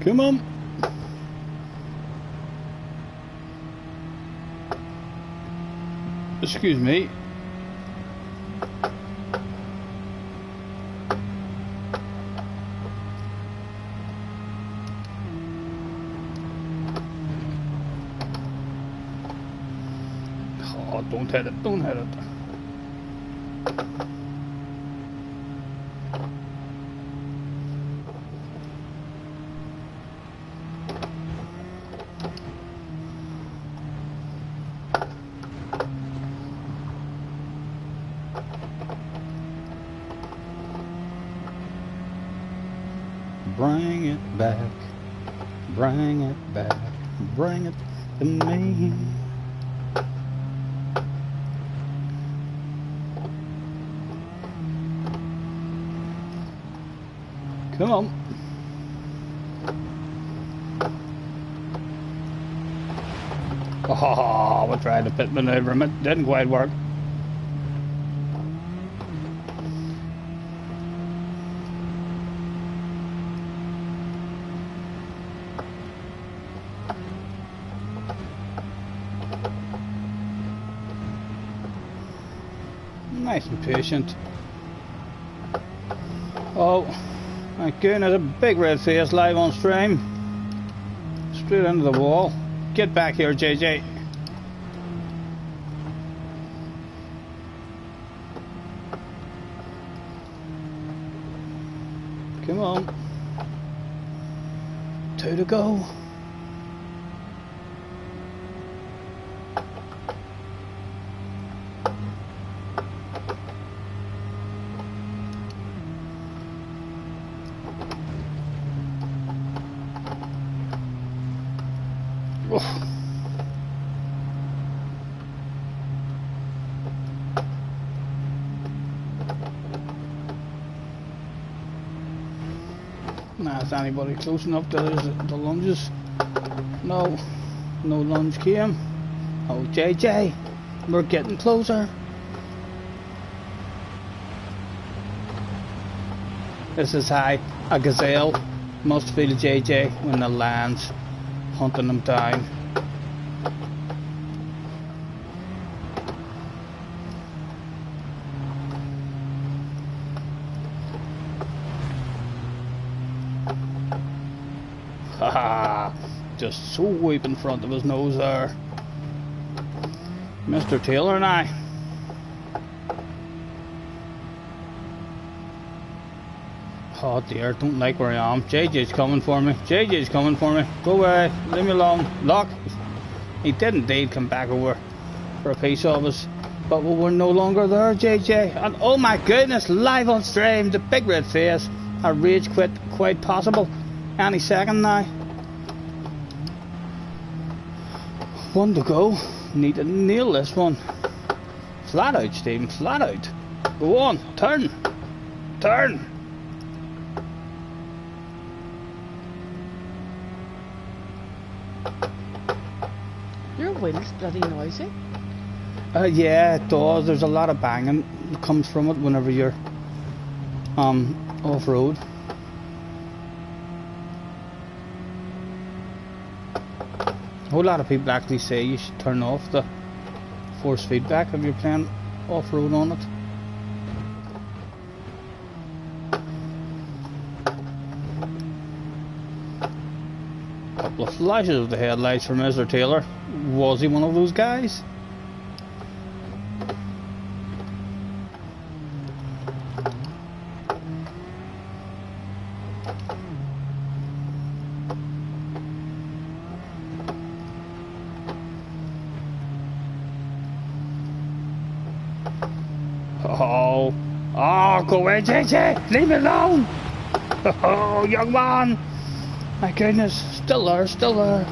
Come on. Excuse me. Oh, don't hit it, don't hit it. Bring it back, bring it back, bring it to me. Come on. Oh, we tried to pit maneuver him, it didn't quite work. Nice and patient. Oh, my goodness, a big red face live on stream. Straight into the wall. Get back here, JJ. Come on. 2 to go. Nah, is anybody close enough to the lunges? No, no lunge came. Oh, JJ, we're getting closer. This is how a gazelle must feel JJ when the lion's hunting them down. Haha, just sweep in front of his nose there. Mr. Taylor and I. Oh dear, don't like where I am. JJ's coming for me. JJ's coming for me. Go away, leave me alone. Look, he did indeed come back over for a piece of us. But we're no longer there, JJ. And oh my goodness, live on stream, the big red face. A rage quit quite possible. Any second now. 1 to go. Need to nail this one. Flat out, Stephen, flat out. Go on, turn. Turn. Your wheel's bloody noisy. Yeah, it does. There's a lot of banging that comes from it whenever you're off-road. A whole lot of people actually say you should turn off the force feedback if you're playing off-road on it. Couple of flashes of the headlights from Mr. Taylor. Was he one of those guys? Oh, go away, JJ! Leave me alone! Oh, young man! My goodness, still there, still there.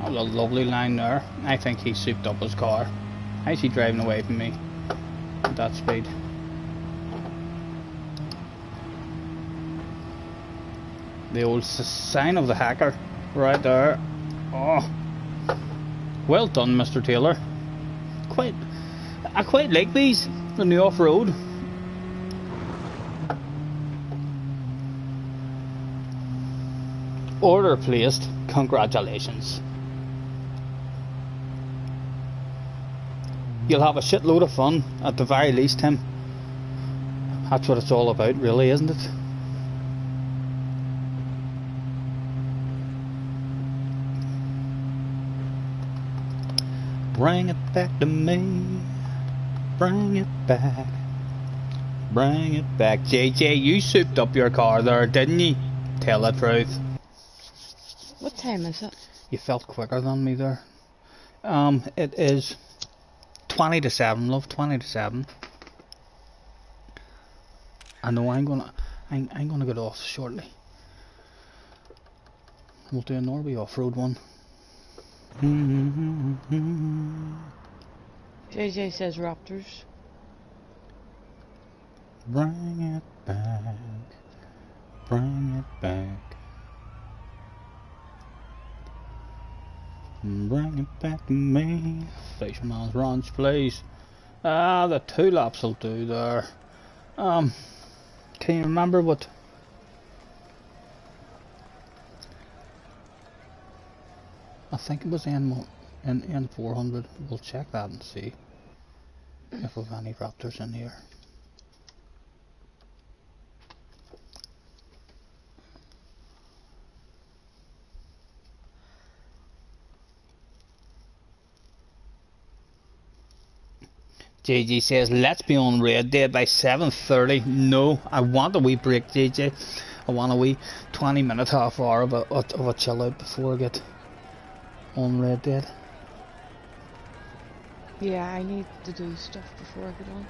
Oh, a lovely line there. I think he souped up his car. How's he driving away from me at that speed? The old sign of the hacker right there. Oh, well done, Mr. Taylor. I quite like these on the off-road. Order placed. Congratulations. You'll have a shitload of fun at the very least, Tim. That's what it's all about, really, isn't it? Bring it back to me. Bring it back. Bring it back. JJ, you souped up your car there, didn't you? Tell the truth. What time is it? You felt quicker than me there. It is 20 to 7, love. 20 to 7. I know I'm gonna get off shortly. We'll do a Norby off-road one. JJ says Raptors. Bring it back. Bring it back. Bring it back to me. Fisherman's Ranch, please. Ah, the 2 laps will do there. Can you remember what? I think it was N 400. We'll check that and see if we've any raptors in here. JJ says, let's be on Red Dead by 7:30. No, I want a wee break, JJ. I want a wee 20-minute, half hour of a chill out before I get on Red Dead. Yeah, I need to do stuff before I get on.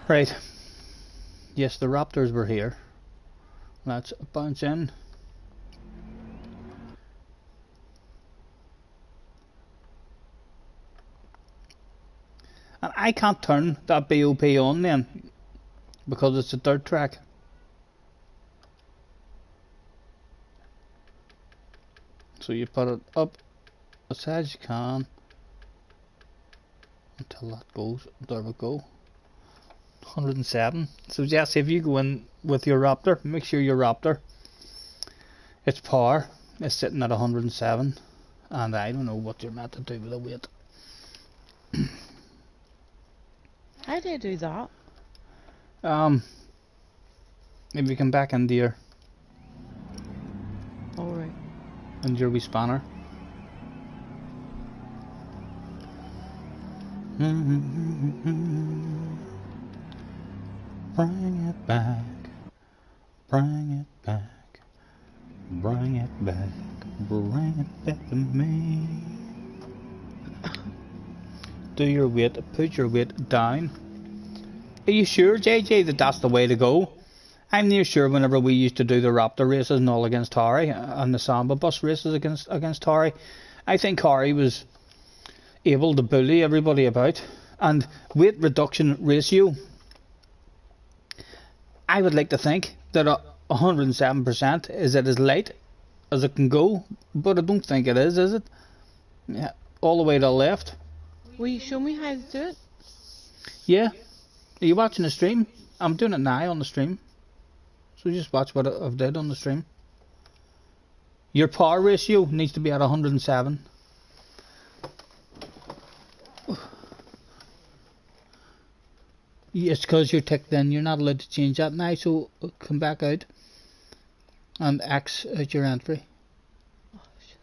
Right. Yes, the raptors were here. Let's bounce in. And I can't turn that BOP on then, because it's a dirt track. So you put it up as high as you can until that goes. There we go. 107. So Jess, if you go in with your Raptor, make sure your Raptor, its power is sitting at 107, and I don't know what you're meant to do with the weight. How do you do that? If you come back into your Alright. into your wee spanner. Bring it back, bring it back, bring it back, bring it back to me. Do your weight, put your weight down. Are you sure, JJ, that that's the way to go? I'm near sure whenever we used to do the Raptor races and all against Harry, and the Samba bus races against Harry, I think Harry was able to bully everybody about. And weight reduction ratio, I would like to think that 107% is it as light as it can go, but I don't think it is it? Yeah, all the way to the left. Will you show me how to do it? Yeah. Are you watching the stream? I'm doing it now on the stream. So just watch what I've did on the stream. Your power ratio needs to be at 107. It's because you're ticked in. You're not allowed to change that now. So come back out and X out your entry. Oh, shit.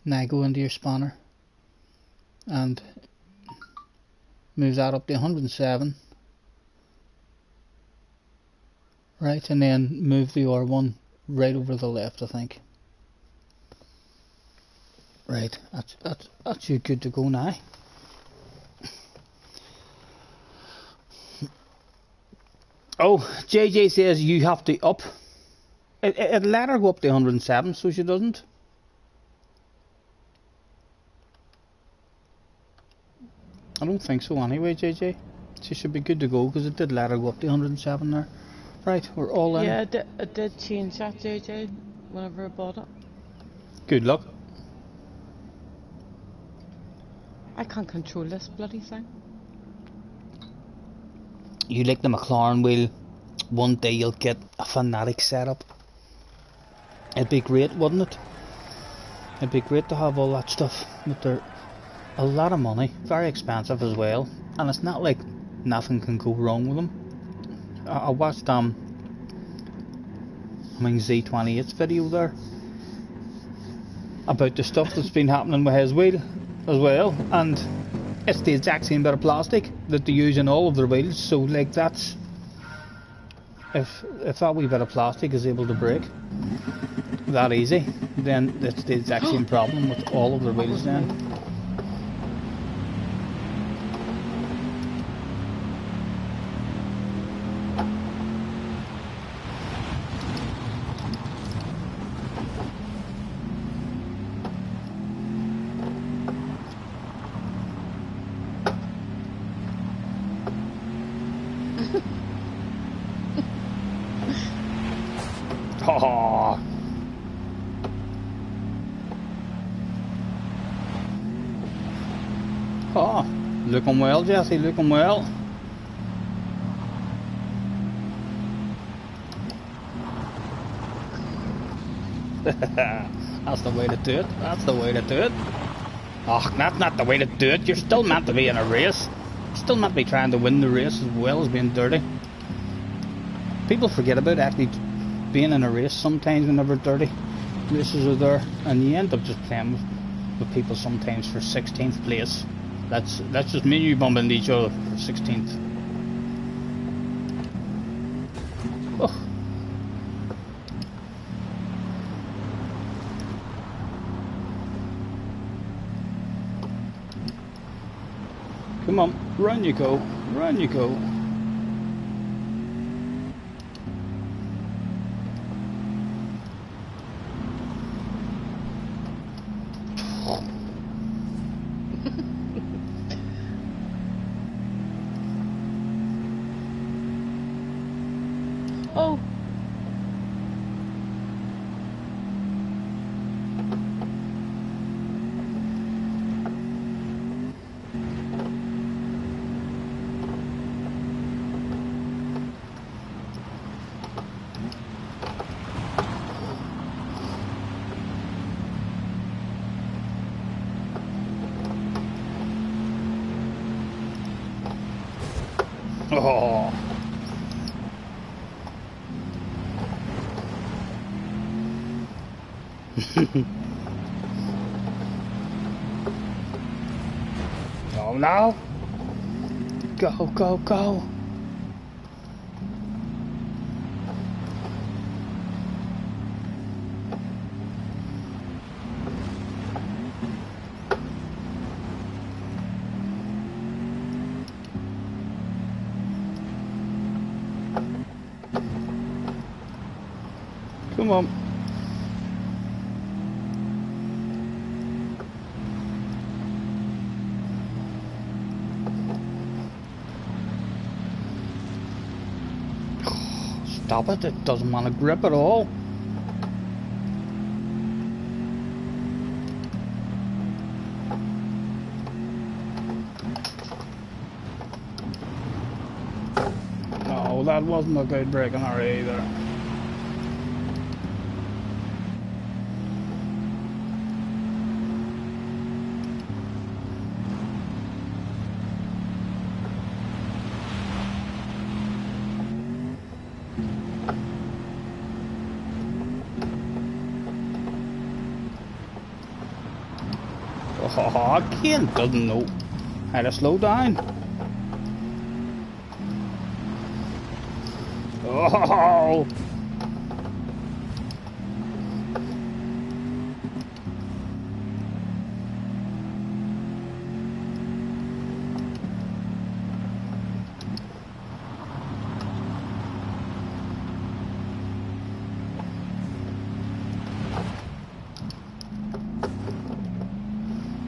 Now go into your spanner and move that up to 107. Right, and then move the R1 right over the left, I think. Right, that's you good to go now. Oh, JJ says you have to up. It let her go up to 107, so she doesn't. I don't think so anyway, JJ. She should be good to go because it did let her go up to 107 there. Right, we're all in. Yeah, I did change that, JJ, whenever I bought it. Good luck. I can't control this bloody thing. You like the McLaren wheel, one day you'll get a Fanatic setup. It'd be great, wouldn't it? It'd be great to have all that stuff, but they're a lot of money, very expensive as well, and it's not like nothing can go wrong with them. I watched Z28's video there about the stuff that's been happening with his wheel as well, and it's the exact same bit of plastic that they use in all of their wheels. So like that's if that wee bit of plastic is able to break that easy, then it's the exact same problem with all of their wheels then. Looking well, Jesse, looking well. That's the way to do it. That's the way to do it. Oh, that's not the way to do it. You're still meant to be in a race. You're still meant to be trying to win the race as well as being dirty. People forget about actually being in a race sometimes whenever dirty races are there, and you end up just playing with people sometimes for 16th place. That's just me and you bumping into each other for 16th. Oh. Come on, run you go, run you go. Oh. Oh. Oh no! Go, go, go! Come on. Stop it, it doesn't want to grip at all. No, that wasn't a good braking area either. Oh, Ken doesn't know how to slow down. Oh!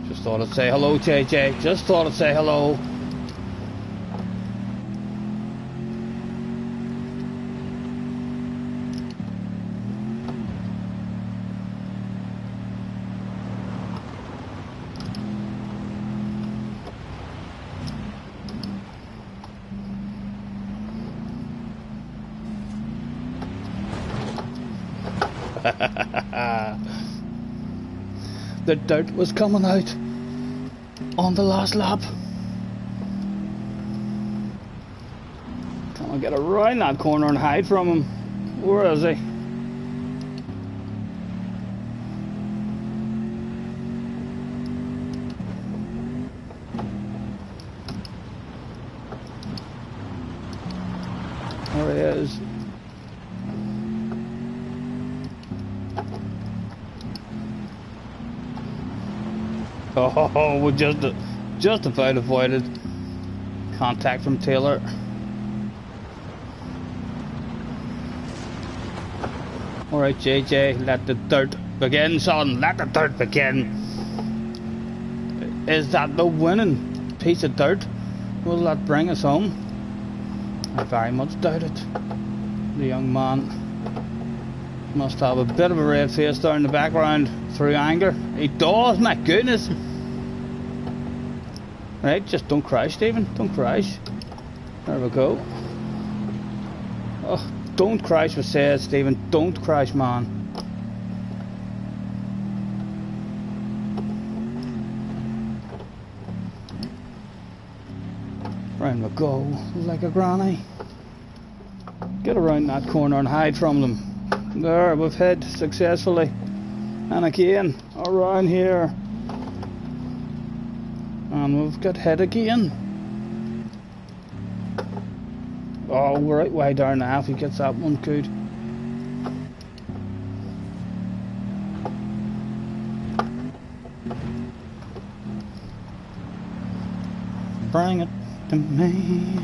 Just thought I'd say hello, JJ. Just thought I'd say hello. The dirt was coming out on the last lap. Can I get around that corner and hide from him? Where is he? There he is. Oh, we just about avoided contact from Taylor. Alright, JJ, let the dirt begin, son. Let the dirt begin. Is that the winning piece of dirt? Will that bring us home? I very much doubt it. The young man must have a bit of a red face down in the background through anger. He does, my goodness. Right, just don't crash, Stephen. Don't crash. There we go. Oh, don't crash, we said, Stephen. Don't crash, man. Round we go, like a granny. Get around that corner and hide from them. There, we've hid successfully. And again, around here. And we've got hit again. Oh, we're right wide there now if he gets that one good. Bring it to me.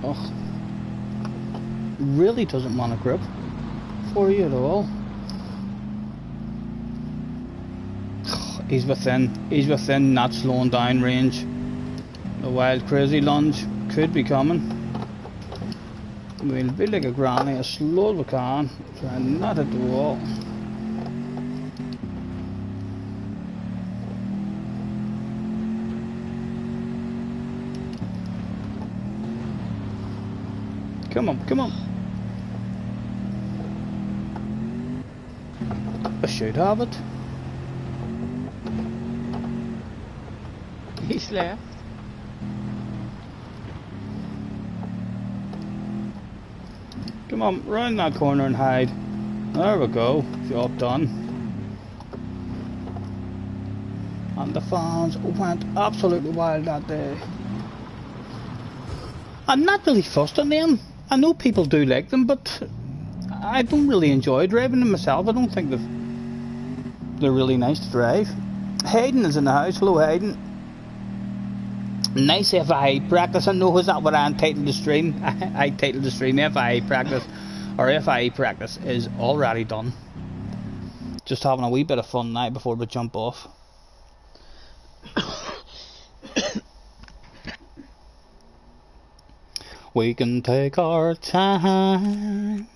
Oh, really doesn't want to grip for you at all. He's within not slowing down range. The wild crazy lunge could be coming. We'll be like a granny as slow as we can, trying not to hit the wall. Come on, come on. I should have it. He's left. Come on, round that corner and hide. There we go, job done. And the fans went absolutely wild that day. I'm not really fussed on them. I know people do like them, but I don't really enjoy driving them myself. I don't think they're really nice to drive. Hayden is in the house. Hello, Hayden. Nice FIA practice. I know, is that what I entitled the stream? I titled the stream FIA practice, or FIA practice is already done. Just having a wee bit of fun now before we jump off. We can take our time.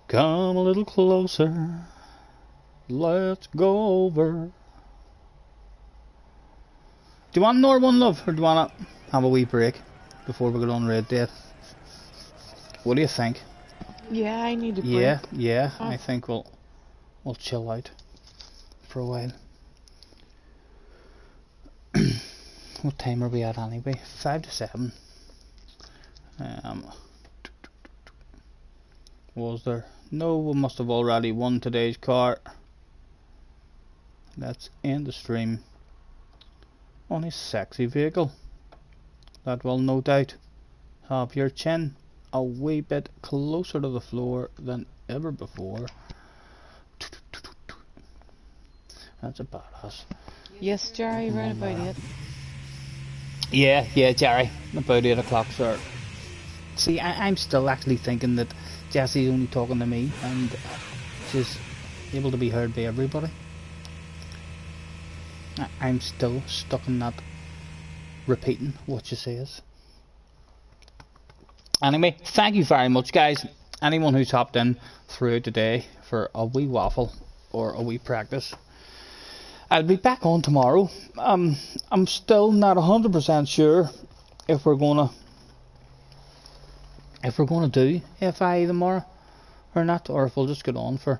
Come a little closer. Let's go over. Do you want another one, love, or do you want to have a wee break before we go on Red Dead? What do you think? Yeah, I need a break. Yeah. I think we'll chill out for a while. What time are we at anyway? 5 to 7. Was there? No, we must have already won today's car. Let's end the stream on a sexy vehicle that will no doubt have your chin a wee bit closer to the floor than ever before. That's a badass. Yes, Jerry, right about it. Yeah, Jerry, about 8 o'clock, sir. See, I'm still actually thinking that Jessie's only talking to me and she's able to be heard by everybody. I'm still stuck in that repeating what she says. Anyway, thank you very much, guys. Anyone who's hopped in through today for a wee waffle or a wee practice. I'll be back on tomorrow. I'm still not 100% sure if we're gonna do FIA tomorrow or not, or if we'll just get on for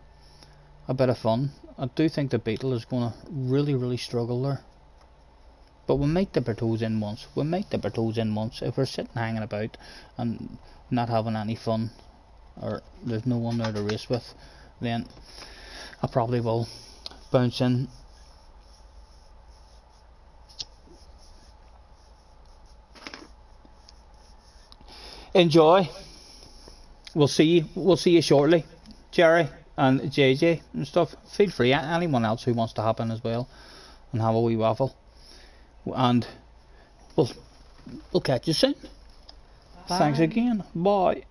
a bit of fun. I do think the Beetle is gonna really struggle there, but we might dip our toes in once. If we're sitting hanging about and not having any fun, or there's no one there to race with, then I probably will bounce in. Enjoy. We'll see you shortly, Jerry and JJ and stuff. Feel free, anyone else who wants to hop in as well and have a wee waffle, and we'll catch you soon. Bye. Thanks again. Bye.